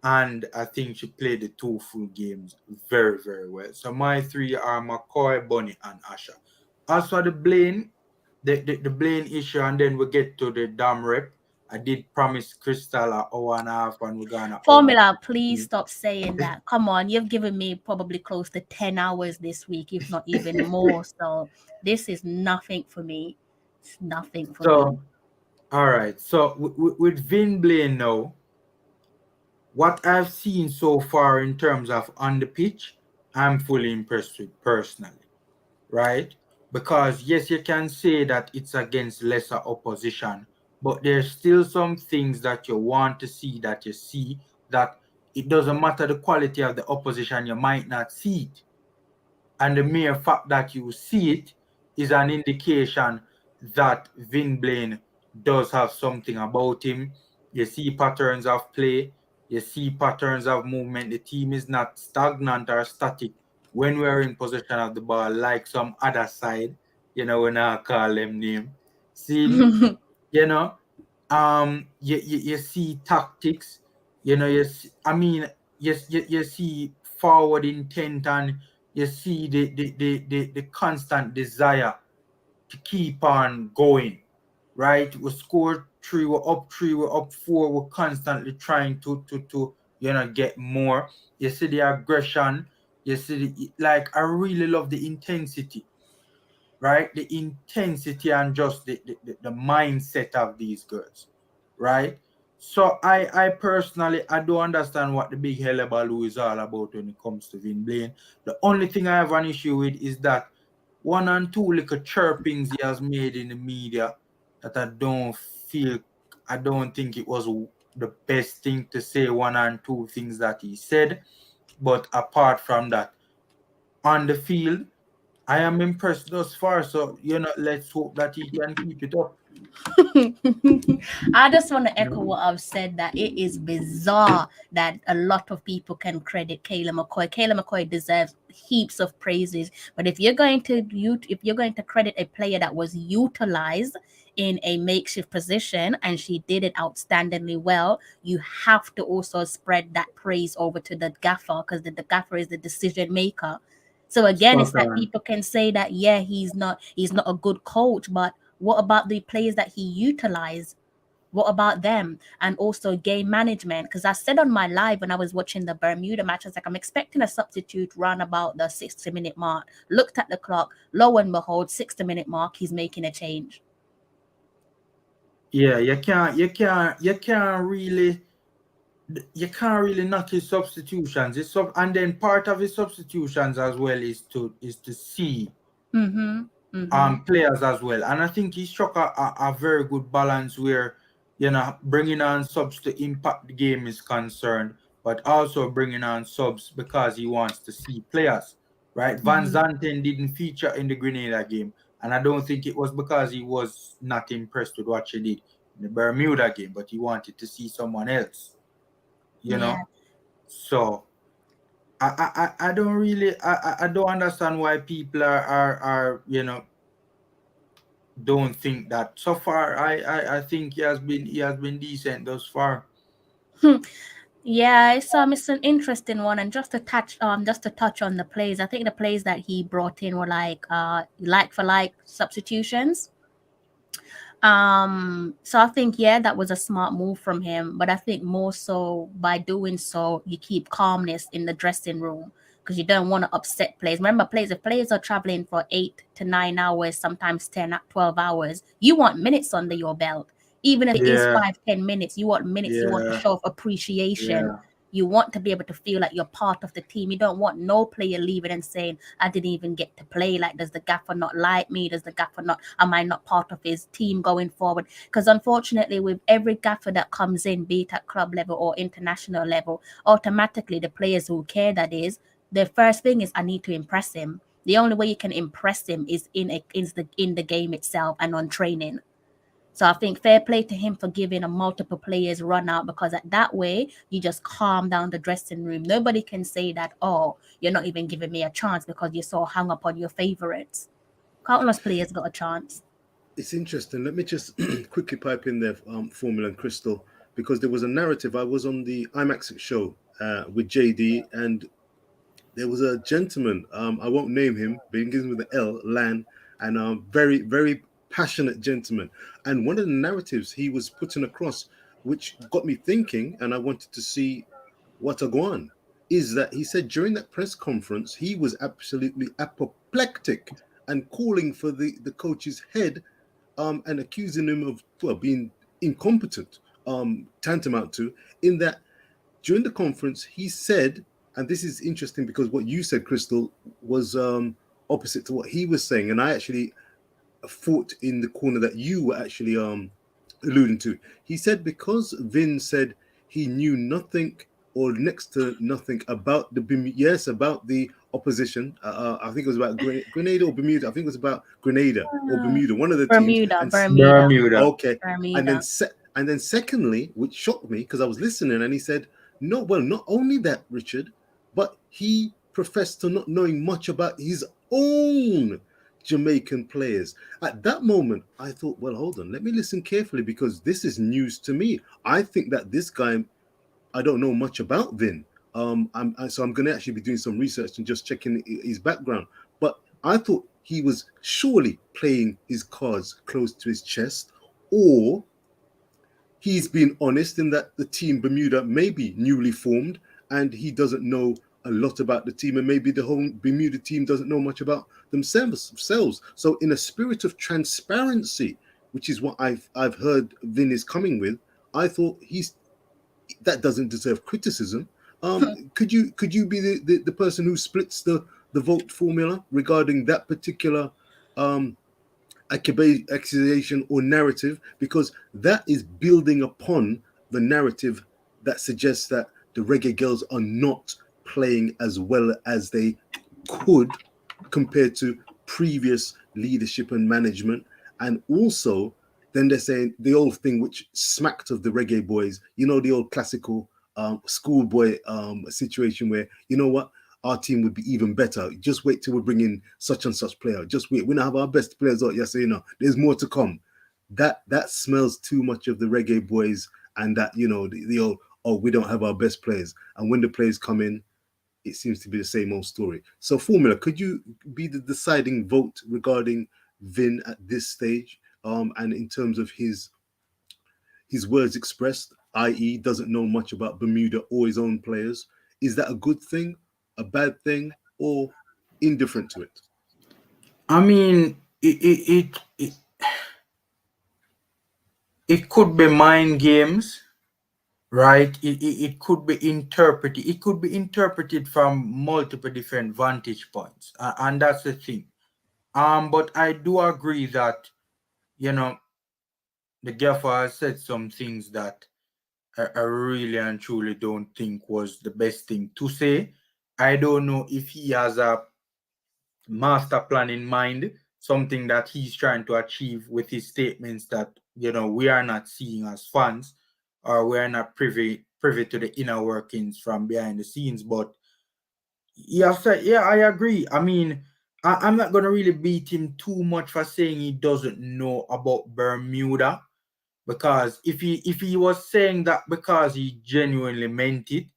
and I think she played the 2 full games very, very well. So my 3 are McCoy, Bunny, and Asha. As for the Blaine, the Blaine issue, and then we get to the damn rep. I did promise Crystal an hour and a half, and we're gonna hour. Formula, please stop saying that. Come on, you've given me probably close to 10 hours this week, if not even more. So this is nothing for me. It's nothing for me. So, all right. So with Vin Blaine now, what I've seen so far in terms of on the pitch, I'm fully impressed with personally, right? Because yes, you can say that it's against lesser opposition, but there's still some things that you want to see that you see that it doesn't matter the quality of the opposition, you might not see it. And the mere fact that you see it is an indication that Vin Blaine does have something about him. You see patterns of play, you see patterns of movement. The team is not stagnant or static when we're in possession of the ball, like some other side, when I call them name. See, you know, you see tactics, I mean, you see forward intent, and you see the constant desire to keep on going, right? We scored 3, we're up 3, we're up 4, we're constantly trying to get more. You see the aggression, you see like I really love the intensity, right? The intensity and just the mindset of these girls, right? So I personally I don't understand what the big hullabaloo is all about when it comes to Vin Blaine. The only thing I have an issue with is that 1 and 2 little chirpings he has made in the media that I don't think it was the best thing to say, 1 and 2 things that he said. But apart from that, on the field, I am impressed thus far. So, let's hope that he can keep it up. I just want to echo what I've said, that it is bizarre that a lot of people can credit Kayla McCoy. Kayla McCoy deserves heaps of praises, but if you're going to credit a player that was utilized in a makeshift position and she did it outstandingly well, you have to also spread that praise over to the gaffer, because the gaffer is the decision maker. So again, it's that people can say that he's not a good coach, but what about the players that he utilized? What about them? And also game management. Because I said on my live when I was watching the Bermuda match, I was like, I'm expecting a substitute round about the 60-minute mark. Looked at the clock, lo and behold, 60-minute mark, he's making a change. Yeah, you can't really knock his substitutions. And then part of his substitutions as well is to see players as well. And I think he struck a very good balance where bringing on subs to impact the game is concerned, but also bringing on subs because he wants to see players, right? Van Zanten didn't feature in the Grenada game, And I don't think it was because he was not impressed with what she did in the Bermuda game, but he wanted to see someone else, you Yeah. know. So I don't really I don't understand why people are don't think that. So far I think he has been decent thus far. Yeah, it's an interesting one, and just to touch on the plays. I think the plays that he brought in were like for like substitutions. So I think, yeah, that was a smart move from him, but I think more so by doing so, you keep calmness in the dressing room because you don't want to upset players. Remember, if players are traveling for 8 to 9 hours, sometimes 10, 12 hours, you want minutes under your belt. Even if it is Yeah, 5, 10 minutes, you want minutes, you want to yeah, show of appreciation. yeah. You want to be able to feel like you're part of the team. You don't want no player leaving and saying, I didn't even get to play. Like, does the gaffer not like me? Am I not part of his team going forward? Because unfortunately, with every gaffer that comes in, be it at club level or international level, automatically the players who care, that is, the first thing is, I need to impress him. The only way you can impress him is in the game itself and on training. So I think fair play to him for giving a multiple players run out, because at that way you just calm down the dressing room. Nobody can say that, oh, you're not even giving me a chance because you're so hung up on your favorites. Countless players got a chance. It's interesting. Let me just quickly pipe in there, Formula and Crystal, because there was a narrative. I was on the IMAX show with JD, and there was a gentleman. I won't name him, but he begins with the L, Lan, and a very, very passionate gentleman. And one of the narratives he was putting across, which got me thinking, and I wanted to see what a go on, is that he said during that press conference he was absolutely apoplectic and calling for the coach's head, and accusing him of, well, being incompetent, tantamount to, in that during the conference he said, and this is interesting because what you said, Crystal, was opposite to what he was saying, and I actually fought in the corner that you were actually alluding to. He said because Vin said he knew nothing or next to nothing about about the opposition. I think it was about Grenada or Bermuda. I think it was about Grenada or Bermuda, one of the teams. Bermuda, And Bermuda, Bermuda. okay, and Bermuda. then secondly, which shocked me because I was listening, and he said, "No, well, not only that, Richard, but he professed to not knowing much about his own Jamaican players." At that moment, I thought, well, hold on, let me listen carefully because this is news to me. I think that this guy, I don't know much about Vin. So I'm going to actually be doing some research and just checking his background. But I thought he was surely playing his cards close to his chest, or he's been honest in that the team Bermuda may be newly formed and he doesn't know a lot about the team, and maybe the whole Bermuda team doesn't know much about themselves. So in a spirit of transparency, which is what I've heard Vin is coming with, I thought that doesn't deserve criticism. Could you be the person who splits the vote formula regarding that particular accusation or narrative, because that is building upon the narrative that suggests that the Reggae Girlz are not playing as well as they could compared to previous leadership and management. And also, then they're saying the old thing which smacked of the Reggae Boys, the old classical schoolboy situation where, you know what, our team would be even better. Just wait till we bring in such and such player. Just wait. We don't have our best players out. Yes, there's more to come. That smells too much of the Reggae Boys, and that, the old, oh, we don't have our best players. And when the players come in, it seems to be the same old story. So, Formula, could you be the deciding vote regarding Vin at this stage? And in terms of his words expressed, i.e., doesn't know much about Bermuda or his own players. Is that a good thing, a bad thing, or indifferent to it? I mean, it could be mind games, right? It could be interpreted. It could be interpreted from multiple different vantage points, and that's the thing. But I do agree that you know the gaffer has said some things that I really and truly don't think was the best thing to say. I don't know if he has a master plan in mind, something that he's trying to achieve with his statements that, we are not seeing as fans, or we are not privy to the inner workings from behind the scenes. But yeah, I agree. I mean, I'm not gonna really beat him too much for saying he doesn't know about Bermuda, because if he was saying that because he genuinely meant it,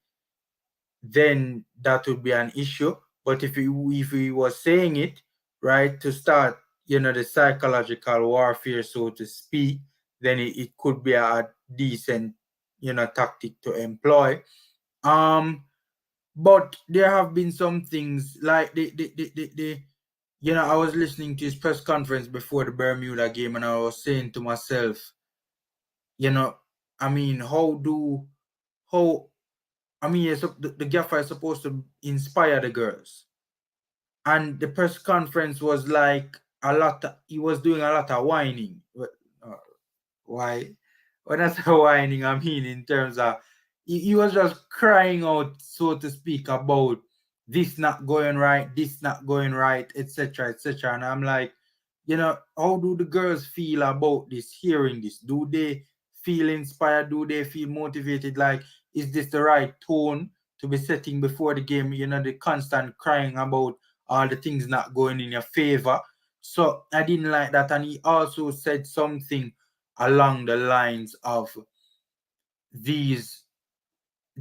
then that would be an issue. But if he was saying it, right, to start, the psychological warfare, so to speak, then it could be a decent, tactic to employ. But there have been some things like I was listening to his press conference before the Bermuda game, and I was saying to myself, I mean, how I mean, yes, the gaffer is supposed to inspire the girls, and the press conference was like he was doing a lot of whining. Uh, why? When I say whining, I mean in terms of he was just crying out, so to speak, about this not going right, this not going right, etc., etc. And I'm like, how do the girls feel about this, hearing this? Do they feel inspired? Do they feel motivated? Like, is this the right tone to be setting before the game? The constant crying about all the things not going in your favor. So I didn't like that. And he also said something along the lines of, these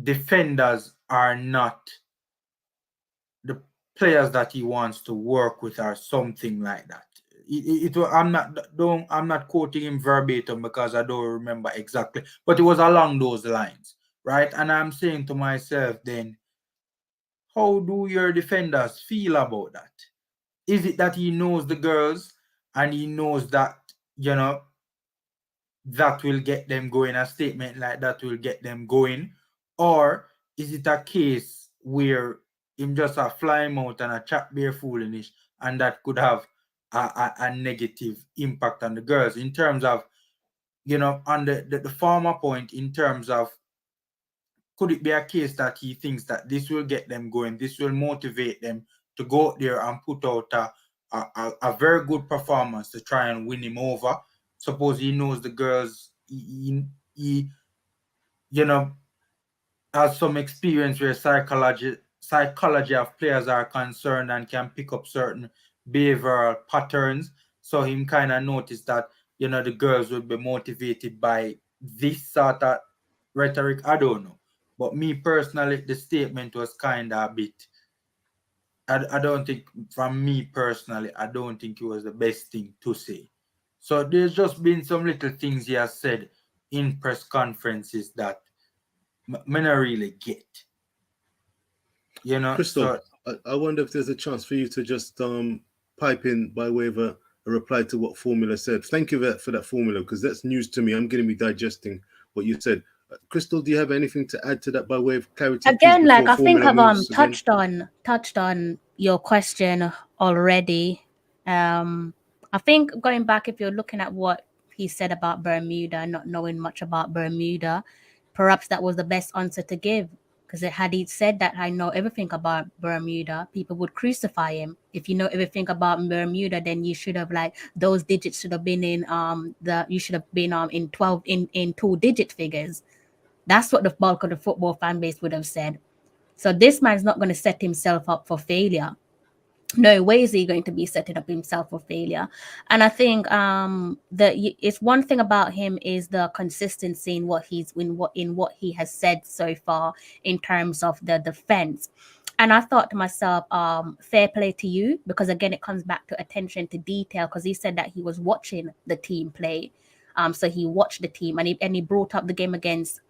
defenders are not the players that he wants to work with, or something like that. I'm not quoting him verbatim because I don't remember exactly, but it was along those lines, right? And I'm saying to myself, then, how do your defenders feel about that? Is it that he knows the girls and he knows that, that will get them going, a statement like that will get them going? Or is it a case where him just a fly out and a chat bare foolish, and that could have a negative impact on the girls, in terms of, on the former point, in terms of, could it be a case that he thinks that this will get them going, this will motivate them to go out there and put out a very good performance to try and win him over? Suppose he knows the girls, he has some experience where psychology of players are concerned, and can pick up certain behavioral patterns. So him kind of noticed that, the girls would be motivated by this sort of rhetoric. I don't know. But me personally, the statement was kind of a bit. I don't think, from me personally, I don't think it was the best thing to say. So there's just been some little things he has said in press conferences that me not really get. Crystal, So I wonder if there's a chance for you to just pipe in by way of a reply to what Formula said. Thank you for that, Formula, because that's news to me. I'm going to be digesting what you said. Crystal, do you have anything to add to that by way of clarity, Again, please, like before I think Formula I've moves again? touched on your question already. I think going back, if you're looking at what he said about Bermuda, not knowing much about Bermuda, perhaps that was the best answer to give. Because had he said that I know everything about Bermuda, people would crucify him. If you know everything about Bermuda, then you should have, like, those digits should have been in you should have been in 12 in 2-digit figures. That's what the bulk of the football fan base would have said. So this man's not going to set himself up for failure. No way is he going to be setting up himself for failure. And I think it's one thing about him is the consistency in what he has said so far in terms of the defense. And I thought to myself, fair play to you, because again, it comes back to attention to detail, because he said that he was watching the team play. So he watched the team, and he brought up the game against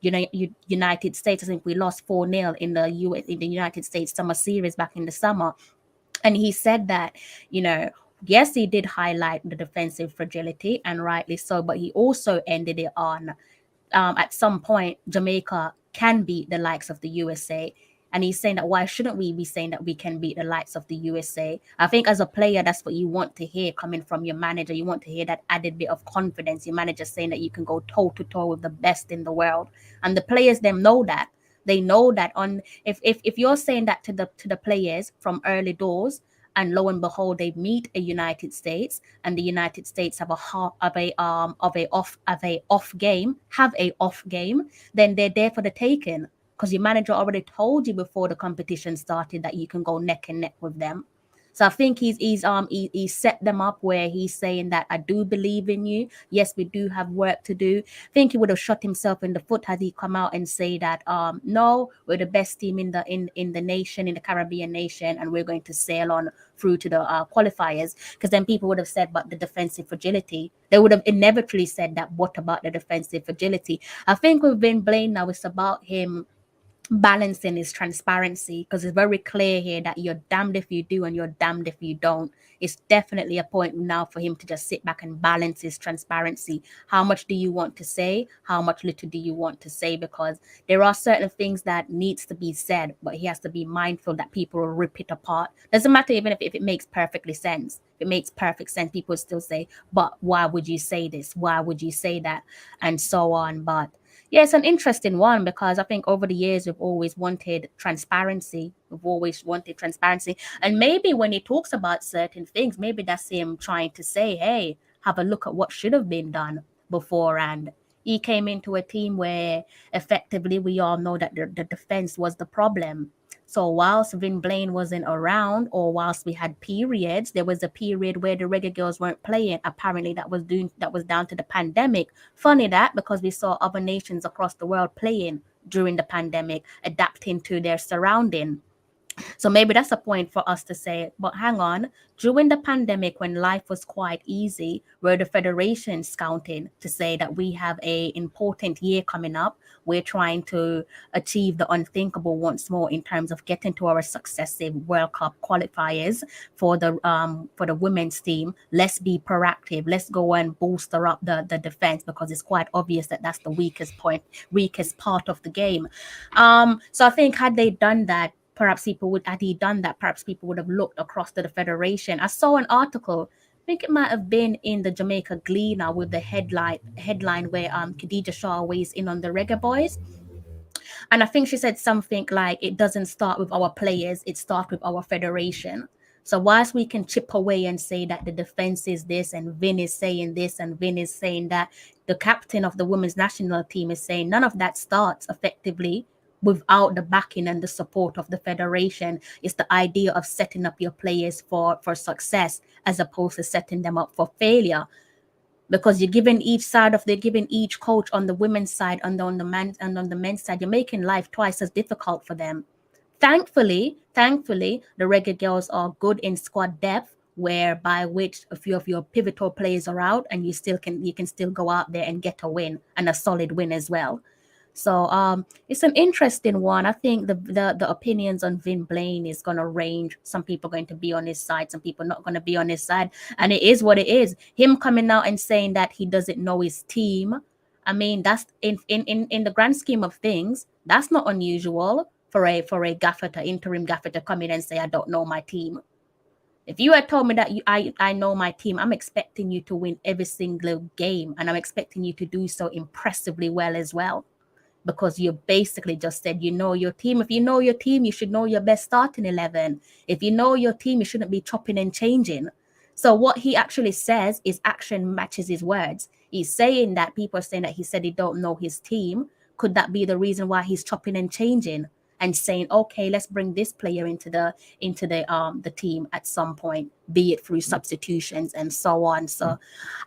United States. I think we lost 4-0 in the United States summer series back in the summer. And he said that, yes, he did highlight the defensive fragility, and rightly so, but he also ended it on, at some point, Jamaica can beat the likes of the USA. And he's saying that, why shouldn't we be saying that we can beat the likes of the USA? I think as a player, that's what you want to hear coming from your manager. You want to hear that added bit of confidence. Your manager saying that you can go toe to toe with the best in the world. And the players them know that. They know that if you're saying that to the players from early doors, and lo and behold, they meet a United States, and the United States have a off game, then they're there for the taking, because your manager already told you before the competition started that you can go neck and neck with them. So I think he set them up where he's saying that I do believe in you. Yes, we do have work to do. I think he would have shot himself in the foot had he come out and say that no, we're the best team in the nation, in the Caribbean nation, and we're going to sail on through to the qualifiers. Because then people would have said, but the defensive fragility. They would have inevitably said that. What about the defensive fragility? I think with Vin Blaine now, it's about him balancing his transparency, because it's very clear here that you're damned if you do and you're damned if you don't. It's definitely a point now for him to just sit back and balance his transparency. How much do you want to say? How much little do you want to say? Because there are certain things that needs to be said, but he has to be mindful that people will rip it apart. Doesn't matter even if it makes perfectly sense. If it makes perfect sense, people still say, but why would you say this? Why would you say that? And so on. But yeah, it's an interesting one, because I think over the years we've always wanted transparency. And maybe when he talks about certain things, maybe that's him trying to say, hey, have a look at what should have been done beforehand. He came into a team where effectively we all know that the defense was the problem. So whilst Vin Blaine wasn't around, or whilst we had periods, there was a period where the Reggae Girlz weren't playing. Apparently that was down to the pandemic. Funny that, because we saw other nations across the world playing during the pandemic, adapting to their surrounding. So maybe that's a point for us to say, but hang on, during the pandemic when life was quite easy, were the federation scouting to say that we have a important year coming up? We're trying to achieve the unthinkable once more in terms of getting to our successive World Cup qualifiers for the women's team. Let's be proactive. Let's go and bolster up the defense, because it's quite obvious that that's the weakest part of the game. So I think had he done that, perhaps people would have looked across to the federation. I saw an article, I think it might have been in the Jamaica Gleaner, with the headline where Khadija Shaw weighs in on the Reggae Boys. And I think she said something like, it doesn't start with our players, it starts with our federation. So whilst we can chip away and say that the defense is this, and Vin is saying this, and Vin is saying that, the captain of the women's national team is saying, none of that starts effectively without the backing and the support of the federation. It's the idea of setting up your players for success, as opposed to setting them up for failure. Because they're giving each coach on the women's side and on the men's side, you're making life twice as difficult for them. Thankfully, the Reggae Girlz are good in squad depth, whereby which a few of your pivotal players are out, and you can still go out there and get a win, and a solid win as well. So it's an interesting one. I think the opinions on Vin Blaine is going to range. Some people are going to be on his side, some people not going to be on his side, and it is what it is. Him coming out and saying that he doesn't know his team, I mean, that's in the grand scheme of things, that's not unusual for a gaffer, interim gaffer, to come in and say, I don't know my team. If you had told me that I know my team, I'm expecting you to win every single game, and I'm expecting you to do so impressively well as well. Because you basically just said you know your team. If you know your team, you should know your best starting 11. If you know your team, you shouldn't be chopping and changing. So what he actually says is action matches his words. He's saying that people are saying that he said he don't know his team. Could that be the reason why he's chopping and changing and saying, okay, let's bring this player into the team at some point, be it through substitutions and so on. So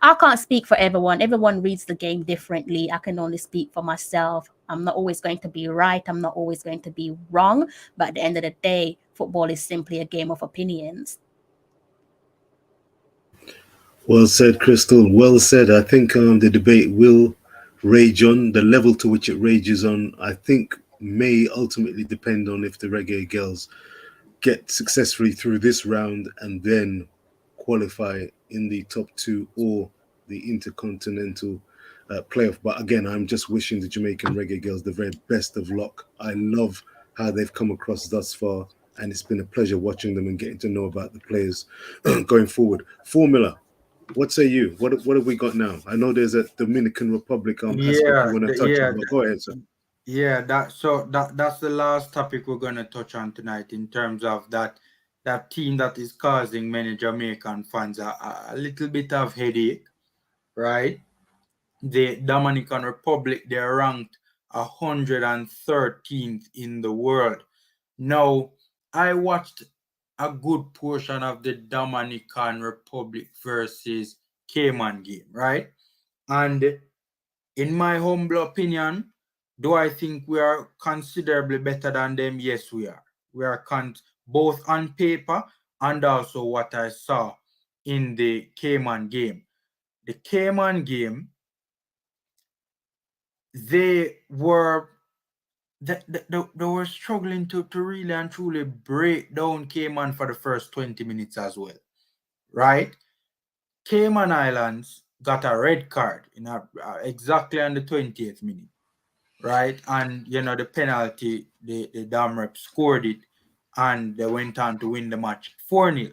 I can't speak for everyone. Everyone reads the game differently. I can only speak for myself. I'm not always going to be right. I'm not always going to be wrong. But at the end of the day, football is simply a game of opinions. Well said, Crystal. Well said. I think the debate will rage on. The level to which it rages on, I think, may ultimately depend on if the Reggae Girlz get successfully through this round and then qualify in the top two or the intercontinental playoff. But again, I'm just wishing the Jamaican Reggae Girlz the very best of luck. I love how they've come across thus far, and it's been a pleasure watching them and getting to know about the players going forward. Formula, what say you? What have we got now? I know there's a Dominican Republic aspect you want to touch on, but go ahead, sir. Yeah, that's the last topic we're gonna touch on tonight in terms of that that team that is causing many Jamaican fans a little bit of headache, right? The Dominican Republic, they're ranked 113th in the world. Now, I watched a good portion of the Dominican Republic versus Cayman game, right? And in my humble opinion, do I think we are considerably better than them? Yes, we are. We are both on paper and also what I saw in the Cayman game. The Cayman game, they were they were struggling to really and truly break down Cayman for the first 20 minutes as well, right? Cayman Islands got a red card in exactly on the 20th minute, right? And the penalty, the Dam Rep scored it, and they went on to win the match 4-0.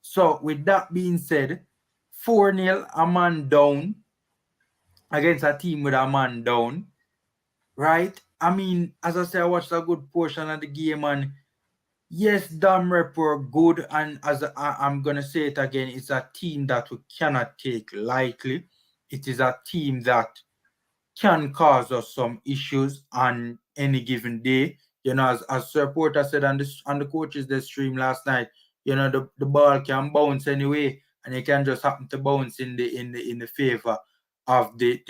So with that being said, 4-0, a man down against a team with a man down, right? I mean, as I said, I watched a good portion of the game, and yes, Dam Rep were good, and as I'm gonna say it again, it's a team that we cannot take lightly. It is a team that can cause us some issues on any given day. As Sir Porter said on the coaches the stream last night, the ball can bounce anyway, and it can just happen to bounce in the favor of the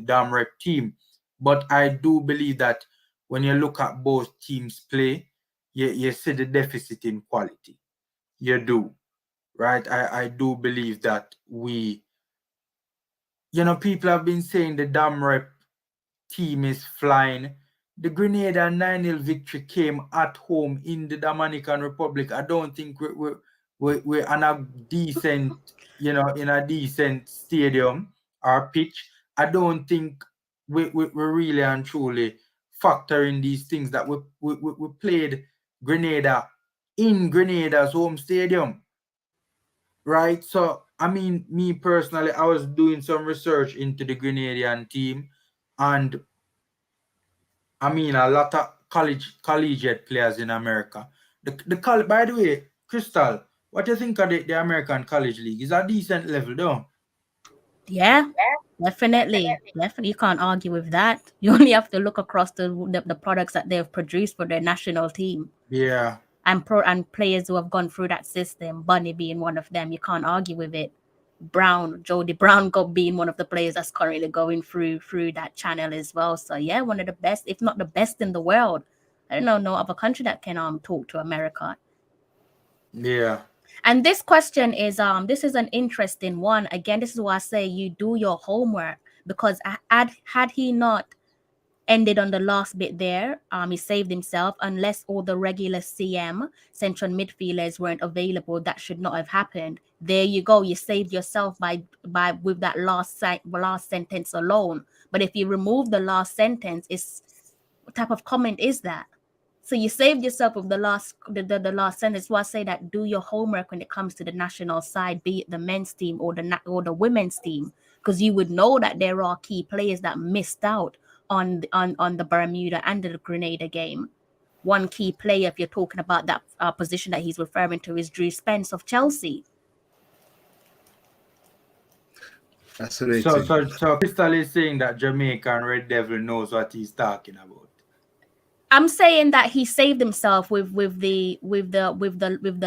Dam Rep team. But I do believe that when you look at both teams play, you see the deficit in quality. You do, right? I do believe that people have been saying the Dam Rep team is flying. The Grenada 9-0 victory came at home in the Dominican Republic. I don't think we're on a decent, in a decent stadium or pitch. I don't think we really and truly factor in these things that we played Grenada in Grenada's home stadium, right? So, I mean, me personally, I was doing some research into the Grenadian team, and I mean, a lot of collegiate players in America. By the way, Crystal, what do you think of the American College League? Is a decent level, though? Yeah, definitely. Definitely. You can't argue with that. You only have to look across the products that they've produced for their national team. Yeah. And players who have gone through that system, Bunny being one of them. You can't argue with it. Jody Brown being one of the players that's currently going through that channel as well. So yeah, one of the best, if not the best in the world. I don't know no other country that can talk to America. Yeah. And this question is this is an interesting one. Again, this is why I say you do your homework, because had he not ended on the last bit there, he saved himself. Unless all the regular CM central midfielders weren't available, that should not have happened. There you go, you saved yourself by with that last sentence alone. But if you remove the last sentence, what type of comment is that? So you saved yourself with the last sentence. So I say that do your homework when it comes to the national side, be it the men's team or the women's team, because you would know that there are key players that missed out on the Bermuda and the Grenada game. One key player, if you're talking about that position that he's referring to, is Drew Spence of Chelsea. Fascinating. So Crystal is saying that Jamaican Red Devil knows what he's talking about. I'm saying that he saved himself with the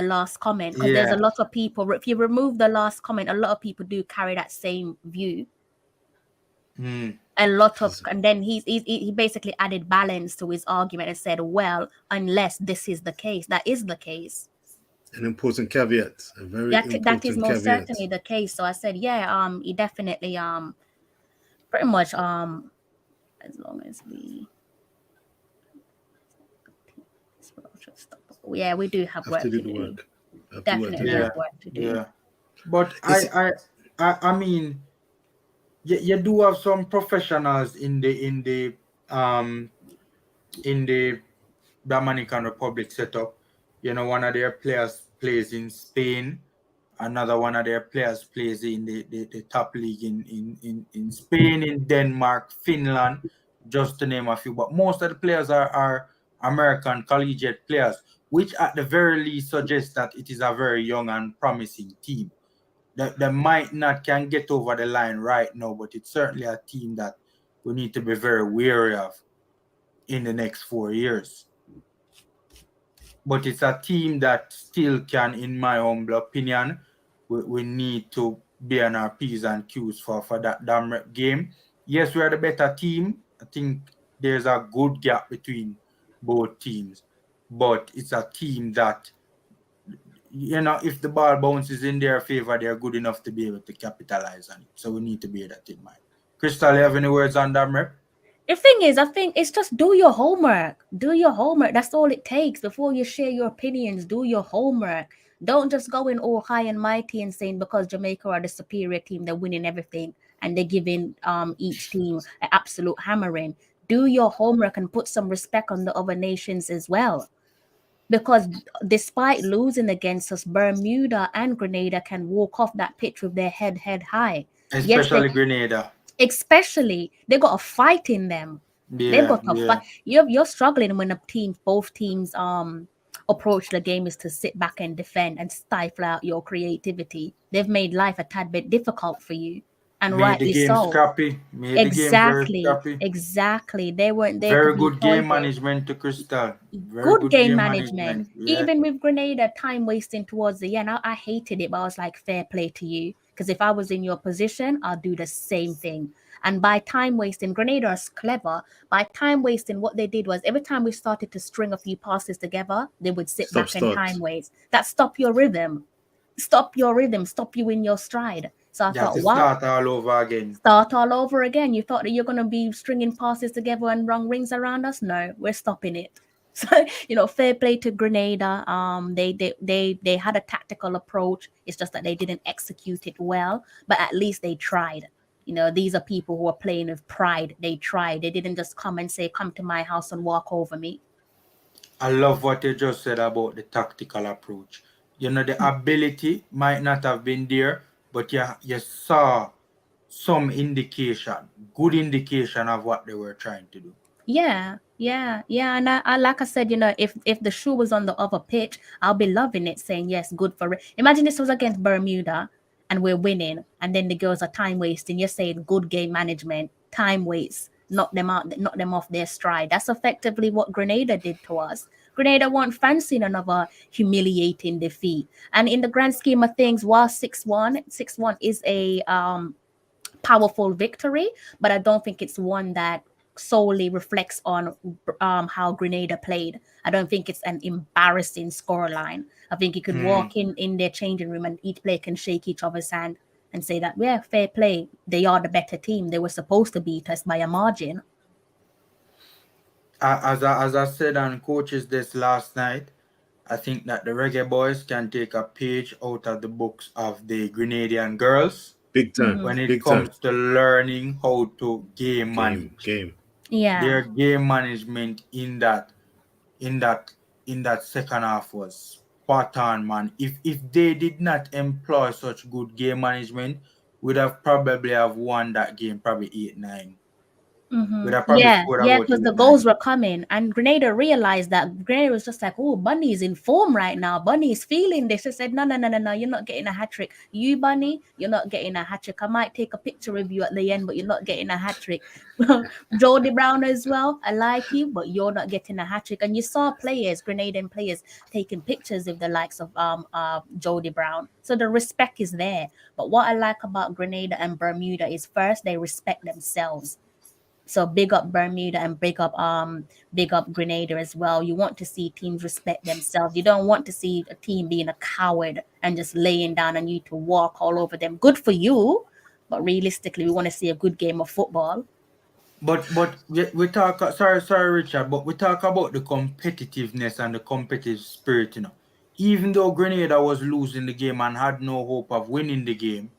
last comment, because there's a lot of people. If you remove the last comment, a lot of people do carry that same view. And then he basically added balance to his argument and said, well, unless this is the case, that is the case. An important caveat, a very important that is most caveat. certainly the case. So I said, yeah, he definitely pretty much as long as we we do have work to do. Definitely have work to do. Yeah. But I mean, you do have some professionals in the Dominican Republic setup. One of their players plays in Spain. Another one of their players plays in the top league in Spain, in Denmark, Finland, just to name a few. But most of the players are American collegiate players. which at the very least suggests that it is a very young and promising team. That might not can get over the line right now, but it's certainly a team that we need to be very wary of in the next 4 years. But it's a team that still can, in my humble opinion, we need to be on our P's and Q's for that damn game. Yes, we are the better team. I think there's a good gap between both teams, but it's a team that, if the ball bounces in their favor, they're good enough to be able to capitalize on it. So we need to bear that in mind. Crystal, you have any words on that, Rep? The thing is, I think it's just do your homework. Do your homework. That's all it takes before you share your opinions. Do your homework. Don't just go in all high and mighty and saying because Jamaica are the superior team, they're winning everything and they're giving each team an absolute hammering. Do your homework and put some respect on the other nations as well. Because despite losing against us, Bermuda and Grenada can walk off that pitch with their head high. Especially Grenada. Especially, they got a fight in them. They've got a fight. You're struggling when both teams approach the game is to sit back and defend and stifle out your creativity. They've made life a tad bit difficult for you, and made rightly the game so. scrappy. Made Exactly, the game very scrappy. exactly. They weren't there. Very to good be game toyed with. management to Crystal. Very Good game management. management. Yeah. Even with Grenada, time wasting towards the end, I hated it, but I was like, fair play to you. Because if I was in your position, I'll do the same thing. And by time wasting, Grenada is clever. By time wasting, what they did was every time we started to string a few passes together, they would sit back and time waste. That stop your rhythm. Stop your rhythm. Stop you in your stride. So I thought, wow. Start all over again. Start all over again. You thought that you're going to be stringing passes together and run rings around us? No, we're stopping it. So, fair play to Grenada. They had a tactical approach. It's just that they didn't execute it well, but at least they tried. These are people who are playing with pride. They tried. They didn't just come and say, come to my house and walk over me. I love what you just said about the tactical approach. The ability might not have been there, but you saw some indication, good indication of what they were trying to do. Yeah. And I like I said, if the shoe was on the other pitch, I'll be loving it, saying yes, good for it. Imagine this was against Bermuda and we're winning, and then the girls are time wasting. You're saying good game management, time waste, knock them off their stride. That's effectively what Grenada did to us. Grenada weren't fancying another humiliating defeat. And in the grand scheme of things, while 6-1 is a powerful victory, but I don't think it's one that solely reflects on how Grenada played. I don't think it's an embarrassing scoreline. I think you could walk in their changing room and each player can shake each other's hand and say that, yeah, fair play. They are the better team. They were supposed to beat us by a margin. As I said on Coaches this last night, I think that the Reggae Boys can take a page out of the books of the Grenadian girls. Big time. When it comes to learning how to game manage. Yeah. Their game management in that second half was spot on, man. If they did not employ such good game management, would have probably won that game, probably 8-9. Yeah, because the goals were coming, and Grenada realized that. Grenada was just like, oh, Bunny's in form right now. Bunny's feeling this. She said, no, you're not getting a hat trick. You, Bunny, you're not getting a hat trick. I might take a picture of you at the end, but you're not getting a hat trick. Jody Brown as well, I like you, but you're not getting a hat trick. And you saw Grenadian players taking pictures of the likes of Jody Brown. So the respect is there. But what I like about Grenada and Bermuda is first, they respect themselves. So big up Bermuda and big up Grenada as well. You want to see teams respect themselves. You don't want to see a team being a coward and just laying down on you to walk all over them. Good for you, but realistically, we want to see a good game of football. But we talk. Sorry, Richard. But we talk about the competitiveness and the competitive spirit. Even though Grenada was losing the game and had no hope of winning the game,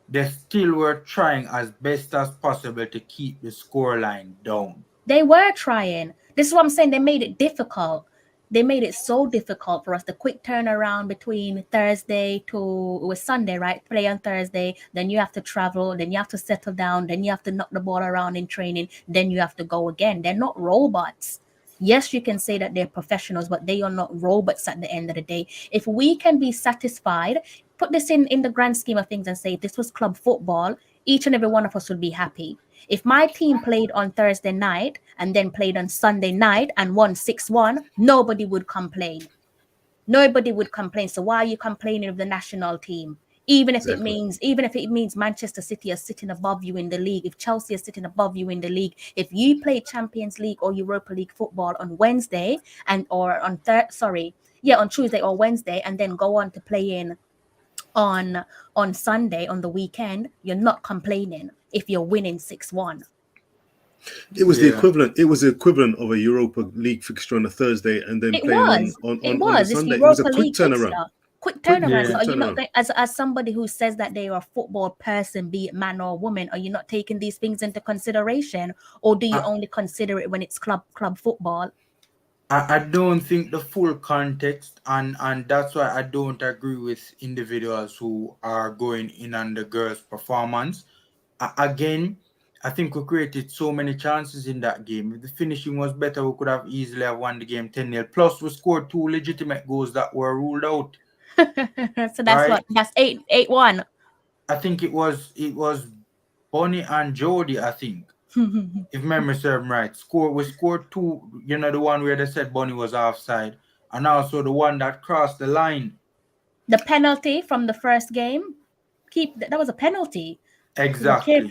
they still were trying as best as possible to keep the scoreline down. They were trying. This is what I'm saying. They made it difficult. They made it so difficult for us. The quick turnaround between Thursday to it was Sunday, right? Play on Thursday. Then you have to travel. Then you have to settle down. Then you have to knock the ball around in training. Then you have to go again. They're not robots. Yes, you can say that they're professionals, but they are not robots at the end of the day. If we can be satisfied, put this in the grand scheme of things and say if this was club football, each and every one of us would be happy. If my team played on Thursday night and then played on Sunday night and won 6-1, nobody would complain. Nobody would complain. So why are you complaining of the national team? Even if it means Manchester City are sitting above you in the league, if Chelsea are sitting above you in the league, if you play Champions League or Europa League football on Wednesday on Tuesday or Wednesday, and then go on to play in on Sunday on the weekend, you're not complaining if you're winning 6-1. It was the equivalent. It was the equivalent of a Europa League fixture on a Thursday and then playing on the Sunday. It was a quick turnaround. Quick turnaround. So are you not going, as somebody who says that they are a football person, be it man or woman, are you not taking these things into consideration, or do you only consider it when it's club football? I don't think the full context, and that's why I don't agree with individuals who are going in on the girls' performance. Again, I think we created so many chances in that game. If the finishing was better, we could have easily have won the game 10-0. Plus, we scored 2 legitimate goals that were ruled out. So that's right? That's 8-1. I think it was Bonnie and Jody, I think. If memory serves right. We scored 2, the one where they said Bonnie was offside, and also the one that crossed the line. The penalty from the first game, that was a penalty. Exactly.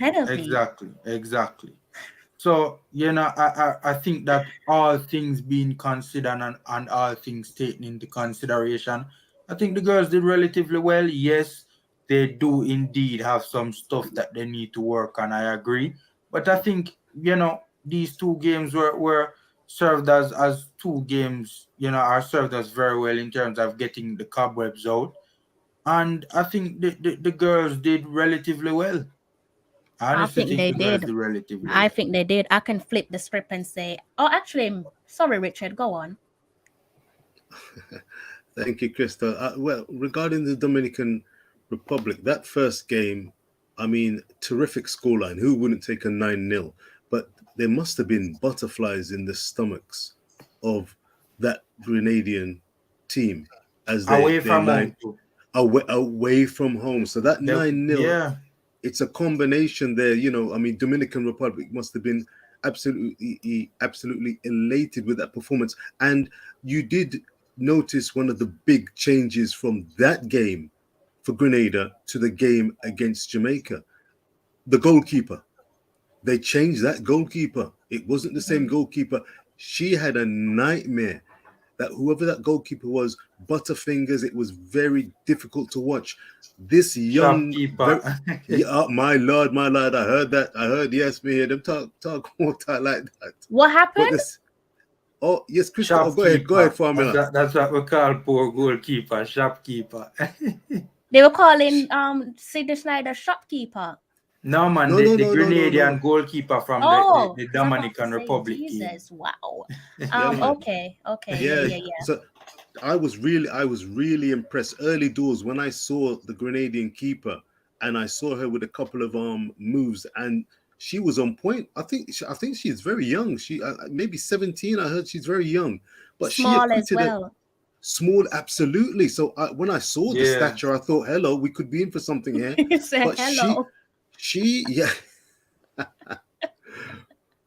So, I think that all things being considered and all things taken into consideration, I think the girls did relatively well. Yes, they do indeed have some stuff that they need to work on. I agree. But I think, these 2 games were served as 2 games, are served as very well in terms of getting the cobwebs out. And I think the girls did relatively well. I honestly think they the girls did. did relatively I well. think they did. I can flip the script and say, actually, sorry, Richard, go on. Thank you, Krista. Well, regarding the Dominican Republic, that first game, I mean, terrific scoreline. Who wouldn't take a 9-0? But there must have been butterflies in the stomachs of that Grenadian team as away from home. So that 9-0, it's a combination there. I mean, Dominican Republic must have been absolutely elated with that performance. And you did notice one of the big changes from that game for Grenada to the game against Jamaica. The goalkeeper. They changed that goalkeeper. It wasn't the same goalkeeper. She had a nightmare. That whoever that goalkeeper was, Butterfingers, it was very difficult to watch. This young shopkeeper. My lord, I heard that. I heard, yes, me hear them talk like that. What happened? Yes, Krista. Go ahead, Formula. That's what we call poor goalkeeper, shopkeeper. They were calling Sidney Snyder shopkeeper. No, man, the Grenadian goalkeeper from the Dominican Republic. Jesus, team. wow. Okay. Yeah. So I was really impressed early doors when I saw the Grenadian keeper and I saw her with a couple of moves, and she was on point. I think she's very young. She maybe 17. I heard she's very young, but small as well. Small, absolutely. So when I saw the stature, I thought, hello, we could be in for something here. But hello.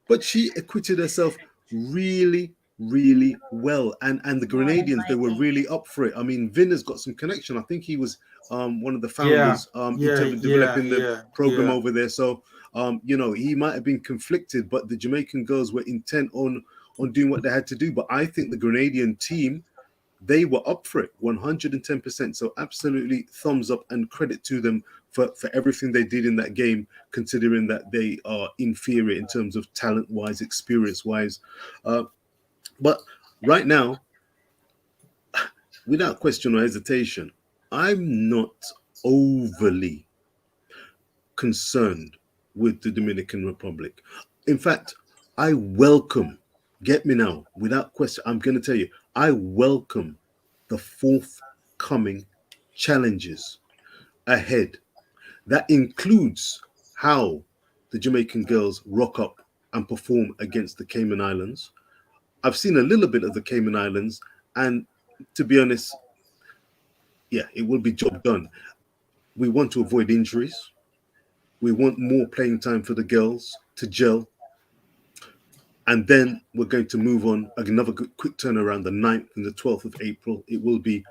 But she acquitted herself really, really well, and the Grenadians, they were really up for it. I mean, Vin has got some connection. I think he was one of the founders in terms of developing the program over there. So he might have been conflicted, but the Jamaican girls were intent on doing what they had to do. But I think the Grenadian team, they were up for it 110%. So absolutely thumbs up and credit to them for everything they did in that game, considering that they are inferior in terms of talent-wise, experience-wise. But right now, without question or hesitation, I'm not overly concerned with the Dominican Republic. In fact, I welcome, get me now, without question, I'm going to tell you, I welcome the forthcoming challenges ahead. That includes how the Jamaican girls rock up and perform against the Cayman Islands. I've seen a little bit of the Cayman Islands, and to be honest, yeah, it will be job done. We want to avoid injuries. We want more playing time for the girls to gel. And then we're going to move on. Another quick turnaround, the 9th and the 12th of April. It will be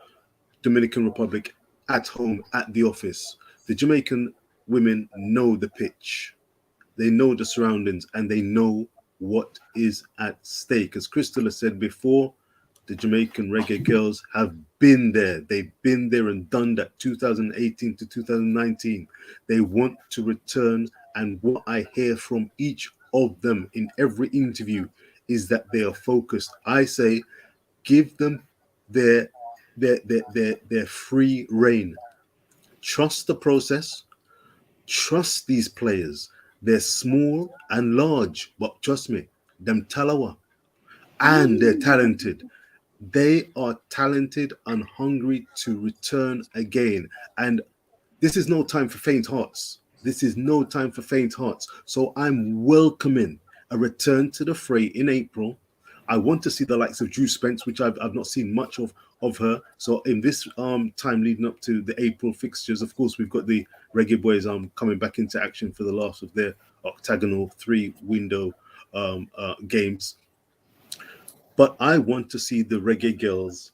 Dominican Republic at home at the office. The Jamaican women know the pitch. They know the surroundings and they know what is at stake. As Crystal has said before, the Jamaican Reggae Girlz have been there. They've been there and done that 2018 to 2019. They want to return. And what I hear from each of them in every interview is that they are focused. I say, give them their free reign. Trust the process. Trust these players. They're small and large, but trust me, them Tallawah, and they're talented. They are talented and hungry to return again. And this is no time for faint hearts. This is no time for faint hearts. So I'm welcoming a return to the fray in April. I want to see the likes of Drew Spence, which I've not seen much of her. So in this time leading up to the April fixtures, of course, we've got the Reggae Boys coming back into action for the last of their octagonal 3-window games. But I want to see the Reggae Girlz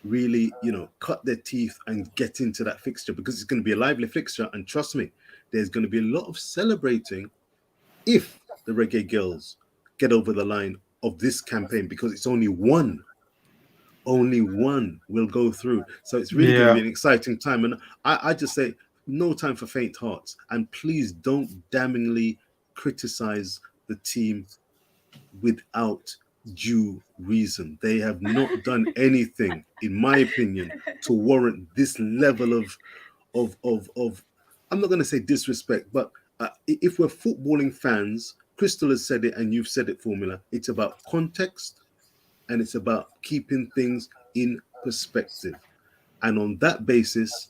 really, cut their teeth and get into that fixture, because it's going to be a lively fixture. And trust me, there's going to be a lot of celebrating if the Reggae Girlz get over the line of this campaign, because it's only one will go through. So it's really going to be an exciting time. And I just say, no time for faint hearts. And please don't damningly criticize the team without due reason. They have not done anything, in my opinion, to warrant this level of I'm not going to say disrespect, but if we're footballing fans, Crystal has said it and you've said it, Formula, it's about context and it's about keeping things in perspective. And on that basis,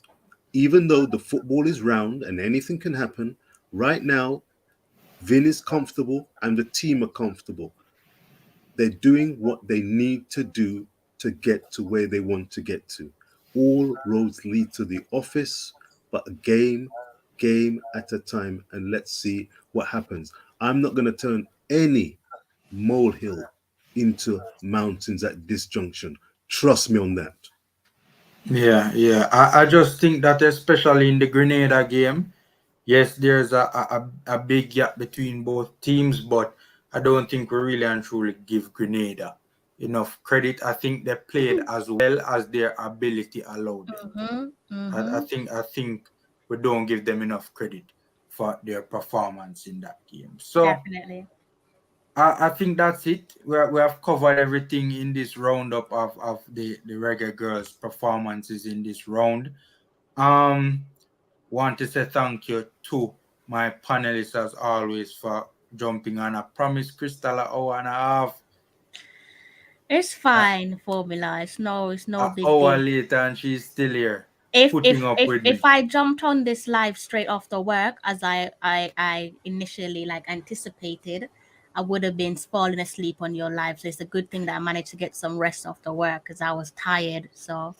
even though the football is round and anything can happen, right now, Vin is comfortable and the team are comfortable. They're doing what they need to do to get to where they want to get to. All roads lead to the office, but a game at a time, and let's see what happens. I'm not going to turn any molehill into mountains at this junction. Trust me on that. Yeah. I just think that especially in the Grenada game, yes, there's a big gap between both teams, but I don't think we really and truly give Grenada enough credit. I think they played as well as their ability allowed them. I think we don't give them enough credit for their performance in that game. So Definitely. I think that's it. We have covered everything in this roundup of the Reggae Girlz performances in this round. Want to say thank you to my panelists as always for jumping on. I promise Crystal an hour and a half. It's fine, Formula. It's no An big hour deal. later and she's still here If putting up with me. if I jumped on this live straight after work, as I initially anticipated, I would have been falling asleep on your live. So it's a good thing that I managed to get some rest after work because I was tired. So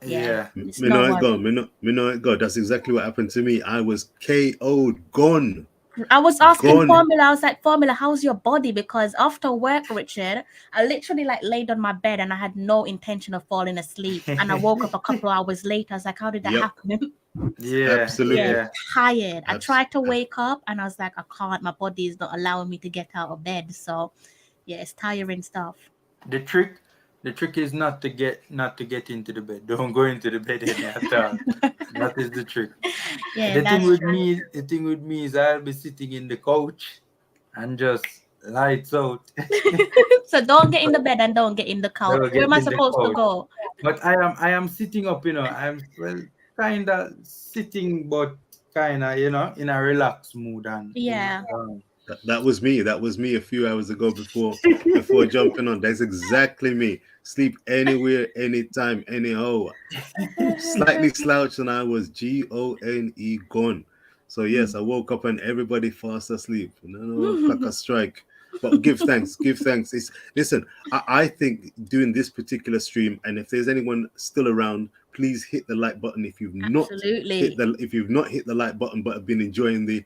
yeah, it's Me no know it worry. gone. Me know it gone. That's exactly what happened to me. I was KO'd, gone. I was asking Gone. Formula, I was like, Formula, how's your body? Because after work, Richard, I literally laid on my bed and I had no intention of falling asleep. And I woke up a couple hours later. I was like, how did that happen? Absolutely. Tired. I tried to wake up and I was like, I can't. My body is not allowing me to get out of bed. So yeah, it's tiring stuff. The trick is not to get into the bed. Don't go into the bed at all. That is the trick. Yeah, the thing with me is I'll be sitting in the couch and just lights out. So don't get in the bed and don't get in the couch. Don't Where get am I in the supposed to couch. go? But I am sitting up, I'm kind of sitting, but kind of, in a relaxed mood. And Yeah. That was me. That was me a few hours ago before jumping on. That's exactly me. Sleep anywhere, anytime, anyhow. Slightly slouched and I was gone. So yes, I woke up and everybody fast asleep. Clock a strike. But give thanks, give thanks. Listen, I think doing this particular stream, and if there's anyone still around, please hit the like button. If you've not Absolutely. hit the like button, but have been enjoying the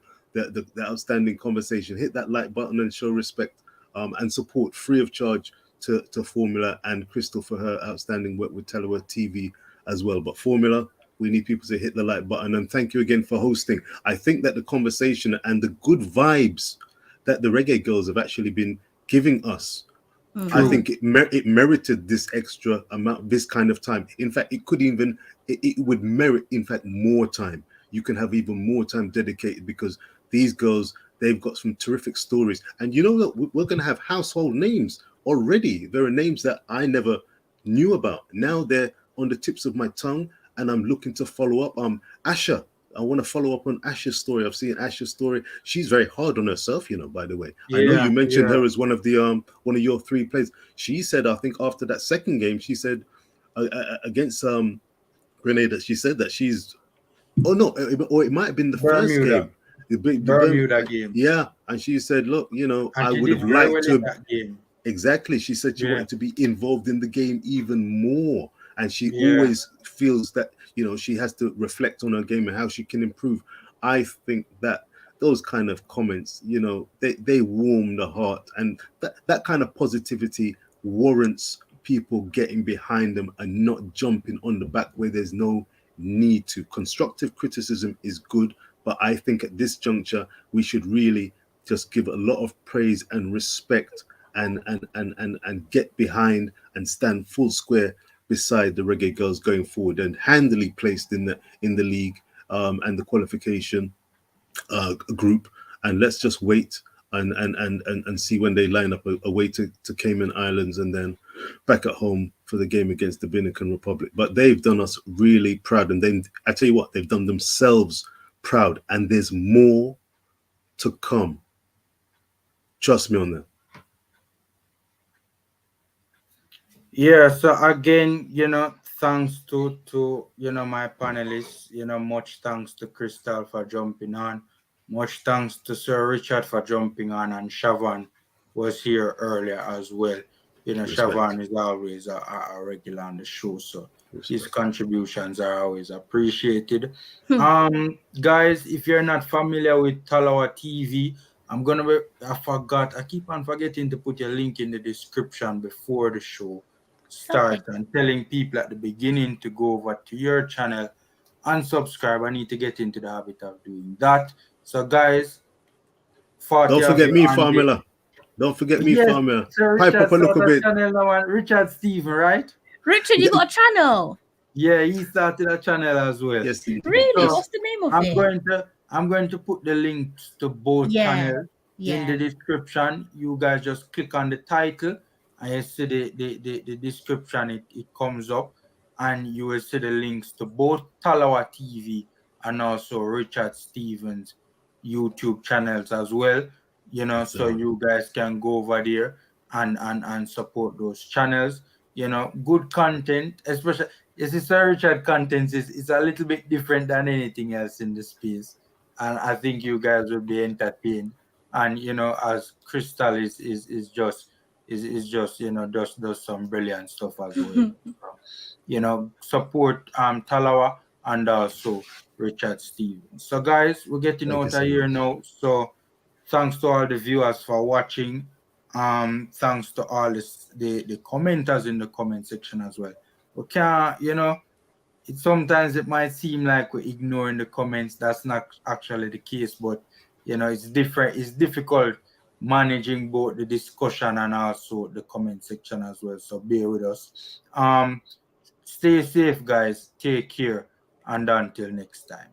outstanding conversation, hit that like button and show respect and support free of charge to Formula and Crystal for her outstanding work with Tallawah TV as well. But Formula, we need people to hit the like button, and thank you again for hosting. I think that the conversation and the good vibes that the Reggae Girlz have actually been giving us, I think it merited this extra amount, this kind of time. In fact, it would merit, in fact, more time. You can have even more time dedicated, because these girls, they've got some terrific stories. And you know that we're going to have household names already. There are names that I never knew about. Now they're on the tips of my tongue, and I'm looking to follow up. Asha. I want to follow up on Asha's story. I've seen Asha's story. She's very hard on herself, by the way. I know you mentioned her as one of your 3 plays. She said, I think after that second game, she said against Grenada, she said that she's, or it might have been the first game. Bermuda game. Yeah. And she said, look, and I would have liked to. that game. Exactly. She said she wanted to be involved in the game even more. And she always feels that, she has to reflect on her game and how she can improve. I think that those kind of comments, they warm the heart. And that kind of positivity warrants people getting behind them and not jumping on the back where there's no need to. Constructive criticism is good, but I think at this juncture, we should really just give a lot of praise and respect and get behind and stand full square beside the Reggae Girlz going forward, and handily placed in the league and the qualification group. And let's just wait and see when they line up away to Cayman Islands and then back at home for the game against the Dominican Republic. But they've done us really proud, and then I tell you what, they've done themselves proud, and there's more to come. Trust me on that. Yeah, so again, thanks to my panelists, much thanks to Crystal for jumping on, much thanks to Sir Richard for jumping on, and Siobhan was here earlier as well. Siobhan is always a regular on the show, so his contributions are always appreciated. Guys, if you're not familiar with Tallawah TV, I keep on forgetting to put a link in the description before the show start, and telling people at the beginning to go over to your channel and subscribe. I need to get into the habit of doing that. So guys, don't forget me, Formula. Don't forget me, Formula. Pipe up a little bit. Richard Stephen, right? Richard, you got a channel? Yeah, he started a channel as well. Yes, really? What's the name of it? I'm going to put the links to both channels in the description. You guys just click on the title, and you see the description. It comes up, and you will see the links to both Tallawah TV and also Richard Stevens' YouTube channels as well. So you guys can go over there and support those channels. Good content, especially Sir Richard content is a little bit different than anything else in the space, and I think you guys will be entertained. And as Crystal is just does some brilliant stuff as well. Support Tallawah and also Richard Stevens. So guys, we're getting out of here now. So thanks to all the viewers for watching. Thanks to all the commenters in the comment section as well. We can't, sometimes it might seem like we're ignoring the comments. That's not actually the case, but it's different. It's difficult managing both the discussion and also the comment section as well. So bear with us. Stay safe, guys. Take care, and until next time.